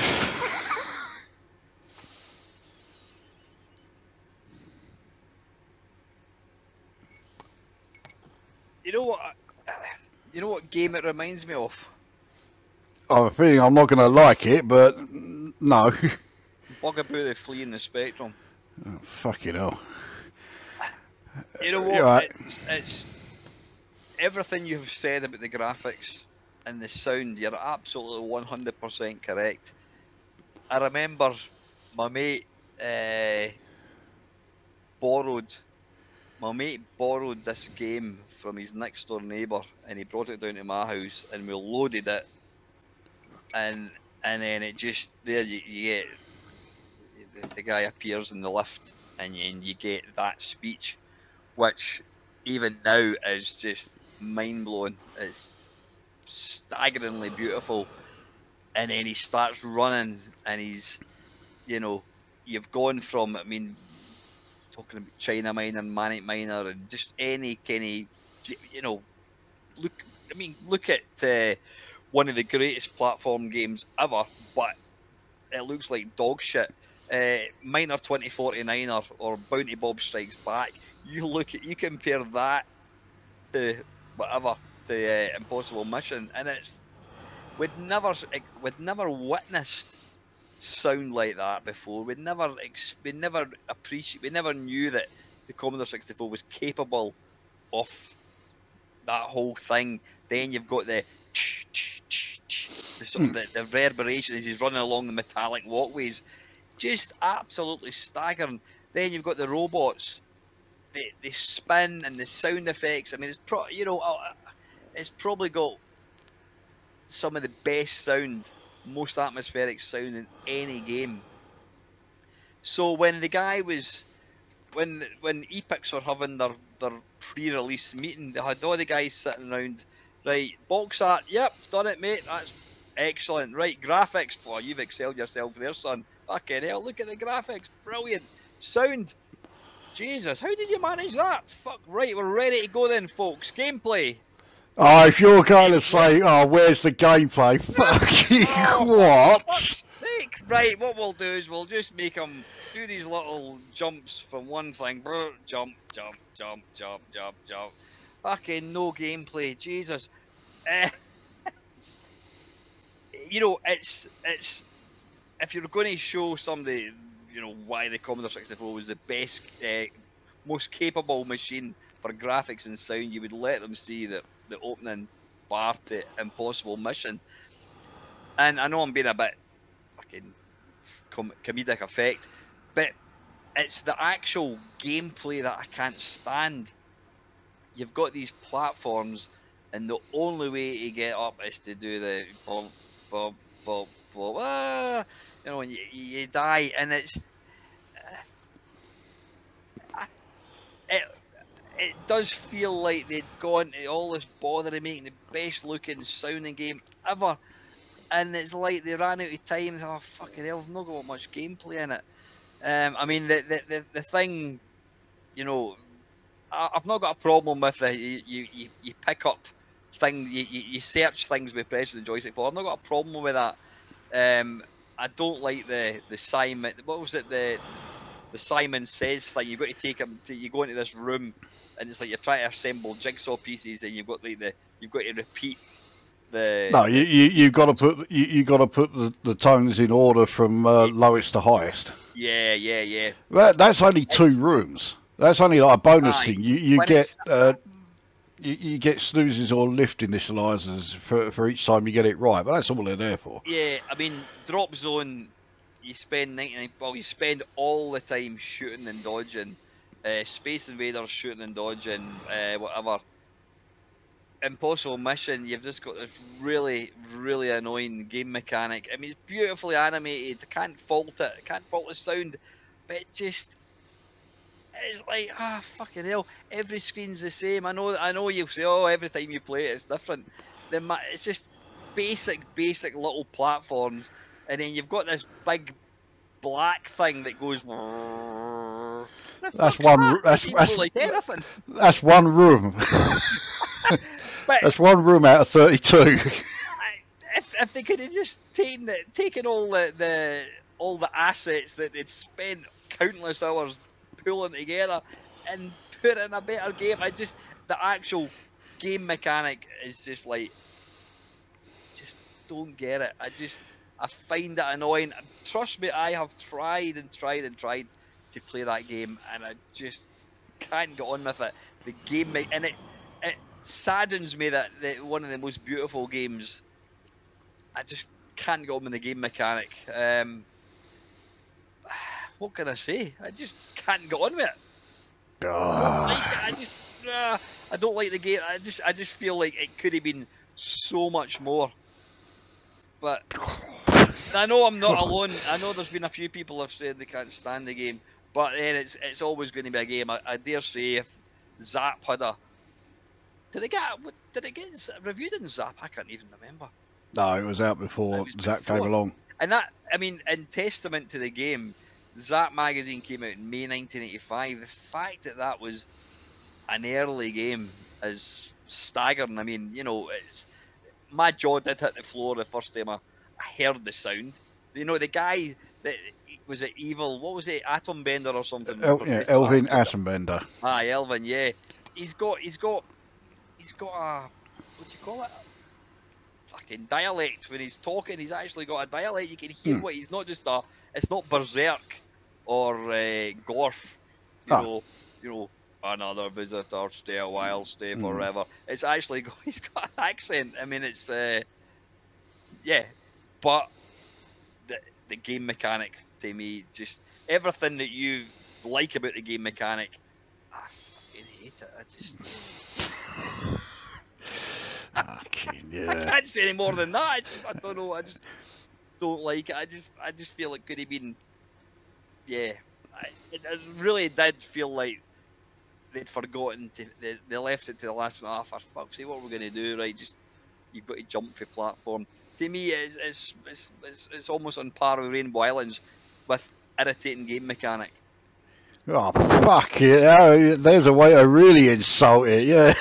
You know what? You know what game it reminds me of? I'm feeling I'm not going to like it, but no. Bugaboo the Flea in the Spectrum. Oh, fucking hell. You know what? Right. It's everything you've said about the graphics and the sound. You're absolutely 100% correct. I remember my mate borrowed this game from his next door neighbour, and he brought it down to my house, and we loaded it, and then it just there you get. The guy appears in the lift, and you get that speech, which even now is just mind-blowing. It's staggeringly beautiful. And then he starts running, and he's, you know, you've gone from, I mean, talking about China Miner, Mamemeister, and just any kind of, you know, look at one of the greatest platform games ever, but it looks like dog shit. Miner 2049 or Bounty Bob Strikes Back. You compare that to whatever, the Impossible Mission, and we'd never witnessed sound like that before. We never knew that the Commodore 64 was capable of that whole thing. Then you've got the sort of the reverberation as he's running along the metallic walkways. Just absolutely staggering. Then you've got the robots, the spin and the sound effects. I mean, it's probably got some of the best sound, most atmospheric sound in any game. So when the guy was, when Epix were having their pre-release meeting, they had all the guys sitting around. Right, box art, yep, done it, mate. That's excellent. Right, graphics, well, you've excelled yourself there, son. Fucking hell, look at the graphics. Brilliant. Sound. Jesus, how did you manage that? Fuck, right, we're ready to go then, folks. Gameplay. Oh, if you're going to say, oh, where's the gameplay? Fucking what? For fuck's sake. Right, what we'll do is we'll just make them do these little jumps from one thing. Brr, jump, jump, jump, jump, jump, jump. Fucking no gameplay. Jesus. You know, it's if you're going to show somebody, you know, why the Commodore 64 was the best, most capable machine for graphics and sound, you would let them see the opening bar to Impossible Mission. And I know I'm being a bit fucking comedic effect, but it's the actual gameplay that I can't stand. You've got these platforms, and the only way to get up is to do the bump, bump, bump, bump, you know, and you die, and it's it does feel like they'd gone to all this bother of making the best looking sounding game ever, and it's like they ran out of time. Oh fucking hell, I've not got much gameplay in it. I mean the thing, you know, I've not got a problem with it. You pick up things, you search things with pressing the joystick for. I've not got a problem with that. I don't like the Simon. What was it? The Simon Says thing. You've got to take him to. You go into this room, and it's like you're trying to assemble jigsaw pieces, and you've got like you've got to repeat the. No, you've got to put you got to put the tones in order from lowest to highest. Yeah. That's only two rooms. That's only like a bonus thing. You get you get snoozes or lift initializers for each time you get it right, but that's all they're there for. Yeah, I mean, Drop Zone, you spend 99. Well, you spend all the time shooting and dodging. Space Invaders shooting and dodging. Whatever. Impossible Mission, you've just got this really, really annoying game mechanic. I mean, it's beautifully animated. I can't fault it. I can't fault the sound, but it just. It's like, fucking hell, every screen's the same. I know you'll say, oh, every time you play it, it's different. It's just basic little platforms, and then you've got this big black thing that goes. That's one. That's like anything. That's one room. But that's one room out of 32. If they could have just taken all the assets that they'd spent countless hours pulling together and put in a better game. The actual game mechanic is just like, just don't get it. I find it annoying. Trust me, I have tried to play that game, and I just can't get on with it. The game, and it saddens me that one of the most beautiful games, I just can't get on with the game mechanic. What can I say? I just can't get on with it. I don't like the game. I just feel like it could have been so much more. But I know I'm not alone. I know there's been a few people have said they can't stand the game. But then it's always going to be a game. I dare say if Zap had a... Did it get reviewed in Zap? I can't even remember. No, it was out before Zap came along. And that, I mean, in testament to the game, Zap magazine came out in May 1985. The fact that was an early game is staggering. I mean, you know, my jaw did hit the floor the first time I heard the sound. You know, the guy that was it evil? What was it? Atom Bender or something? Elvin Atom Bender. Elvin. Yeah, he's got a, what do you call it? Fucking dialect. When he's talking, he's actually got a dialect. You can hear what he's not just a. It's not berserk or gorf. You know, another visitor, stay a while, stay forever. It's actually he's got an accent. I mean, it's yeah, but the game mechanic to me, just everything that you like about the game mechanic, I fucking hate it. I just. I can't say any more than that. I don't know. I just don't like it. I just feel it could have been. Yeah, it really did feel like they'd forgotten to. They left it to the last minute. Oh, for fuck's sake, what we're going to do? Right, just you've got to jump for platform. To me, it's almost on par with Rainbow Islands with irritating game mechanic. Oh fuck it! Oh, there's a way to really insult it. Yeah.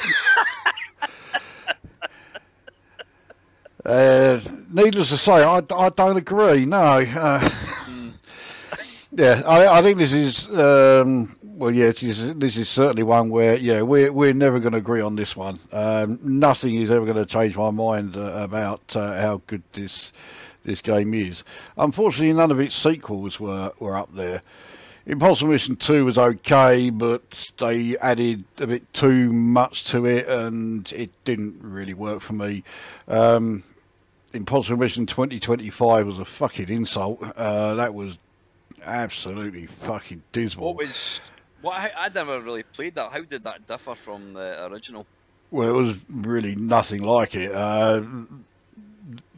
Needless to say, I don't agree. No. Yeah, I think this is well, yeah, this is certainly one where we're never going to agree on this one. Nothing is ever going to change my mind about how good this game is. Unfortunately, none of its sequels were up there. Impossible Mission 2 was okay, but they added a bit too much to it, and it didn't really work for me. Impossible Mission 2025 was a fucking insult. That was absolutely fucking dismal. I never really played that. How did that differ from the original? Well, it was really nothing like it.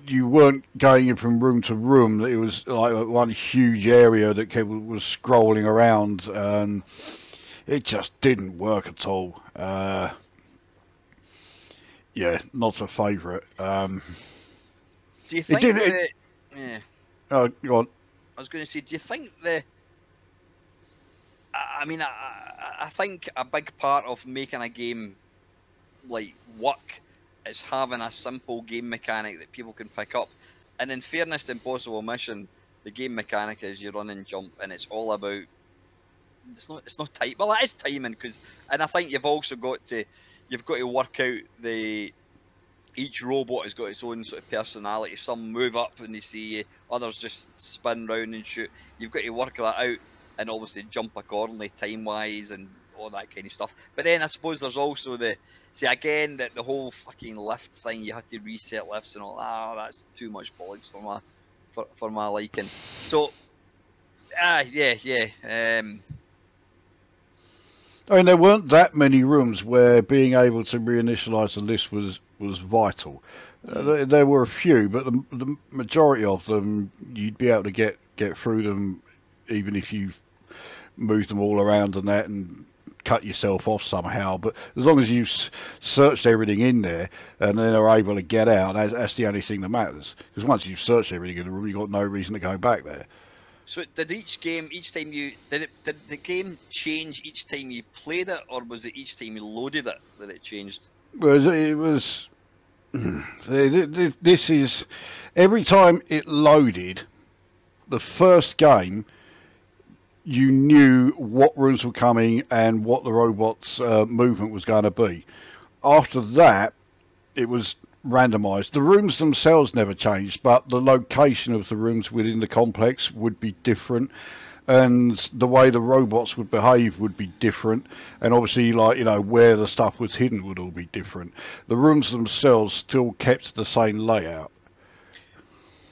You weren't going in from room to room. It was like one huge area that was scrolling around, and it just didn't work at all. Yeah, not a favourite. Do you think yeah. Oh, go on. I was going to say, do you think I mean, I think a big part of making a game like work is having a simple game mechanic that people can pick up. And in fairness to Impossible Mission, the game mechanic is you run and jump, and it's all about it's not time. Well, it is timing and I think you've also got to work out each robot has got its own sort of personality. Some move up when they see you, others just spin round and shoot. You've got to work that out and obviously jump accordingly time wise and all that kind of stuff. But then I suppose there's also the whole fucking lift thing. You have to reset lifts and all that. Oh, that's too much bollocks for my liking. So yeah. I mean, there weren't that many rooms where being able to reinitialize the list was vital. There were a few, but the majority of them you'd be able to get through them even if you moved them all around and that and cut yourself off somehow. But as long as you've searched everything in there and then are able to get out, that's the only thing that matters. Because once you've searched everything in the room, you've got no reason to go back there. So did the game change each time you played it, or was it each time you loaded it that it changed? Well, it was. This is every time it loaded, the first game, you knew what rooms were coming and what the robot's movement was going to be. After that, it was randomized. The rooms themselves never changed, but the location of the rooms within the complex would be different, and the way the robots would behave would be different, and obviously, like, you know, where the stuff was hidden would all be different. The rooms themselves still kept the same layout.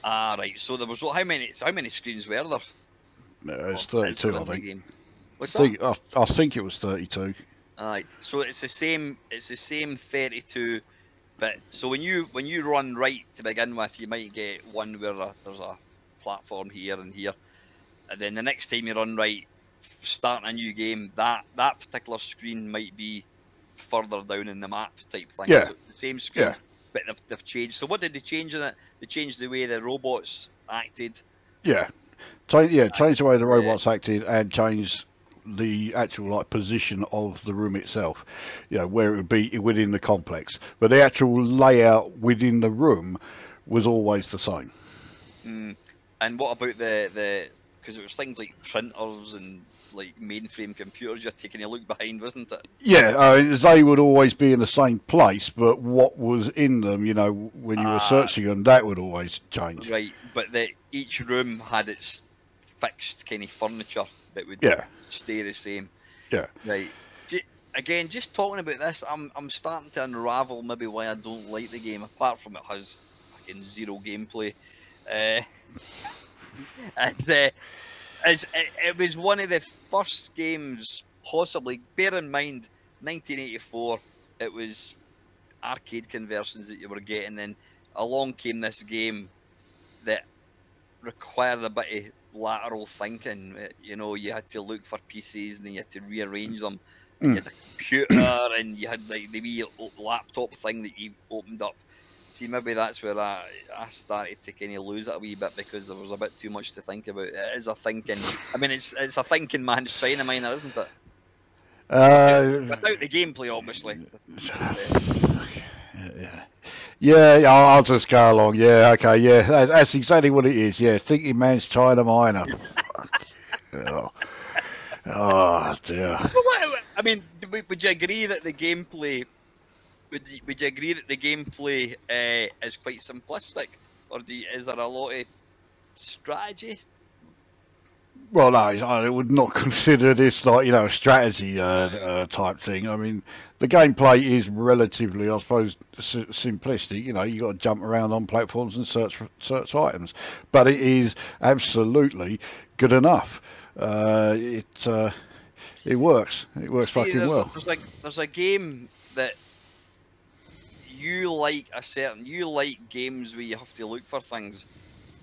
Ah, right. So there was how many screens were there? It's 32, I think. What's that? I think it was 32. Aye. So it's the same 32. But so when you run right to begin with, you might get one where there's a platform here and here, and then the next time you run right, starting a new game, that particular screen might be further down in the map type thing. Yeah. So the same screen, but they've changed. So what did they change in it? They changed the way the robots acted. Yeah, changed the way the robots acted and changed the actual position of the room itself, you know, where it would be within the complex, but the actual layout within the room was always the same. And what about the because it was things like printers and like mainframe computers you're taking a look behind, wasn't it? Yeah, they would always be in the same place, but what was in them, you know, when you were searching them, that would always change. Right, but each room had its fixed kind of furniture that would stay the same. Yeah. Right. Again, just talking about this, I'm starting to unravel maybe why I don't like the game, apart from it has fucking zero gameplay. And it was one of the first games, possibly. Bear in mind, 1984. It was arcade conversions that you were getting, and along came this game that required a bit of lateral thinking. You know, you had to look for pieces and then you had to rearrange them. And you had a computer and you had like the wee laptop thing that you opened up. See, maybe that's where I started to kind of lose it a wee bit, because there was a bit too much to think about. It is a thinking. I mean, it's a thinking man's China miner, isn't it? Without the gameplay, obviously. Yeah, I'll just go along. Yeah, okay, yeah, that's exactly what it is. Yeah, thinking man's China miner. Oh dear. So what, I mean, would you agree that the gameplay? Would you agree that the gameplay is quite simplistic, or is there a lot of strategy? Well, no, I would not consider this like, you know, a strategy type thing. I mean, the gameplay is relatively, I suppose, simplistic. You know, you got to jump around on platforms and search items, but it is absolutely good enough. It works. It works See, fucking well. there's a game that you like you like games where you have to look for things.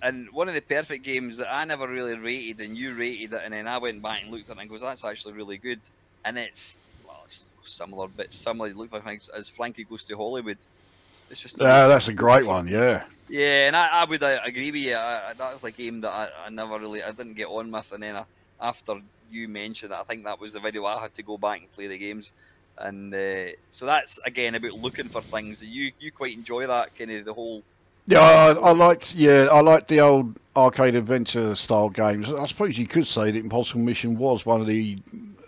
And one of the perfect games that I never really rated, and you rated it, and then I went back and looked at it and goes, that's actually really good. And it's, well, it's similar, but similar, look for things, as Frankie Goes to Hollywood. It's just That's a great one, yeah. Yeah, and I would agree with you. That was a game that I never really, I didn't get on with, and then after you mentioned it, I think that was the video I had to go back and play the games. And so that's, again, about looking for things. You quite enjoy that, kind of the whole... Yeah, I liked the old arcade adventure style games. I suppose you could say that Impossible Mission was one of the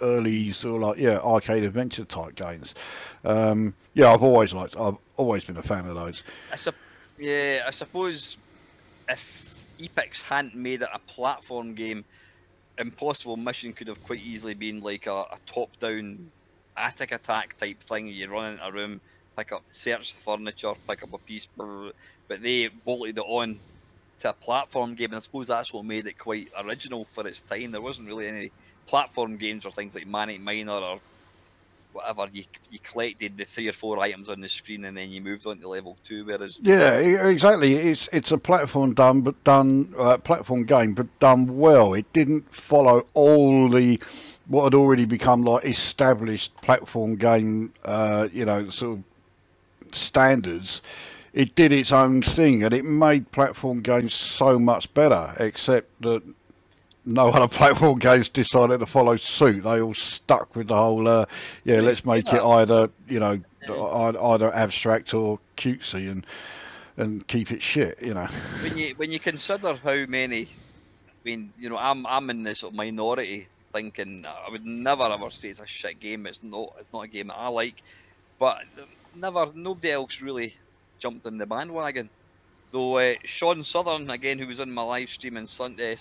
early sort of like arcade adventure type games. Yeah, I've always been a fan of those. I suppose if Epix hadn't made it a platform game, Impossible Mission could have quite easily been like a top-down attic attack type thing. You run into a room, search the furniture, pick up a piece, but they bolted it on to a platform game, and I suppose that's what made it quite original for its time. There wasn't really any platform games or things like Mamemeister or whatever. You collected the 3 or 4 items on the screen, and then you moved on to level 2. Whereas exactly, it's a platform platform game, but done well. It didn't follow all the what had already become like established platform game, you know, sort of standards. It did its own thing, and it made platform games so much better, except that no other platform games decided to follow suit. They all stuck with the whole, let's make it either, you know, either abstract or cutesy and keep it shit, you know. When you consider how many, I mean, you know, I'm in this sort of minority thinking I would never ever say it's a shit game. It's not a game that I like, but nobody else really jumped in the bandwagon. Though Sean Southern, again, who was on my live stream on Sunday,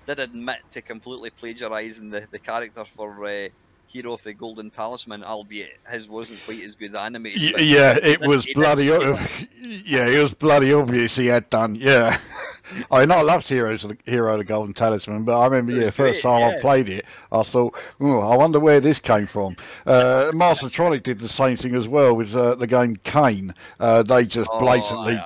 did admit to completely plagiarising the character for Hero of the Golden Talisman, albeit his wasn't quite as good animated. Yeah, it was bloody obvious he had done. Yeah. I mean, I loved Hero of the Golden Talisman, but I remember, first time I played it, I thought, I wonder where this came from. Mastertronic did the same thing as well with the game Kane. They just blatantly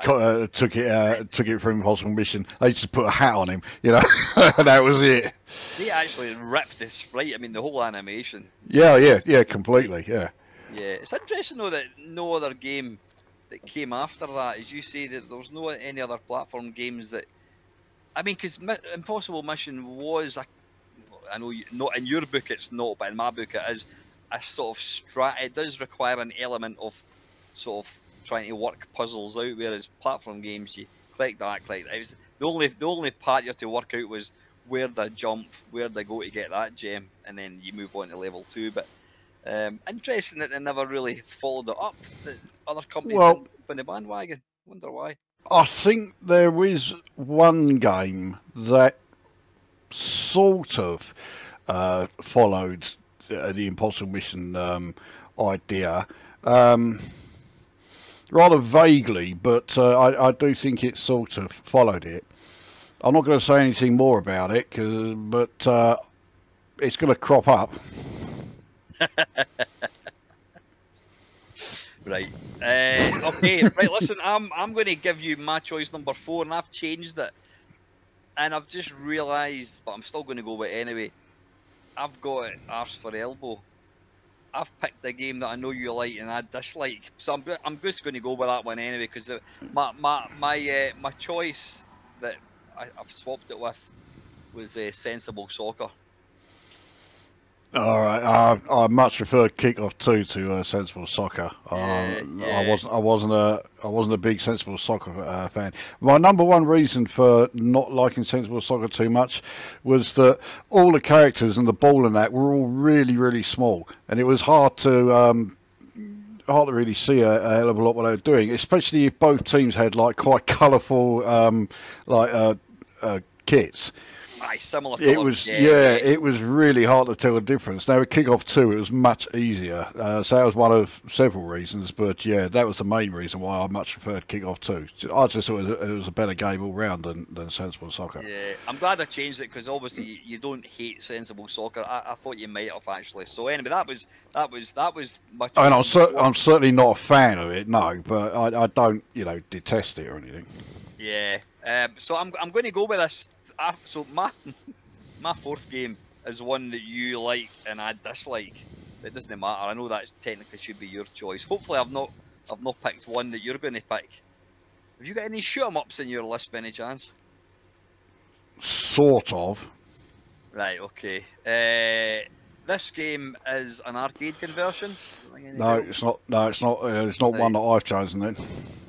took it from Impossible Mission. They just put a hat on him, you know, and that was it. They actually ripped the sprite. I mean, the whole animation. Yeah, completely. Yeah. Yeah, it's interesting though that no other game that came after that, as you say, that there was no any other platform games that, I mean, because Impossible Mission was I know not in your book it's not, but in my book it is a sort of it does require an element of sort of trying to work puzzles out, whereas platform games you collect that. It was the only part you had to work out was where they jump, where they go to get that gem, and then you move on to level 2. But interesting that they never really followed it up. That other companies didn't jump on the bandwagon. Wonder why. I think there is one game that sort of followed the Impossible Mission idea, rather vaguely, but I do think it sort of followed it. I'm not going to say anything more about it, but it's going to crop up. Right. Okay. Right. Listen, I'm going to give you my choice number 4, and I've changed it, and I've just realised, but I'm still going to go with it anyway. I've got it arse for elbow. I've picked a game that I know you like and I dislike, so I'm just going to go with that one anyway, because my choice that I've swapped it with was Sensible Soccer. All right, I much prefer Kick-Off 2 to Sensible Soccer. Yeah. I wasn't a big Sensible Soccer fan. My number one reason for not liking Sensible Soccer too much was that all the characters and the ball and that were all really, really small, and it was hard to really see a hell of a lot what they were doing, especially if both teams had like quite colourful kits. Aye, similar It colour. was, Yeah. it was really hard to tell the difference. Now with Kick-Off 2, it was much easier. So that was one of several reasons, but yeah, that was the main reason why I much preferred Kick-Off 2. I just thought it was a better game all round than Sensible Soccer. Yeah, I'm glad I changed it because obviously you don't hate Sensible Soccer. I thought you might have actually. So anyway, that was my choice. And I'm certainly not a fan of it, no, but I don't, detest it or anything. Yeah. So I'm going to go with this. So my fourth game is one that you like and I dislike. It doesn't matter. I know that technically should be your choice. Hopefully, I've not picked one that you're going to pick. Have you got any shoot 'em ups in your list, by any chance? Sort of. Right. Okay. This game is an arcade conversion. No, it's not. No, it's not. It's not one that I've chosen. Then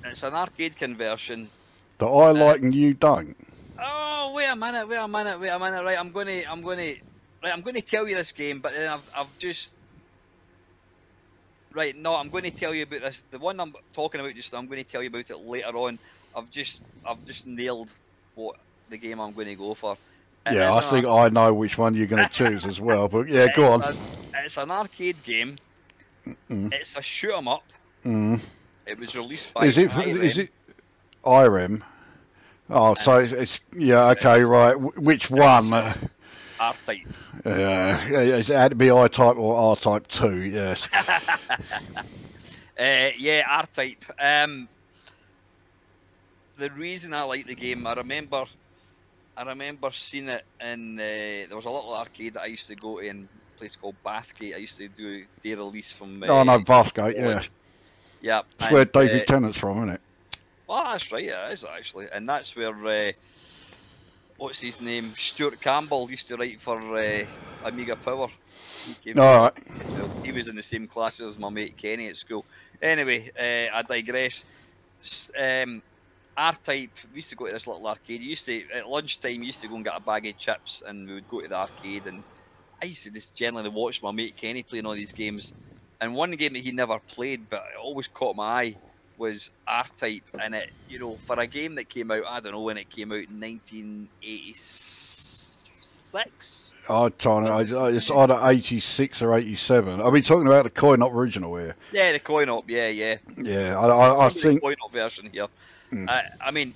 it's an arcade conversion that I like and you don't. Oh, wait a minute. Right, I'm going to tell you this game, but then I've just. Right, no, I'm going to tell you about this. The one I'm talking about just now, I'm going to tell you about it later on. I've just nailed what the game I'm going to go for. Yeah, I think I know which one you're going to choose as well. But yeah, go on. It's an arcade game. It's a shoot 'em up. It was released by. Is it IREM? Oh, so it's yeah. Okay, right. Which one? R-Type. It had to be I-Type or R-Type 2. Yes. Yeah, R-Type. The reason I like the game, I remember seeing it in. There was a little arcade that I used to go to in a place called Bathgate. I used to do day release from. Oh no, Bathgate. Yeah. Yeah. That's where David Tennant's from, isn't it? Well, that's right. Yeah, it is actually, and that's where. What's his name? Stuart Campbell used to write for Amiga Power. Alright. He was in the same class as my mate Kenny at school. Anyway, I digress. R-Type, we used to go to this little arcade. At lunchtime, we used to go and get a bag of chips and we would go to the arcade. And I used to just generally watch my mate Kenny playing all these games. And one game that he never played, but it always caught my eye, was R-Type, and it, for a game that came out, I don't know when it came out, in 1986. It's either 86 or 87. Are we talking about the coin-op original here? Yeah, the coin-op. Yeah. Yeah, I think the coin-op version here. I mean,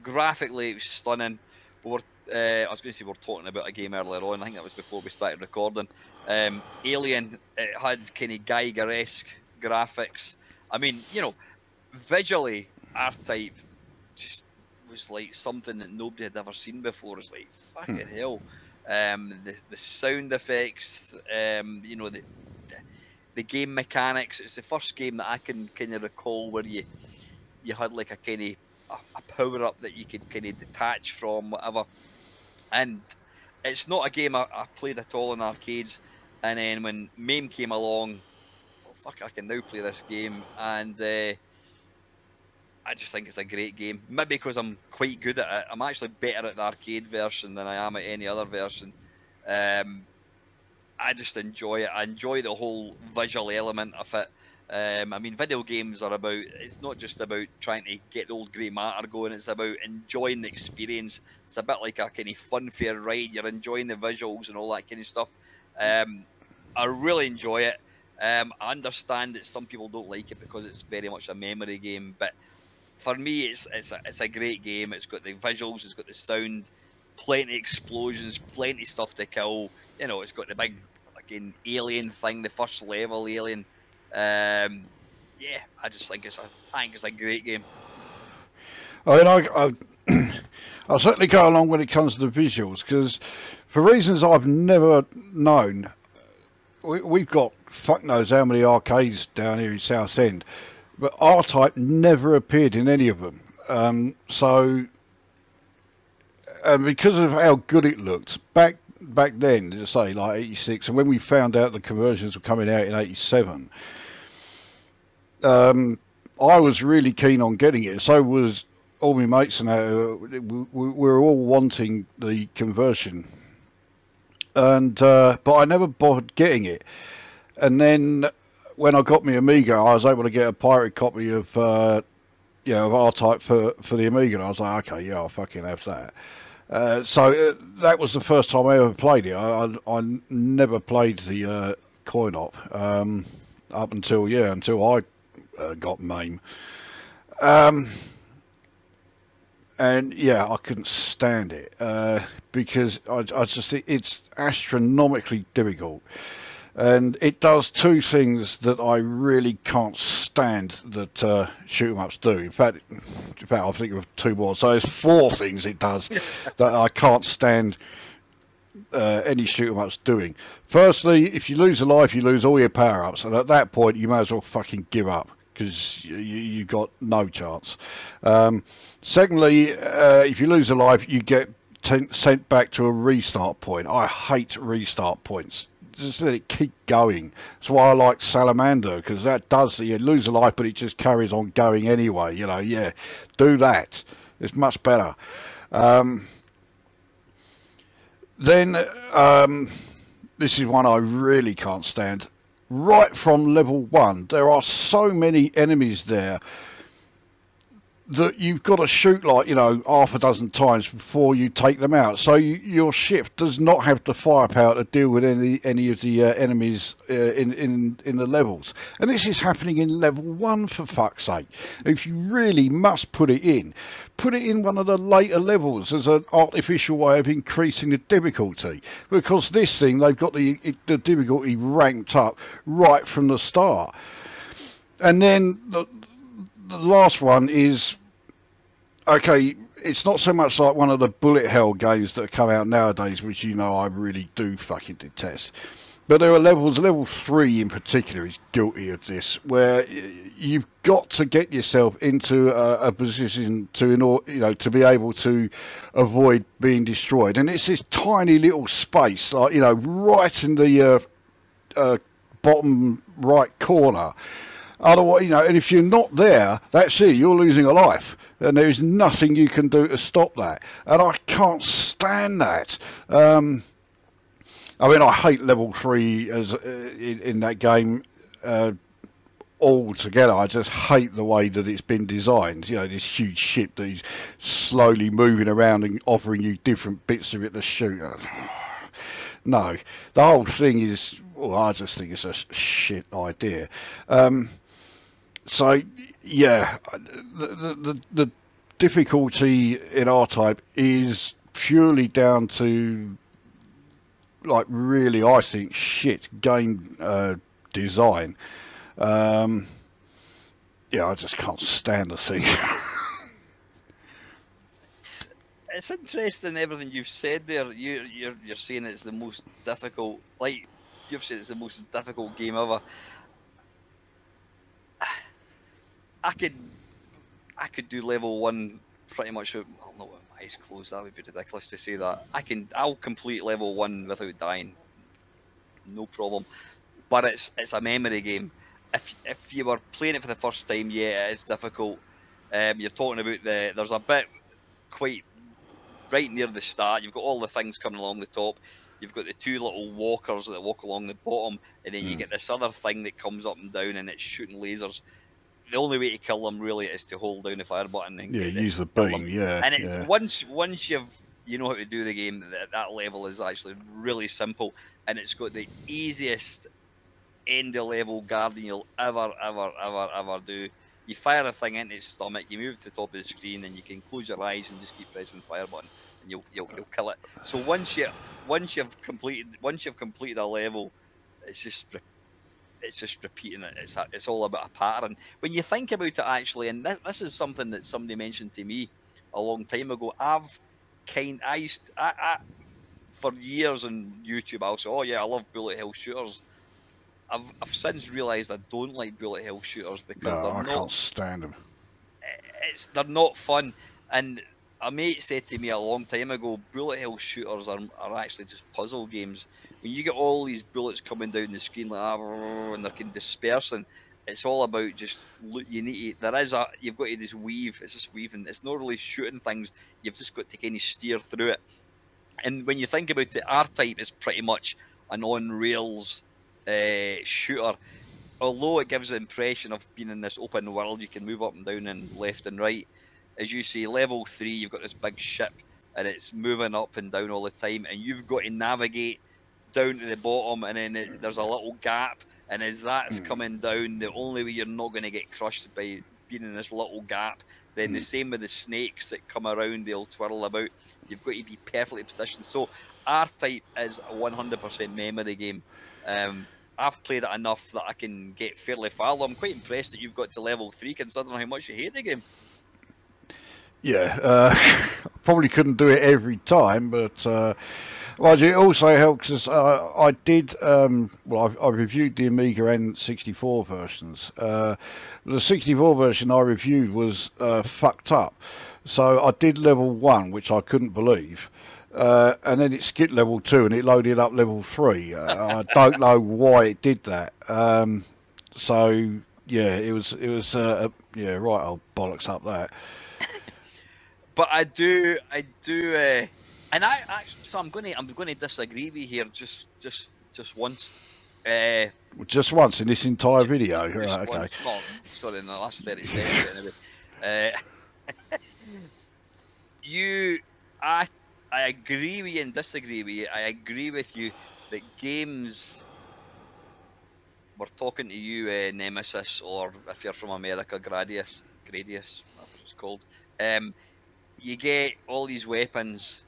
graphically it was stunning. But I was going to say we're talking about a game earlier on. I think that was before we started recording. Alien, it had kind of Geiger-esque graphics. I mean, visually, R-Type just was like something that nobody had ever seen before. It's like, fucking hell. The sound effects, the game mechanics. It's the first game that I can kind of recall where you had like a kind of a power up that you could kind of detach from, whatever. And it's not a game I played at all in arcades. And then when MAME came along, I thought, fuck, I can now play this game. And I just think it's a great game. Maybe because I'm quite good at it. I'm actually better at the arcade version than I am at any other version. I just enjoy it. I enjoy the whole visual element of it. I mean, video games are about, it's not just about trying to get the old grey matter going, it's about enjoying the experience. It's a bit like a kind of fun fair ride. You're enjoying the visuals and all that kind of stuff. I really enjoy it. I understand that some people don't like it because it's very much a memory game, but for me, it's a great game. It's got the visuals, it's got the sound, plenty of explosions, plenty of stuff to kill. It's got the big fucking alien thing, the first level alien. Yeah, I just think it's a great game. I mean, I'll certainly go along when it comes to the visuals, because for reasons I've never known, we've got fuck knows how many arcades down here in Southend, but R-Type never appeared in any of them. So because of how good it looked back then, to say like 86, and when we found out the conversions were coming out in 87, I was really keen on getting it. So was all my mates, and we were all wanting the conversion, and but I never bothered getting it. And then when I got my Amiga, I was able to get a pirated copy of of R-Type for the Amiga. And I was like, okay, yeah, I'll fucking have that. So that was the first time I ever played it. I never played the coin-op up until I got MAME. And yeah, I couldn't stand it because I just think it's astronomically difficult. And it does two things that I really can't stand that shoot 'em ups do. In fact, I think of two more. So there's four things it does that I can't stand any shoot 'em ups doing. Firstly, if you lose a life, you lose all your power ups, and at that point, you may as well fucking give up because you've got no chance. Secondly, if you lose a life, you get sent back to a restart point. I hate restart points. Just let it keep going. That's why I like Salamander, because that does, you lose a life but it just carries on going anyway, you know. Yeah, do that, it's much better. Then this is one I really can't stand. Right from level 1 there are so many enemies there that you've got to shoot like, you know, half a dozen times before you take them out. So your ship does not have the firepower to deal with any of the enemies in the levels. And this is happening in level 1, for fuck's sake. If you really must put it in one of the later levels as an artificial way of increasing the difficulty. Because this thing, they've got the difficulty ranked up right from the start. And then the last one is, okay, it's not so much like one of the bullet hell games that come out nowadays, which, you know, I really do fucking detest. But there are levels, level 3 in particular is guilty of this, where you've got to get yourself into a position to be able to avoid being destroyed. And it's this tiny little space, like, you know, right in the bottom right corner. Otherwise, you know, and if you're not there, that's it, you're losing a life. And there's nothing you can do to stop that. And I can't stand that. I mean, I hate level 3 as in that game altogether. I just hate the way that it's been designed. You know, this huge ship that is slowly moving around and offering you different bits of it to shoot. No, the whole thing is, well, I just think it's a shit idea. So yeah, the difficulty in R-Type is purely down to, like, really, I think, shit game design. Yeah, I just can't stand the thing. It's interesting everything you've said there. You're saying it's the most difficult, like you've said, it's the most difficult game ever. I could do level 1 pretty much. Well, not with my eyes closed. That would be ridiculous to say that. I'll complete level 1 without dying, no problem. But it's a memory game. If you were playing it for the first time, yeah, it's difficult. You're talking about there's a bit quite right near the start. You've got all the things coming along the top. You've got the two little walkers that walk along the bottom, and then you get this other thing that comes up and down, and it's shooting lasers. The only way to kill them really is to hold down the fire button and use the beam. Yeah, and it's once you know how to do the game, that level is actually really simple, and it's got the easiest end of level guarding you'll ever do. You fire a thing into its stomach, you move to the top of the screen, and you can close your eyes and just keep pressing the fire button, and you'll kill it. So once you've completed a level, it's just repeating it. It's all about a pattern. When you think about it, actually, and this is something that somebody mentioned to me a long time ago. For years on YouTube, I'll say, "Oh yeah, I love bullet hell shooters." I've since realised I don't like bullet hell shooters because I can't stand them. They're not fun. And a mate said to me a long time ago, bullet hell shooters are actually just puzzle games. When you get all these bullets coming down the screen like that, and they're dispersing, it's all about just you've got to just weave. It's just weaving. It's not really shooting things. You've just got to kind of steer through it. And when you think about it, R-Type is pretty much an on rails shooter. although it gives the impression of being in this open world, you can move up and down and left and right. As you say, level 3, you've got this big ship and it's moving up and down all the time, and you've got to navigate down to the bottom, and then there's a little gap, and as that's coming down, the only way you're not going to get crushed by being in this little gap. Then the same with the snakes that come around, they'll twirl about. You've got to be perfectly positioned. So R-Type is a 100% memory game. I've played it enough that I can get fairly far. I'm quite impressed that you've got to level 3, considering how much you hate the game. Yeah, probably couldn't do it every time, but well, it also helps us. I did, well, I reviewed the Amiga N64 versions. The 64 version I reviewed was fucked up. So I did level 1, which I couldn't believe. And then it skipped level 2 and it loaded up level 3. I don't know why it did that. So yeah, it was yeah, right old bollocks up that. But I do, and I actually, so I'm going to disagree with you here just once. Just once in this entire video. Right, okay. Once, no, sorry, in the last 30 seconds anyway. I agree with you and disagree with you. I agree with you that games. We're talking to you, Nemesis, or if you're from America, Gradius, whatever it's called. You get all these weapons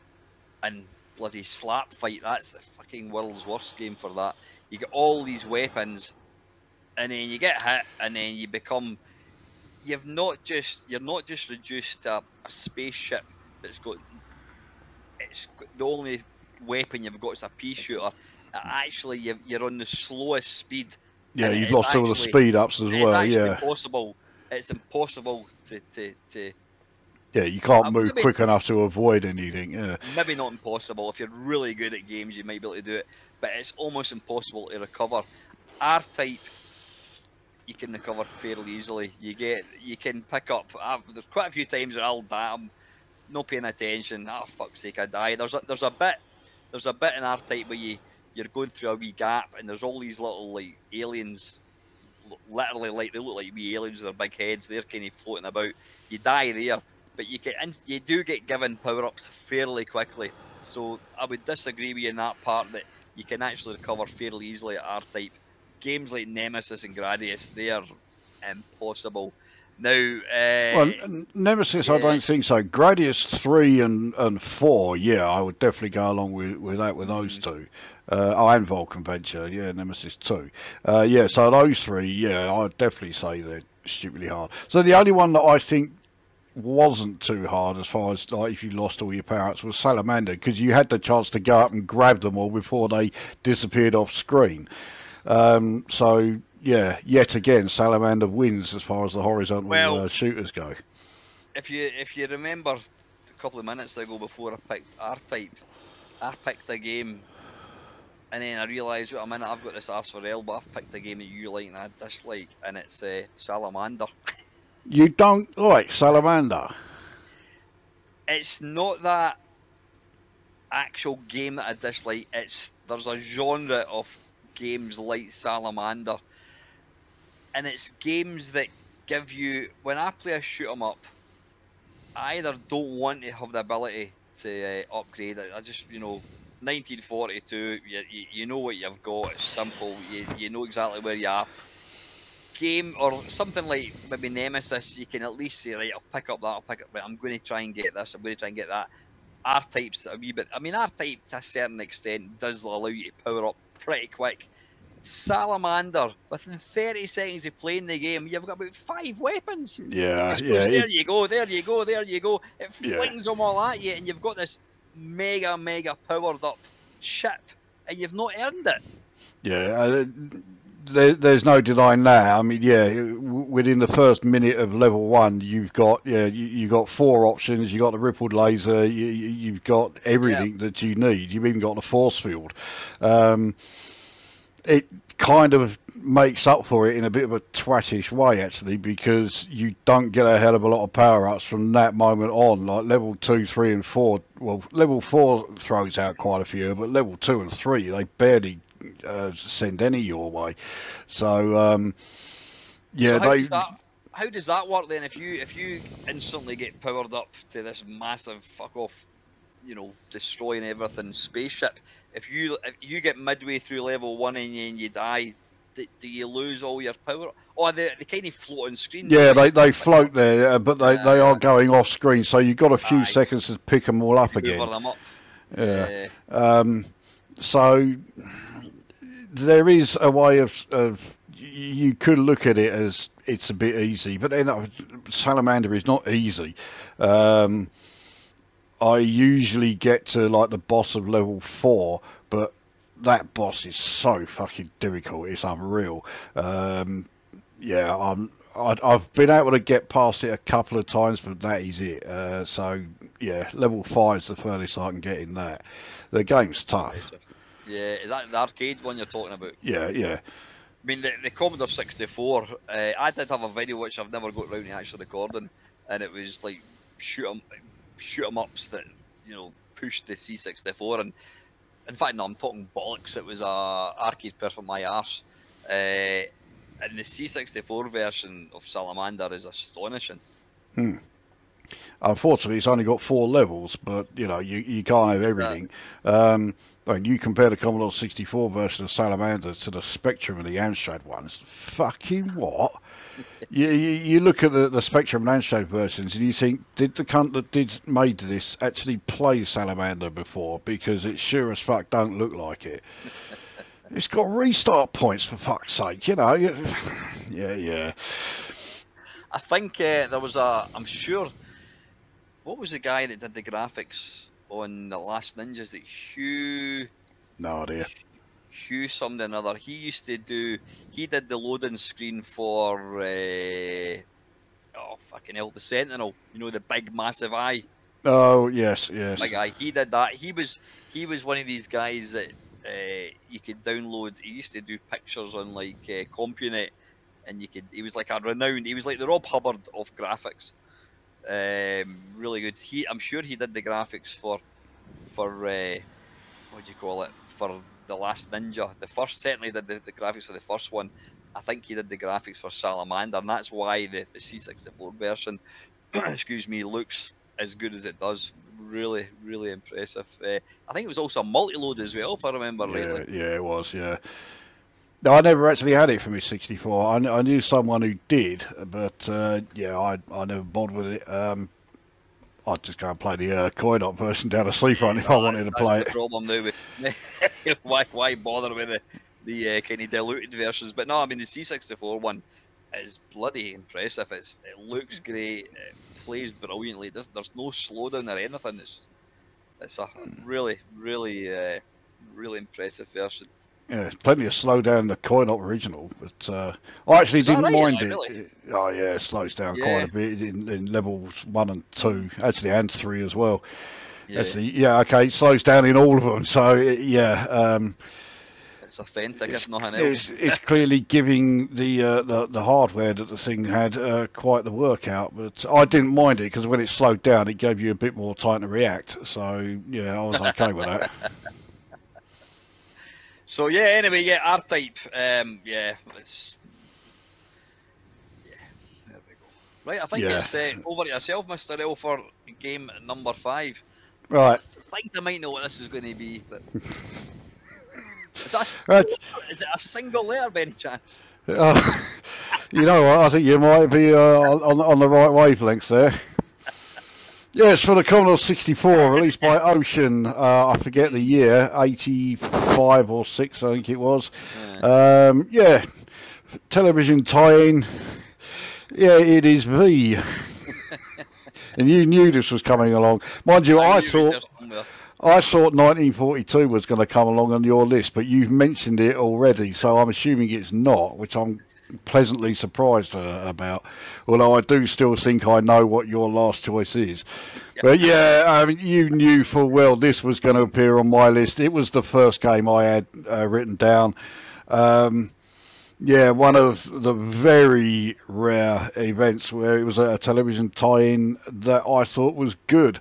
and bloody slap fight. That's the fucking world's worst game for that. You get all these weapons, and then you get hit, and then you become. You're not just reduced to a spaceship that's got. It's the only weapon you've got is a pea shooter. Actually, you're on the slowest speed. Yeah, you've lost all the speed ups as well. Yeah, impossible. It's impossible to. Yeah, you can't move quick enough to avoid anything. Yeah. Maybe not impossible. If you're really good at games, you might be able to do it, but it's almost impossible to recover. R-Type, you can recover fairly easily. You can pick up. There's quite a few times where I'll die. I'm not paying attention. Oh, fuck's sake, I die. There's a bit in R-Type where you're going through a wee gap, and there's all these little like aliens. Literally, like they look like wee aliens with their big heads. They're kind of floating about. You die there. But you do get given power-ups fairly quickly. So I would disagree with you in that part that you can actually recover fairly easily at R-Type. Games like Nemesis and Gradius, they are impossible. Now, well, Nemesis, yeah. I don't think so. Gradius 3 and 4, yeah, I would definitely go along with that with those two. And Vulcan Venture, yeah, Nemesis 2. Yeah, so those three, yeah, I'd definitely say they're stupidly hard. So the only one that I think wasn't too hard as far as like if you lost all your power-ups was Salamander, because you had the chance to go up and grab them all before they disappeared off screen. So yeah, yet again Salamander wins as far as the horizontal shooters go. If you remember a couple of minutes ago before I picked R-Type, I picked a game and then I realised, wait a minute, I've got this arse for L, but I've picked a game that you like and I dislike, and it's Salamander. You don't like Salamander? It's not that actual game that I dislike. There's a genre of games like Salamander, and it's games that give you. When I play a shoot 'em up, I either don't want to have the ability to upgrade. I just 1942. You know what you've got. It's simple. You know exactly where you are. Game or something like maybe Nemesis, you can at least say, right, I'll pick up that, but I'm going to try and get this, I'm going to try and get that. R-Type's a wee bit, I mean, R-Type to a certain extent does allow you to power up pretty quick. Salamander, within 30 seconds of playing the game, you've got about 5 weapons. Yeah, there you go, there you go, there you go. It flings them all at you, and you've got this mega powered up ship, and you've not earned it. Yeah, there's no denying that. I mean, yeah, within the first minute of level 1, you've got you got 4 options. You got the rippled laser. You've got everything that you need. You've even got the force field. It kind of makes up for it in a bit of a twattish way, actually, because you don't get a hell of a lot of power-ups from that moment on. Like level 2, 3 and 4, well, level 4 throws out quite a few, but level 2 and 3, they barely send any your way. So yeah, So how does that work then? If you instantly get powered up to this massive fuck off, you know, destroying everything spaceship, if you get midway through level 1 and you die, do you lose all your power? Oh, they kind of float on screen. Yeah, they float there, but they are going off screen, so you've got a few seconds to pick them all up again. Hoover them up. Yeah. So there is a way of you could look at it as it's a bit easy, but then Salamander is not easy. I usually get to like the boss of level 4, but that boss is so fucking difficult. It's unreal. Yeah, I've been able to get past it a couple of times, but that is it. So yeah, level 5 is the furthest I can get in that. The game's tough. Yeah, is that the arcade one you're talking about? Yeah, yeah. I mean, the Commodore 64, I did have a video which I've never got around to actually recording, and it was like shoot 'em ups that, you know, pushed the C64. And in fact, no, I'm talking bollocks. It was a arcade per for my arse. And the C64 version of Salamander is astonishing. Unfortunately, it's only got 4 levels, but you know you can't have everything. When you compare the Commodore 64 version of Salamander to the Spectrum and the Amstrad ones, fucking what? you look at the Spectrum and Amstrad versions and you think, did the cunt that made this actually play Salamander before? Because it sure as fuck don't look like it. It's got restart points, for fuck's sake, you know. Yeah. I think there was I'm sure, what was the guy that did the graphics on The Last Ninja? Is it Hugh? No idea. Hugh something or other. He did the loading screen for oh fucking hell, the Sentinel. You know, the big massive eye. Oh yes. My guy, he did that. He was one of these guys that you could download. He used to do pictures on like CompuNet, and he was like he was like the Rob Hubbard of graphics. Really good. I'm sure he did the graphics for what do you call it, for The Last Ninja. Certainly did the graphics for the first one. I think he did the graphics for Salamander, and that's why the C64 version, excuse me, looks as good as it does. Really, really impressive. I think it was also a multi-load as well, if I remember rightly. Yeah, it was. Yeah. No, I never actually had it for my 64. I knew someone who did, but yeah, I never bothered with it. I'd just go and play the coin-op version down a sleep run if I wanted to play it. That's the problem now. Why bother with the kind of diluted versions? But no, I mean, the C64 one is bloody impressive. It looks great. It plays brilliantly. There's no slowdown or anything. It's a really, really, really impressive version. Yeah, plenty of slow down the coin-op original, but I actually didn't mind it. Really? Oh yeah, it slows down quite a bit in levels 1 and 2, actually, and 3 as well. Yeah, okay, it slows down in all of them. So it's authentic, if nothing else. It's clearly giving the hardware that the thing had quite the workout, but I didn't mind it because when it slowed down, it gave you a bit more time to react. So yeah, I was okay with that. So yeah, anyway, yeah, R-Type, yeah, there we go. Right, I think it's over to yourself, Mr. L, for game number 5. Right. I think I might know what this is going to be. But... is it a single letter, by any chance? You know what? I think you might be on the right wavelength there. Yeah, it's for the Commodore 64, released by Ocean. I forget the year, 85 or 6, I think it was. Yeah, television tie-in. Yeah, it is V. And you knew this was coming along. Mind you, I thought 1942 was going to come along on your list, but you've mentioned it already, so I'm assuming it's not, which I'm pleasantly surprised about, although I do still think I know what your last choice is. But yeah, I mean, you knew full well this was going to appear on my list. It was the first game I had written down. Yeah, one of the very rare events where it was a television tie-in that I thought was good.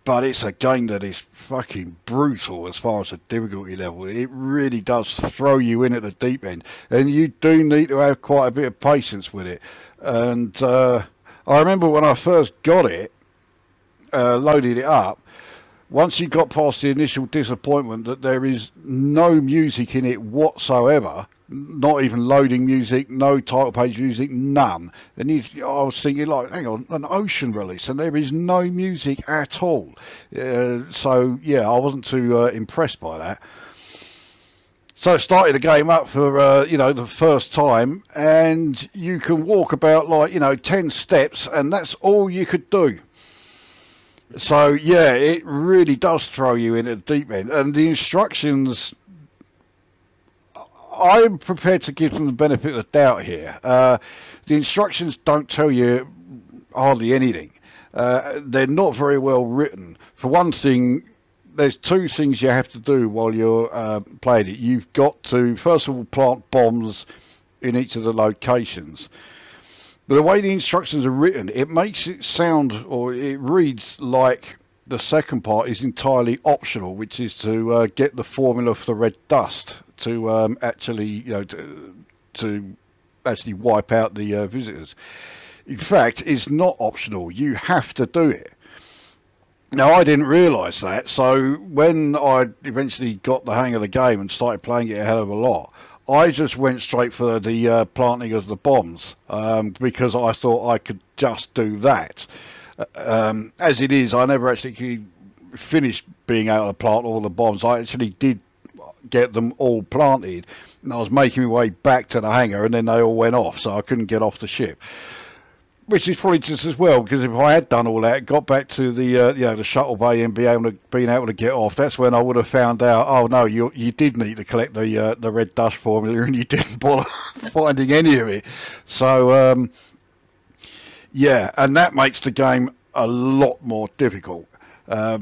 but it's a game that is fucking brutal as far as the difficulty level. It really does throw you in at the deep end, and you do need to have quite a bit of patience with it. And I remember when I first got it, loaded it up, once you got past the initial disappointment that there is no music in it whatsoever, not even loading music, no title page music, none. And I was thinking, like, hang on, an Ocean release, and there is no music at all. So, yeah, I wasn't too impressed by that. So I started the game up for, you know, the first time, and you can walk about, like, you know, 10 steps, and that's all you could do. So, yeah, it really does throw you in at the deep end. And the instructions, I'm prepared to give them the benefit of the doubt here. The instructions don't tell you hardly anything. They're not very well written. For one thing, there's two things you have to do while you're playing it. You've got to, first of all, plant bombs in each of the locations. But the way the instructions are written, it makes it sound, or it reads like the second part is entirely optional, which is to get the formula for the red dust to actually, you know, to actually wipe out the visitors. In fact, it's not optional. You have to do it. Now, I didn't realise that, so when I eventually got the hang of the game and started playing it a hell of a lot, I just went straight for the planting of the bombs, because I thought I could just do that. As it is, I never actually finished being able to plant all the bombs. I actually did get them all planted, and I was making my way back to the hangar, and then they all went off, so I couldn't get off the ship. Which is probably just as well, because if I had done all that, got back to the you know, the shuttle bay and being able to get off, that's when I would have found out, oh no, you did need to collect the red dust formula, and you didn't bother finding any of it. So yeah, and that makes the game a lot more difficult. But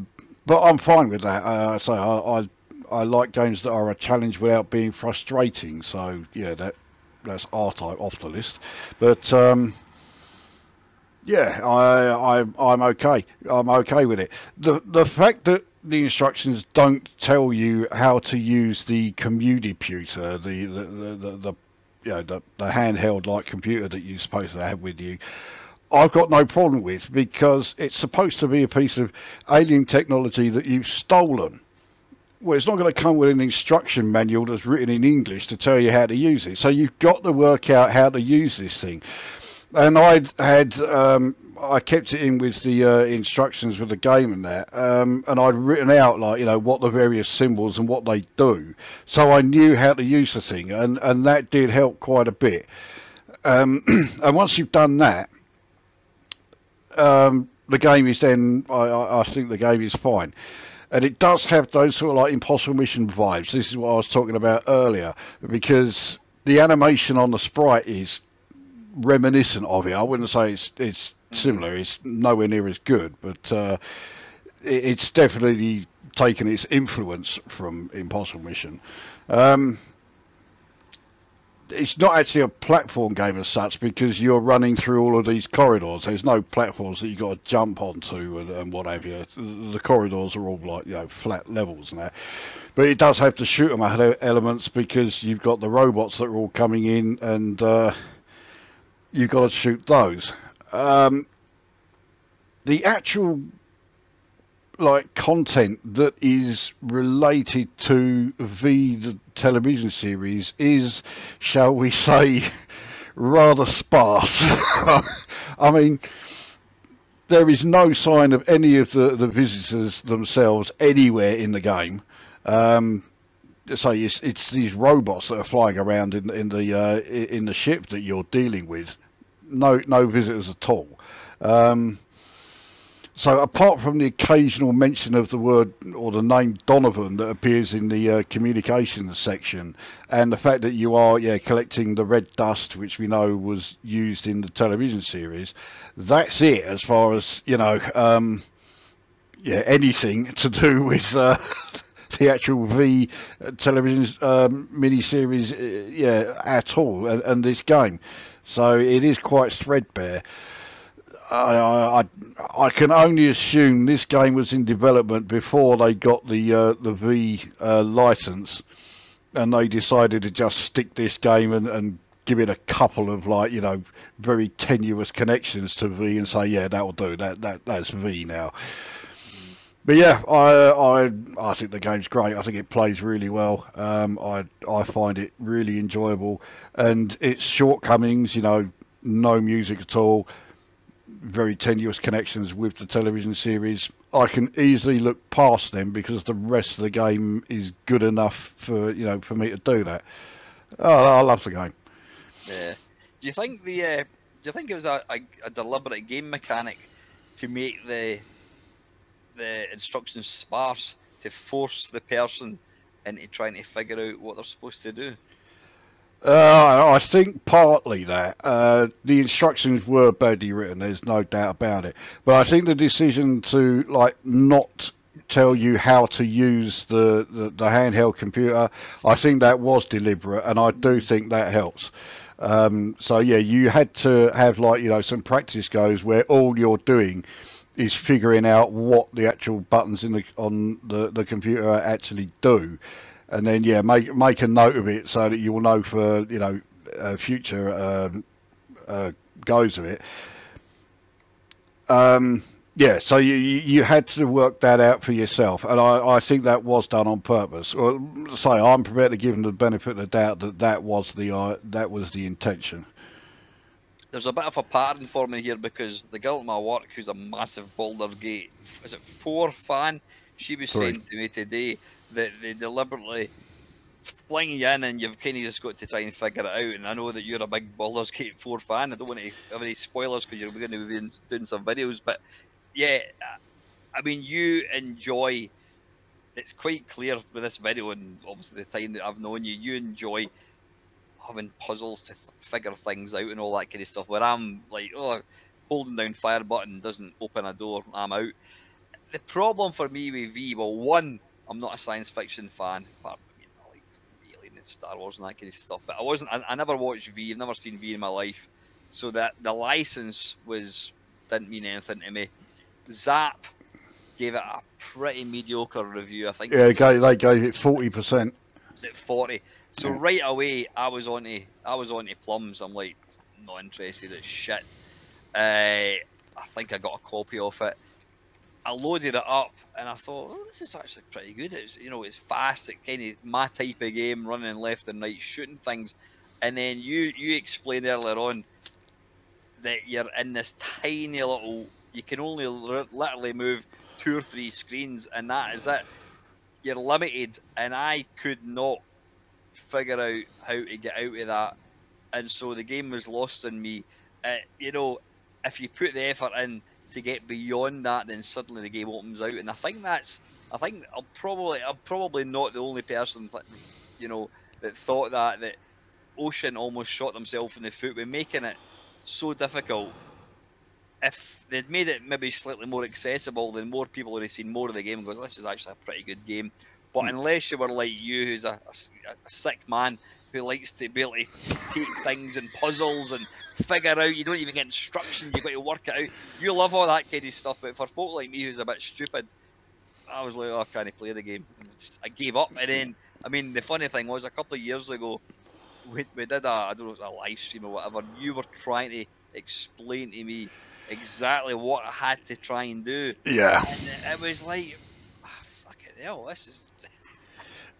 I'm fine with that. So I like games that are a challenge without being frustrating. So yeah, that's R-Type off the list. But yeah, I'm okay. I'm okay with it. The fact that the instructions don't tell you how to use the communiputer, the you know, the handheld like computer that you're supposed to have with you, I've got no problem with, because it's supposed to be a piece of alien technology that you've stolen. Well, it's not going to come with an instruction manual that's written in English to tell you how to use it. So you've got to work out how to use this thing. And I kept it in with the instructions with the game and that, and I'd written out, like, you know, what the various symbols and what they do, so I knew how to use the thing, and that did help quite a bit. And once you've done that, the game is then, I think the game is fine. And it does have those sort of like Impossible Mission vibes. This is what I was talking about earlier, because the animation on the sprite is reminiscent of it. I wouldn't say it's similar. It's nowhere near as good, but it's definitely taken its influence from Impossible Mission. It's not actually a platform game as such, because you're running through all of these corridors. There's no platforms that you've got to jump onto and what have you. The corridors are all like, you know, flat levels and that. But it does have the shoot 'em elements, because you've got the robots that are all coming in, and you've got to shoot those. The actual like content that is related to the television series is, shall we say, rather sparse. I mean, there is no sign of any of the visitors themselves anywhere in the game. So it's these robots that are flying around in the ship that you're dealing with. No visitors at all. So apart from the occasional mention of the word or the name Donovan that appears in the communications section, and the fact that you are collecting the red dust, which we know was used in the television series, that's it as far as, you know, anything to do with the actual V television miniseries, at all, and this game. So it is quite threadbare. I can only assume this game was in development before they got the V license, and they decided to just stick this game and give it a couple of, like, you know, very tenuous connections to V and say, yeah, that'll do. That's V now. But yeah, I think the game's great. I think it plays really well. I find it really enjoyable, and its shortcomings, you know, no music at all, very tenuous connections with the television series, I can easily look past them because the rest of the game is good enough for, you know, for me to do that. Oh, I love the game. Yeah. Do you think it was a deliberate game mechanic to make the instructions sparse to force the person into trying to figure out what they're supposed to do? I think partly that. The instructions were badly written, there's no doubt about it. But I think the decision to, like, not tell you how to use the handheld computer, I think that was deliberate, and I do think that helps. So yeah, you had to have, like, you know, some practice goes where all you're doing is figuring out what the actual buttons on the computer actually do, and then yeah, make a note of it so that you will know for, you know, future goes of it. Yeah, so you had to work that out for yourself, and I think that was done on purpose. Or say, I'm prepared to give them the benefit of the doubt that was the intention. There's a bit of a pattern for me here, because the girl at my work, who's a massive Baldur's Gate, is it 4 fan? She was saying to me today that they deliberately fling you in and you've kind of just got to try and figure it out. And I know that you're a big Baldur's Gate 4 fan. I don't want to have any spoilers because you're going to be doing some videos. But yeah, I mean, you enjoy, it's quite clear with this video and obviously the time that I've known you, you enjoy having puzzles to figure things out and all that kind of stuff, where I'm like, oh, holding down fire button doesn't open a door, I'm out. The problem for me with V, well, one, I'm not a science fiction fan, apart from, you know, like Alien and Star Wars and that kind of stuff, but I never watched V, I've never seen V in my life, so that the license didn't mean anything to me. Zap gave it a pretty mediocre review, I think. Yeah, they gave it 40%. Was it 40? So right away, I was onto Plums. I'm like, not interested. It's shit. I think I got a copy of it. I loaded it up, and I thought, oh, this is actually pretty good. It's, you know, it's fast. It's kind of my type of game, running left and right, shooting things. And then you explained earlier on that you're in this tiny little. You can only literally move 2 or 3 screens, and that is it. You're limited, and I could not figure out how to get out of that, and so the game was lost on me. You know, if you put the effort in to get beyond that, then suddenly the game opens out, and I think I'm probably not the only person that, you know, that thought that Ocean almost shot themselves in the foot with making it so difficult. If they'd made it maybe slightly more accessible, then more people would have seen more of the game and goes, this is actually a pretty good game. But unless you were like you, who's a sick man who likes to be able to take things and puzzles and figure out, you don't even get instructions, you've got to work it out. You love all that kind of stuff, but for folk like me who's a bit stupid, I was like, oh, I can't play the game. I gave up. And then, I mean, the funny thing was, a couple of years ago, we did I don't know, a live stream or whatever, you were trying to explain to me exactly what I had to try and do. Yeah. And it was like, fucking hell, this is...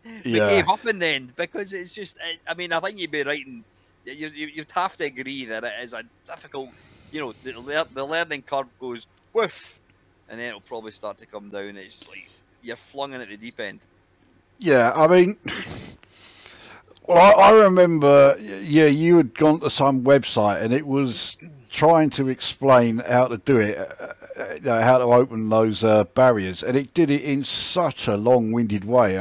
We gave up in the end, because it's just, I mean, I think you'd be right, and you'd have to agree that it is a difficult, you know, the learning curve goes woof, and then it'll probably start to come down. It's like you're flung in at the deep end. Yeah, I mean, well, I remember, yeah, you had gone to some website and it was trying to explain how to do it, how to open those barriers, and it did it in such a long-winded way.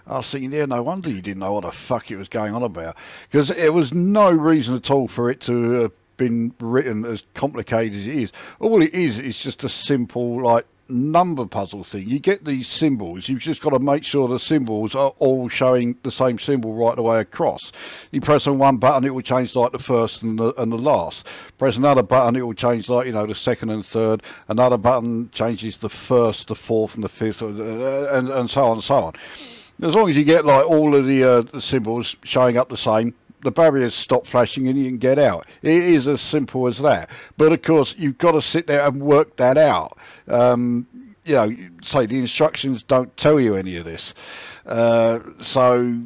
I was thinking, yeah, no wonder you didn't know what the fuck it was going on about, because it was no reason at all for it to have been written as complicated as it is. All it is just a simple, like, number puzzle thing. You get these symbols. You've just got to make sure the symbols are all showing the same symbol right the way across. You press on one button, it will change like the first and the last. Press another button, it will change like, you know, the second and third. Another button changes the first, the fourth, and the fifth, and so on and so on. As long as you get like all of the symbols showing up the same, the barriers stop flashing and you can get out. It is as simple as that. But of course, you've got to sit there and work that out. You know, say the instructions don't tell you any of this. So,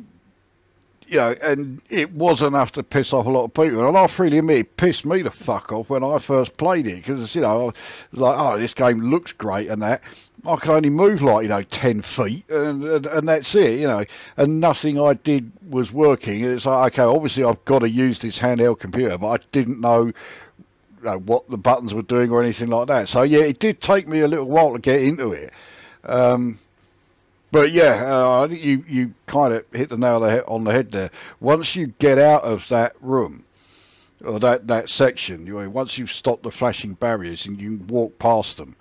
you know, and it was enough to piss off a lot of people. And I'll freely admit, it pissed me the fuck off when I first played it. Because, you know, I was like, oh, this game looks great and that. I could only move like, you know, 10 feet and that's it, you know, and nothing I did was working. It's like, okay, obviously I've got to use this handheld computer, but I didn't know, you know, what the buttons were doing or anything like that. So yeah, it did take me a little while to get into it. But yeah, I think you kind of hit the nail on the head there. Once you get out of that room, or that section, you know, once you've stopped the flashing barriers and you can walk past them,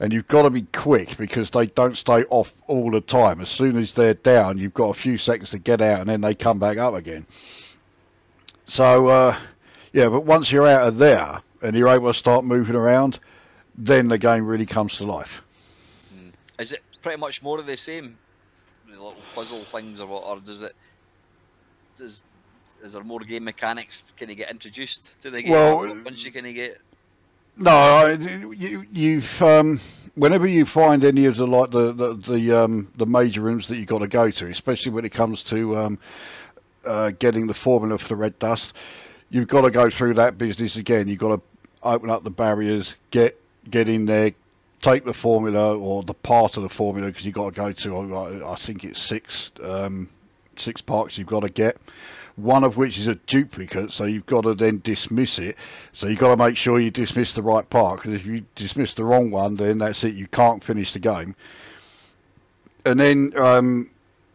and you've got to be quick because they don't stay off all the time. As soon as they're down, you've got a few seconds to get out and then they come back up again. So, yeah, but once you're out of there and you're able to start moving around, then the game really comes to life. Is it pretty much more of the same? The little puzzle things, or what? Or is there more game mechanics kind of get introduced to the game? Well, once you kind of get... No, you've whenever you find any of the major rooms that you've got to go to, especially when it comes to getting the formula for the red dust, you've got to go through that business again. You've got to open up the barriers, get in there, take the formula or the part of the formula, because you've got to go to, I think it's six parts you've got to get. One of which is a duplicate, so you've got to then dismiss it. So you've got to make sure you dismiss the right part, because if you dismiss the wrong one, then that's it, you can't finish the game. And then,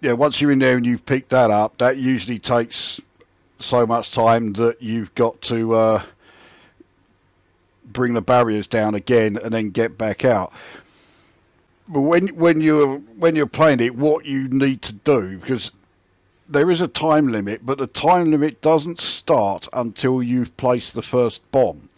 yeah, once you're in there and you've picked that up, that usually takes so much time that you've got to bring the barriers down again and then get back out. But when you're playing it, what you need to do, because there is a time limit, but the time limit doesn't start until you've placed the first bomb.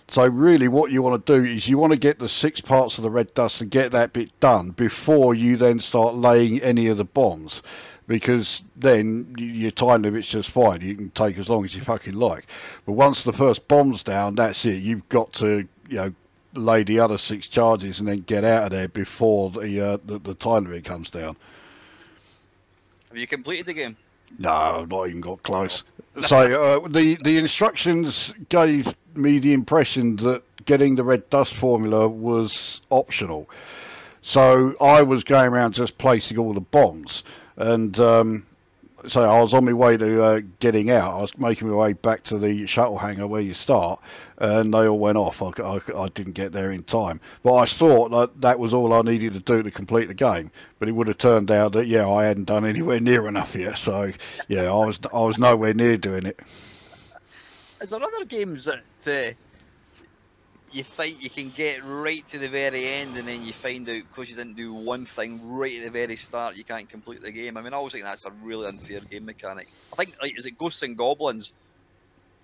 So really what you want to do is you want to get the 6 parts of the red dust and get that bit done before you then start laying any of the bombs, because then your time limit's just fine. You can take as long as you fucking like. But once the first bomb's down, that's it. You've got to, you know, lay the other 6 charges and then get out of there before the time limit comes down. Have you completed the game? No, I've not even got close. So the instructions gave me the impression that getting the red dust formula was optional. So I was going around just placing all the bombs, and so I was on my way to getting out. I was making my way back to the shuttle hangar where you start, and they all went off. I didn't get there in time, but I thought that was all I needed to do to complete the game. But it would have turned out that, yeah, I hadn't done anywhere near enough yet. So yeah, I was nowhere near doing it. Is there other games that you think you can get right to the very end, and then you find out because you didn't do one thing right at the very start, you can't complete the game? I mean, I always think that's a really unfair game mechanic. I think, like, is it Ghosts and Goblins?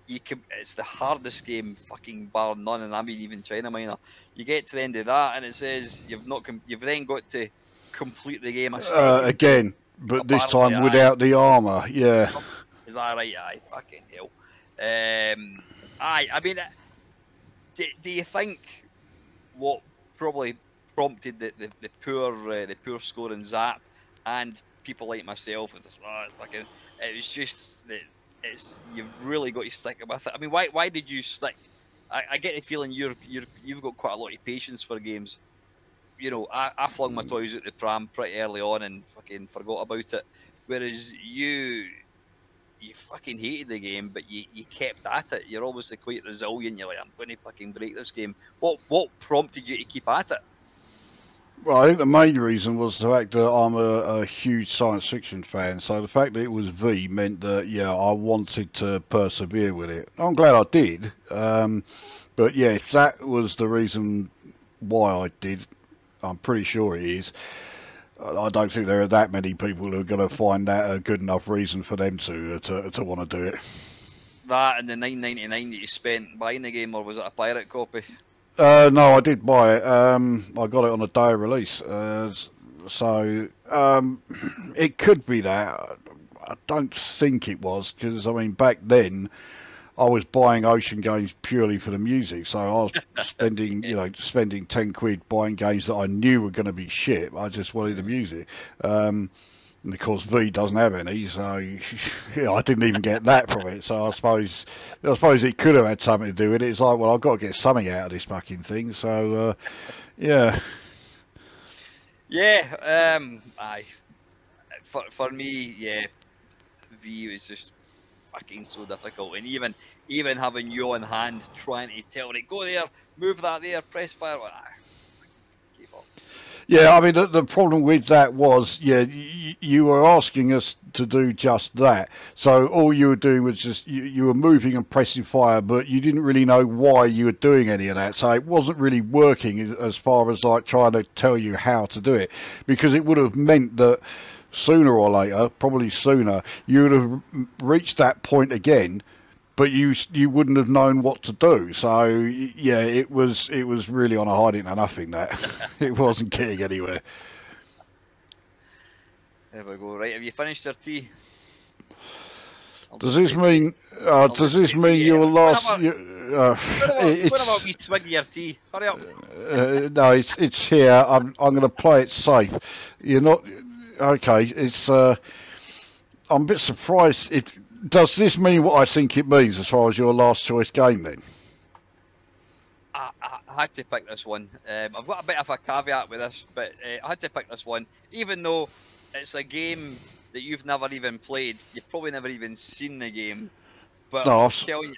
It's the hardest game, fucking bar none, and I mean even China Minor. You get to the end of that, and it says you've then got to complete the game again, but this time without the armor. Yeah. Is that right? Aye, fucking hell. I mean. Do you think what probably prompted the poor score in Zap and people like myself, it was just that you've really got to stick with it. I mean, why did you stick? I get the feeling you've got quite a lot of patience for games. You know, I flung my toys at the pram pretty early on and fucking forgot about it, whereas you fucking hated the game, but you kept at it. You're obviously quite resilient. You're like, I'm going to fucking break this game. What prompted you to keep at it? Well, I think the main reason was the fact that I'm a huge science fiction fan. So the fact that it was V meant that, yeah, I wanted to persevere with it. I'm glad I did. But yeah, that was the reason why I did. I'm pretty sure it is. I don't think there are that many people who are going to find that a good enough reason for them to want to do it. That and the $9.99 that you spent buying the game, or was it a pirate copy? No, I did buy it. I got it on the day of release. So it could be that. I don't think it was, because I mean back then I was buying Ocean games purely for the music. So I was spending spending 10 quid buying games that I knew were going to be shit. I just wanted the music. And of course, V doesn't have any, so yeah, I didn't even get that from it. So I suppose it could have had something to do with it. It's like, well, I've got to get something out of this fucking thing. So yeah, yeah. Aye. For me, yeah, V was just fucking so difficult, and even having you on hand trying to tell it, go there, move that there, press fire. Give up. yeah. I mean, the problem with that was, yeah, you were asking us to do just that. So all you were doing was just you were moving and pressing fire, but you didn't really know why you were doing any of that. So it wasn't really working as far as like trying to tell you how to do it, because it would have meant that sooner or later, probably sooner, you would have reached that point again, but you wouldn't have known what to do. So yeah, it was really on a hiding to nothing. That it wasn't getting anywhere. There we go. Right, have you finished your tea? Does this mean your last? What about me swig of your tea? Hurry up. No, it's here. I'm going to play it safe. You're not okay. It's I'm a bit surprised. Does this mean what I think it means as far as your last choice game then? I had to pick this one. I've got a bit of a caveat with this, but I had to pick this one, even though it's a game that you've never even played. You've probably never even seen the game. But No, I'll tell you,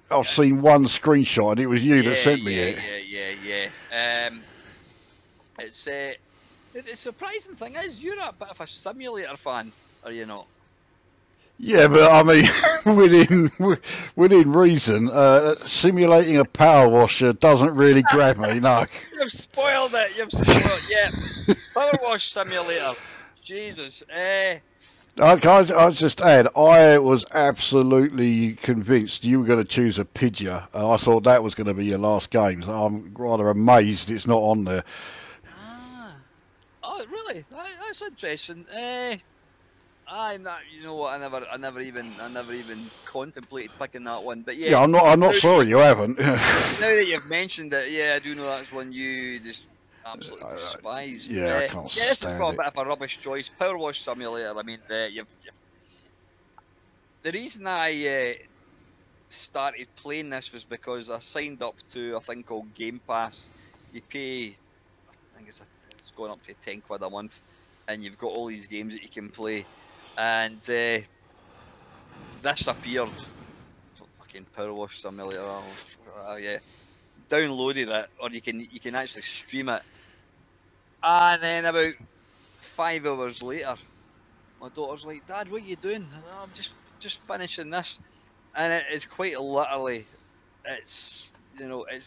I've seen one screenshot, and it was you that sent me it. Yeah. The surprising thing is, you're a bit of a simulator fan, are you not? Yeah, but I mean, within reason, simulating a power washer doesn't really grab me. No. You've spoiled it. You've spoiled it. Yeah. Power wash simulator. Jesus. I just add, I was absolutely convinced you were going to choose a Pidgeot. I thought that was going to be your last game. So I'm rather amazed it's not on there. Oh, really? That's interesting. You know what? I never even contemplated picking that one. But yeah, I'm not sorry you haven't. Now that you've mentioned it, yeah, I do know that's one you just absolutely despise. Yeah, I can't this has got a stand bit of a rubbish choice. Power Wash Simulator. I mean, the reason I started playing this was because I signed up to a thing called Game Pass. You pay, I think it's going up to 10 quid a month, and you've got all these games that you can play. And this appeared. Fucking Power Wash Simulator. Yeah, downloaded it, or you can actually stream it. And then about 5 hours later, my daughter's like, "Dad, what are you doing?" "Oh, I'm just finishing this," and it is quite literally, it's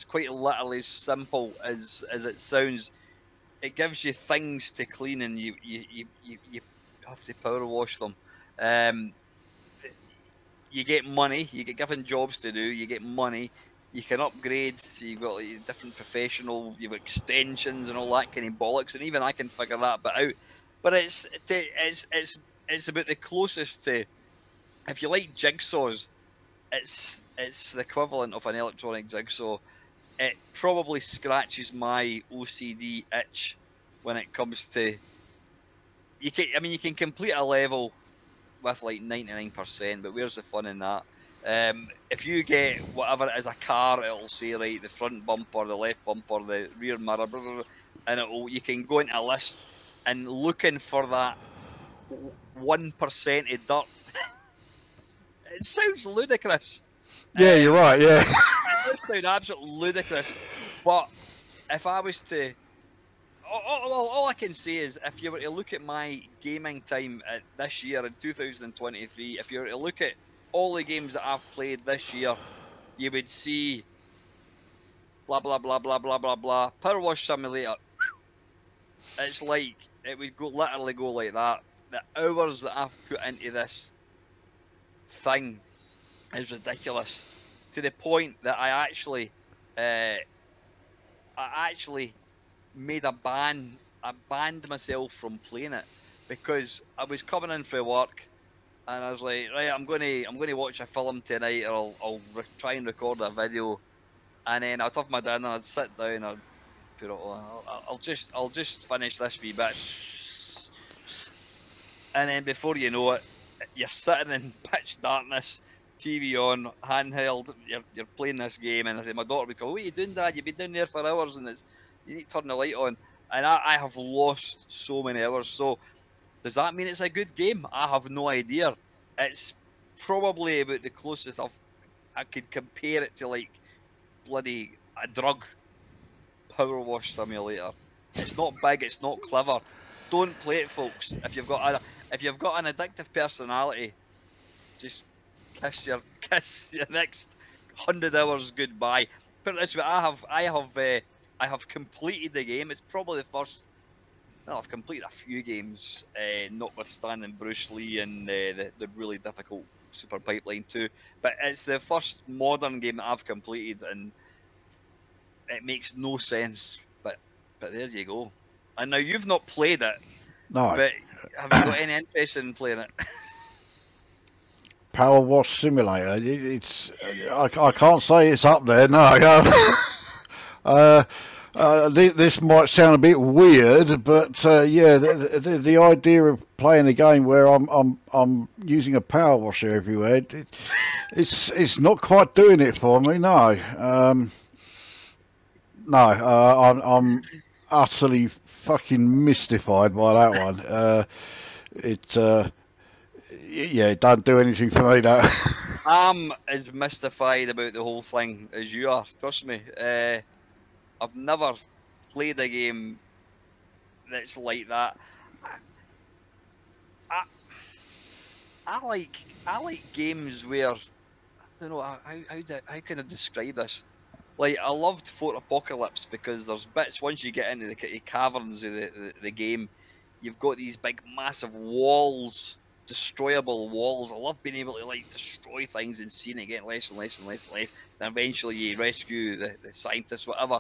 quite literally simple as it sounds. It gives you things to clean, and you have to power wash them. You get money. You get given jobs to do. You get money. You can upgrade. So you've got like, different professional. You've got extensions and all that kind of bollocks. And even I can figure that bit out. But it's about the closest to, if you like jigsaws, it's the equivalent of an electronic jigsaw. It probably scratches my OCD itch when it comes to. You can complete a level with like 99%, but where's the fun in that? If you get whatever it is, a car, it'll say right, the front bumper, the left bumper, the rear mirror, blah, blah, blah, and you can go into a list and looking for that 1% of dirt. It sounds ludicrous. Yeah, you're right. Yeah. It does sound absolutely ludicrous, but if I was to, all I can say is, if you were to look at my gaming time this year in 2023, if you were to look at all the games that I've played this year, you would see blah blah blah blah blah blah blah Power Wash Simulator It's like it would literally go like that. The hours that I've put into this thing is ridiculous, to the point that I actually made a ban. I banned myself from playing it because I was coming in for work and I was like, right, I'm gonna watch a film tonight, or I'll try and record a video, and then I'd have my dinner, I'd sit down, I'd put it on, I'll just finish this wee bit, and then before you know it, you're sitting in pitch darkness, TV on, handheld, you're playing this game, and I say, my daughter would go, what are you doing, Dad? You've been down there for hours, and you need to turn the light on. And I have lost so many hours. So does that mean it's a good game? I have no idea. It's probably about the closest I could compare it to, like, bloody a drug power wash simulator. It's not big, it's not clever. Don't play it, folks. If you've got an addictive personality, just kiss your next 100 hours goodbye. Put it this way, I have completed the game. It's probably the first. Well, I've completed a few games, notwithstanding Bruce Lee and the really difficult Super Pipeline 2. But it's the first modern game that I've completed, and it makes no sense. But there you go. And now you've not played it. No. But have you got any interest in playing it? Power Wash Simulator. It's I can't say it's up there. No. This might sound a bit weird, but yeah, the idea of playing a game where I'm using a power washer everywhere, it's not quite doing it for me. No. I'm utterly fucking mystified by that one. Yeah, it doesn't do anything for me, that. I'm as mystified about the whole thing as you are, trust me. I've never played a game that's like that. I like games where, I don't know, how can I describe this? Like, I loved Fort Apocalypse because there's bits, once you get into the caverns of the game, you've got these big massive walls, destroyable walls. I love being able to, like, destroy things and seeing it get less and less and less and less. Then eventually you rescue the scientists, whatever.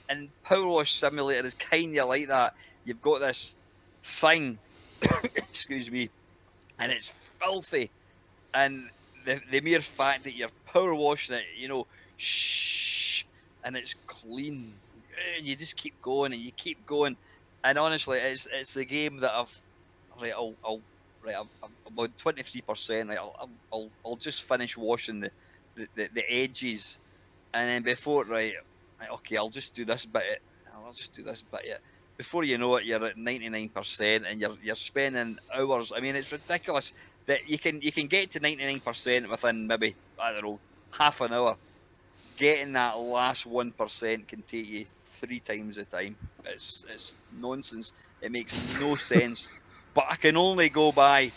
And Power Wash Simulator is kind of like that. You've got this thing, excuse me, and it's filthy. And the mere fact that you're power washing it, you know, shh, and it's clean, and you just keep going and you keep going. And honestly, it's the game that I'm on 23%. Right, I'll just finish washing the edges, and then before, right, okay, I'll just do this bit. I'll just do this bit. Yeah. Before you know it, you're at 99%, and you're spending hours. I mean, it's ridiculous that you can get to 99% within maybe, I don't know, half an hour. Getting that last 1% can take you 3 times the time. It's nonsense. It makes no sense. But I can only go by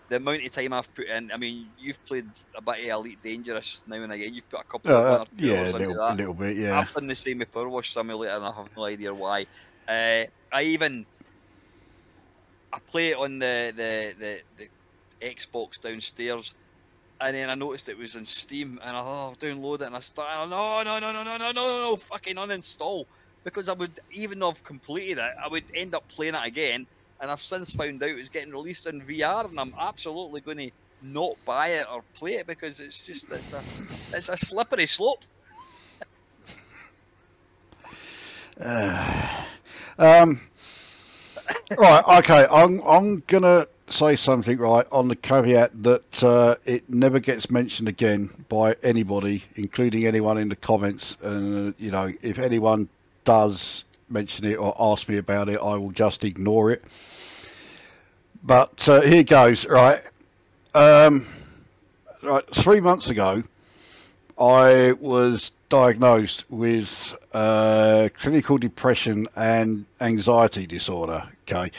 the amount of time I've put in. I mean, you've played a bit of Elite Dangerous now and again. You've put a couple of hours into that. A little bit, yeah. I've done the same with Power Wash Simulator, and I have no idea why. I play it on the Xbox downstairs, and then I noticed it was in Steam, and I download it, and I started, no, fucking uninstall, because I would, even though I've completed it, I would end up playing it again. And I've since found out it's getting released in VR, and I'm absolutely going to not buy it or play it because it's a slippery slope. Right, okay. I'm gonna say something, right, on the caveat that it never gets mentioned again by anybody, including anyone in the comments. You know, if anyone does mention it or ask me about it, I will just ignore it. But here goes. Right, 3 months ago, I was diagnosed with clinical depression and anxiety disorder. Okay,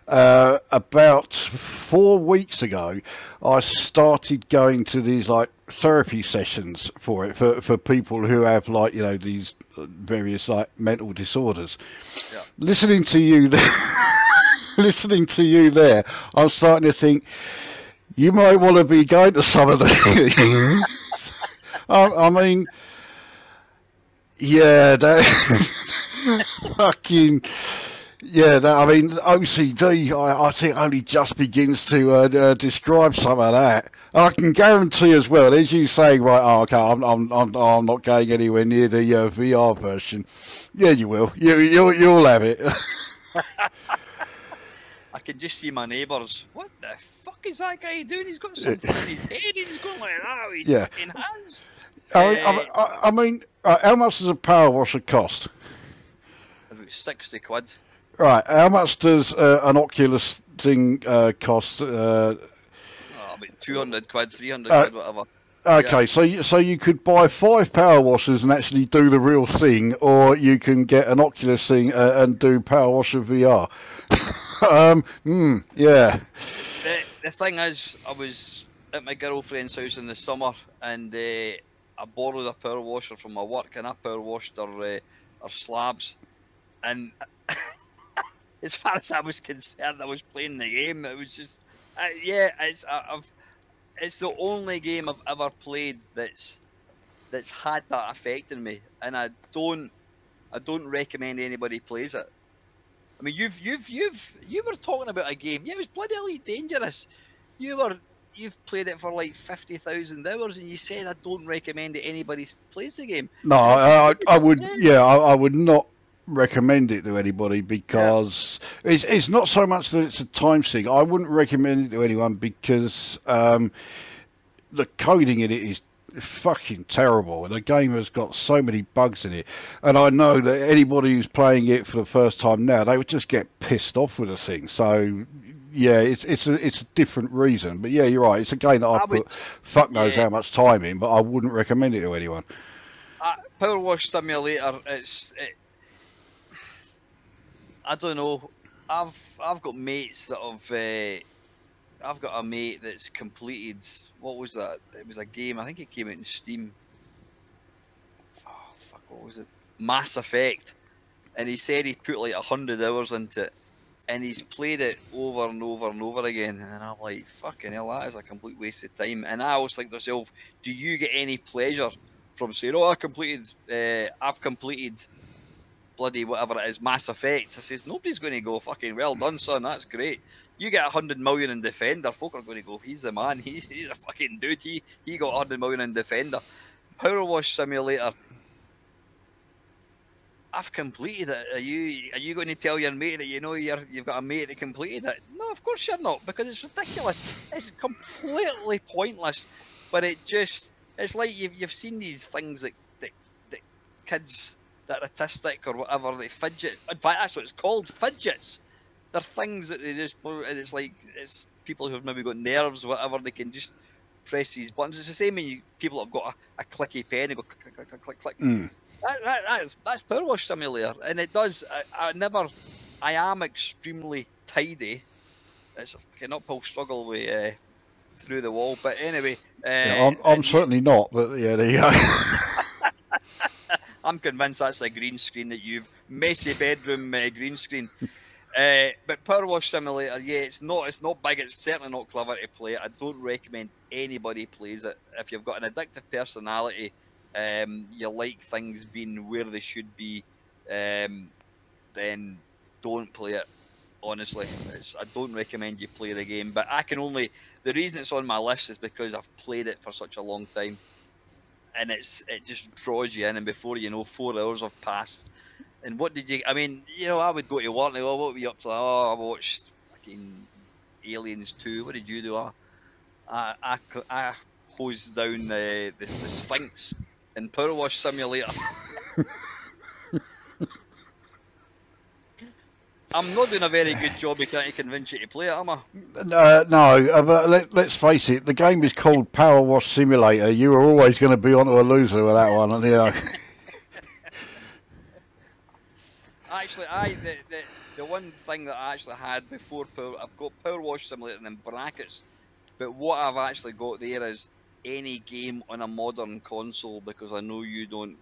about 4 weeks ago, I started going to these like therapy sessions for it for people who have like these various like mental disorders. Yeah. Listening to you, listening to you there, I'm starting to think you might want to be going to some of the. I mean, yeah, that fucking, yeah. That, I mean, OCD. I think only just begins to describe some of that. And I can guarantee as well, as you saying, right? Oh, okay, I'm not going anywhere near the VR version. Yeah, you will. You'll have it. I can just see my neighbours. What the fuck is that guy doing? He's got something in his head. He's going like that with his fucking hands. I mean, how much does a power washer cost? About 60 quid. Right. How much does an Oculus thing cost? About 200 quid, 300 quid, whatever. Okay, so you could buy 5 power washers and actually do the real thing, or you can get an Oculus thing and do power washer VR. Yeah. The thing is, I was at my girlfriend's house in the summer, and I borrowed a power washer from my work, and I power washed her slabs. And as far as I was concerned, I was playing the game. It was just, it's the only game I've ever played that's had that effect in me, and I don't recommend anybody plays it. I mean, you were talking about a game. Yeah, it was bloody dangerous. You've played it for like 50,000 hours, and you said I don't recommend that anybody plays the game. No, I would. Yeah, I would not recommend it to anybody because it's not so much that it's a time thing. I wouldn't recommend it to anyone because the coding in it is fucking terrible. The game has got so many bugs in it, and I know that anybody who's playing it for the first time now, they would just get pissed off with the thing. So yeah, it's a different reason. But yeah, you're right. It's a game that I put fuck knows how much time in, but I wouldn't recommend it to anyone. Power Wash Simulator, I don't know. I've got mates that have. I've got a mate that's completed. What was that? It was a game. I think it came out in Steam. Oh fuck! What was it? Mass Effect. And he said he put like 100 hours into it, and he's played it over and over and over again. And I'm like, fucking hell, that is a complete waste of time. And I always think to myself, do you get any pleasure from saying, "Oh, I've completed bloody whatever it is, Mass Effect"? I says, nobody's going to go, fucking well done, son, that's great. You get 100 million in Defender, folk are going to go, he's the man, he's a fucking dude, he got 100 million in Defender. Power Wash Simulator, I've completed it. Are you going to tell your mate that you've got a mate that completed it? No, of course you're not, because it's ridiculous. It's completely pointless. But it's like you've seen these things that kids that are autistic or whatever, they fidget. In fact, that's what it's called, fidgets. They're things that they just, and it's people who've maybe got nerves or whatever, they can just press these buttons. It's the same when people have got a clicky pen, they go click, click, click, click, click. That's Power Wash Simulator, and it does. I am extremely tidy. It's an uphill struggle with through the wall, but anyway. I'm certainly not, but yeah, there you go. I'm convinced that's a green screen that you've messy bedroom green screen. But Power Wash Simulator, yeah, it's not big. It's certainly not clever to play it. I don't recommend anybody plays it. If you've got an addictive personality, you like things being where they should be, then don't play it. Honestly, I don't recommend you play the game. But the reason it's on my list is because I've played it for such a long time, and it just draws you in, and before you know, 4 hours have passed. And what did you? I mean, I would go to work and go, "What were you up to?" "Oh, I watched fucking Aliens 2. What did you do?" I hosed down the Sphinx in Power Wash Simulator. I'm not doing a very good job of trying to convince you to play it, am I? No, but let's face it. The game is called Power Wash Simulator. You were always going to be onto a loser with that one, and you know. Actually, the one thing that I actually had before I've got Power Wash Simulator in brackets, but what I've actually got there is any game on a modern console, because I know you don't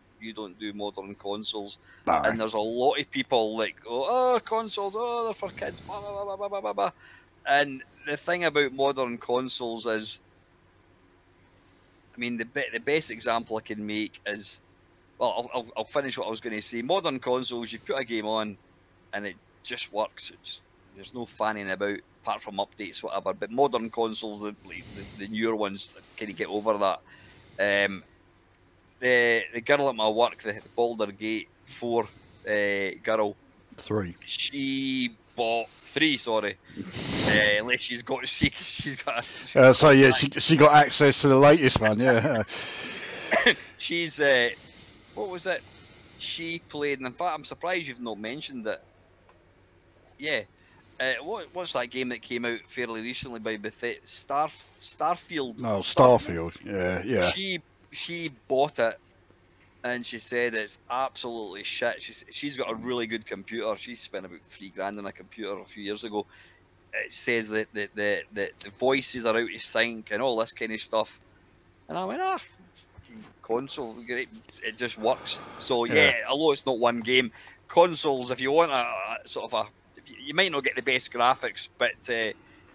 do modern consoles. No. And there's a lot of people like, oh, consoles, oh, they're for kids, blah, blah, blah, blah, blah, blah, blah. And the thing about modern consoles is, I mean, the best example I can make is, well, I'll finish what I was going to say. Modern consoles, you put a game on and it just works. There's no fanning about, apart from updates, whatever. But modern consoles, the newer ones, kind of get over that. The girl at my work, the Baldur's Gate 4 girl. 3. She bought 3, sorry. Unless she's got So yeah, she got access to the latest one, yeah. She's what was it? She played, and in fact, I'm surprised you've not mentioned it. Yeah. What's that game that came out fairly recently by Bethesda? Starfield. No, Starfield. Yeah. She bought it, and she said it's absolutely shit. She's got a really good computer. She spent about $3,000 on a computer a few years ago. It says that the voices are out of sync and all this kind of stuff. And I went, fucking console, it just works. So yeah, although it's not one game, consoles, if you want a sort of you might not get the best graphics, but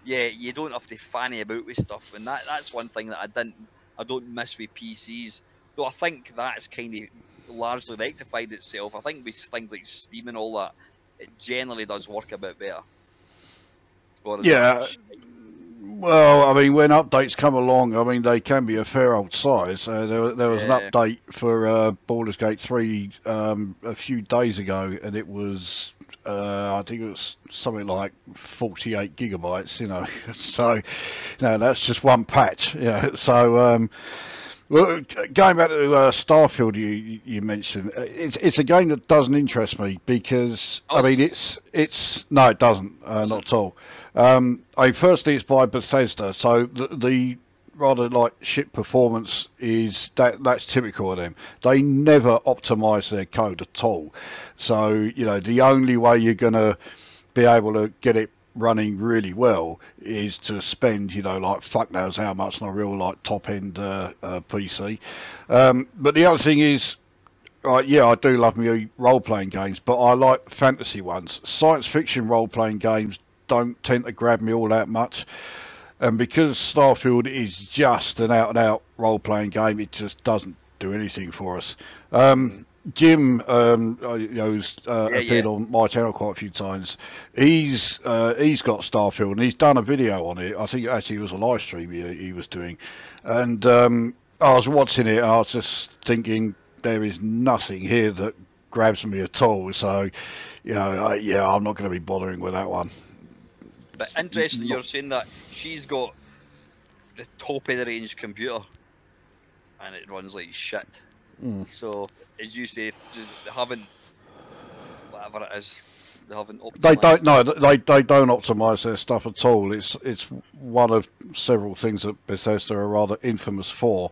yeah, you don't have to fanny about with stuff. And that's one thing that I don't miss with PCs. Though I think that's kind of largely rectified itself. I think with things like Steam and all that, it generally does work a bit better. Yeah. Well, I mean, when updates come along, I mean, they can be a fair old size. There was an update for Baldur's Gate 3 a few days ago, and it was, I think it was something like 48 gigabytes, you know. So, you know, that's just one patch. Yeah. So, well, going back to Starfield, you mentioned, it's a game that doesn't interest me because I mean it's no, it doesn't, not at all. Firstly, it's by Bethesda, so the rather like shit performance is that's typical of them. They never optimize their code at all. So you know the only way you're gonna be able to get it running really well is to spend, you know, like fuck knows how much on a real like top end PC. But the other thing is, right, yeah, I do love me role playing games, but I like fantasy ones. Science fiction role playing games don't tend to grab me all that much. And because Starfield is just an out and out role playing game, it just doesn't do anything for us. Jim, who's appeared on my channel quite a few times, he's got Starfield and he's done a video on it. I think actually it was a live stream he was doing, and I was watching it and I was just thinking there is nothing here that grabs me at all. So, you know, yeah, I'm not going to be bothering with that one. But interesting, you're saying that she's got the top of the range computer, and it runs like shit. So, as you say, just they haven't, whatever it is, they haven't optimized. They don't. No, they don't optimize their stuff at all. It's one of several things that Bethesda are rather infamous for.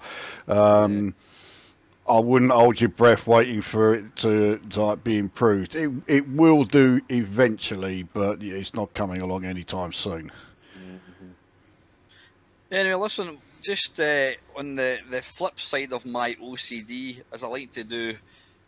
I wouldn't hold your breath waiting for it to like be improved. It will do eventually, but it's not coming along anytime soon. Anyway, listen. Just on the flip side of my OCD, as I like to do,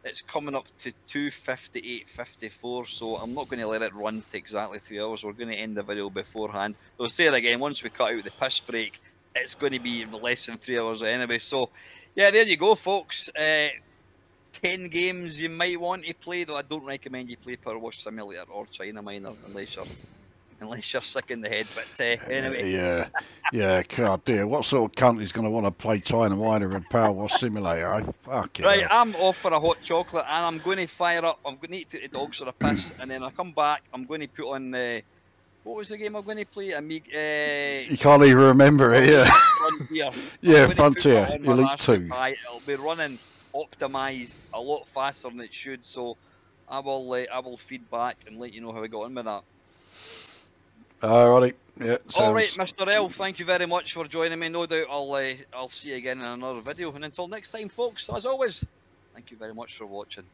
it's coming up to 2:58:54, so I'm not going to let it run to exactly 3 hours. We're going to end the video beforehand. I'll say it again, once we cut out the piss break, it's going to be less than 3 hours anyway. So, yeah, there you go, folks. 10 games you might want to play, though I don't recommend you play Power Wash Simulator or China Miner unless you're sick in the head. But anyway. Yeah, God dear, what sort of cunt is going to want to play China Miner and Power Wash Simulator? Right, I'm off for a hot chocolate and I'm going to fire up. I'm going to take the dogs for a piss, and then I come back. I'm going to put on what was the game I'm going to play? You can't even remember it, yeah. Frontier. Yeah, Frontier, Elite 2. It'll be running optimised a lot faster than it should, so I will feed back and let you know how I got on with that. Alrighty, yeah. All right, Sounds... Mr. L, thank you very much for joining me. No doubt I'll see you again in another video. And until next time, folks, as always, thank you very much for watching.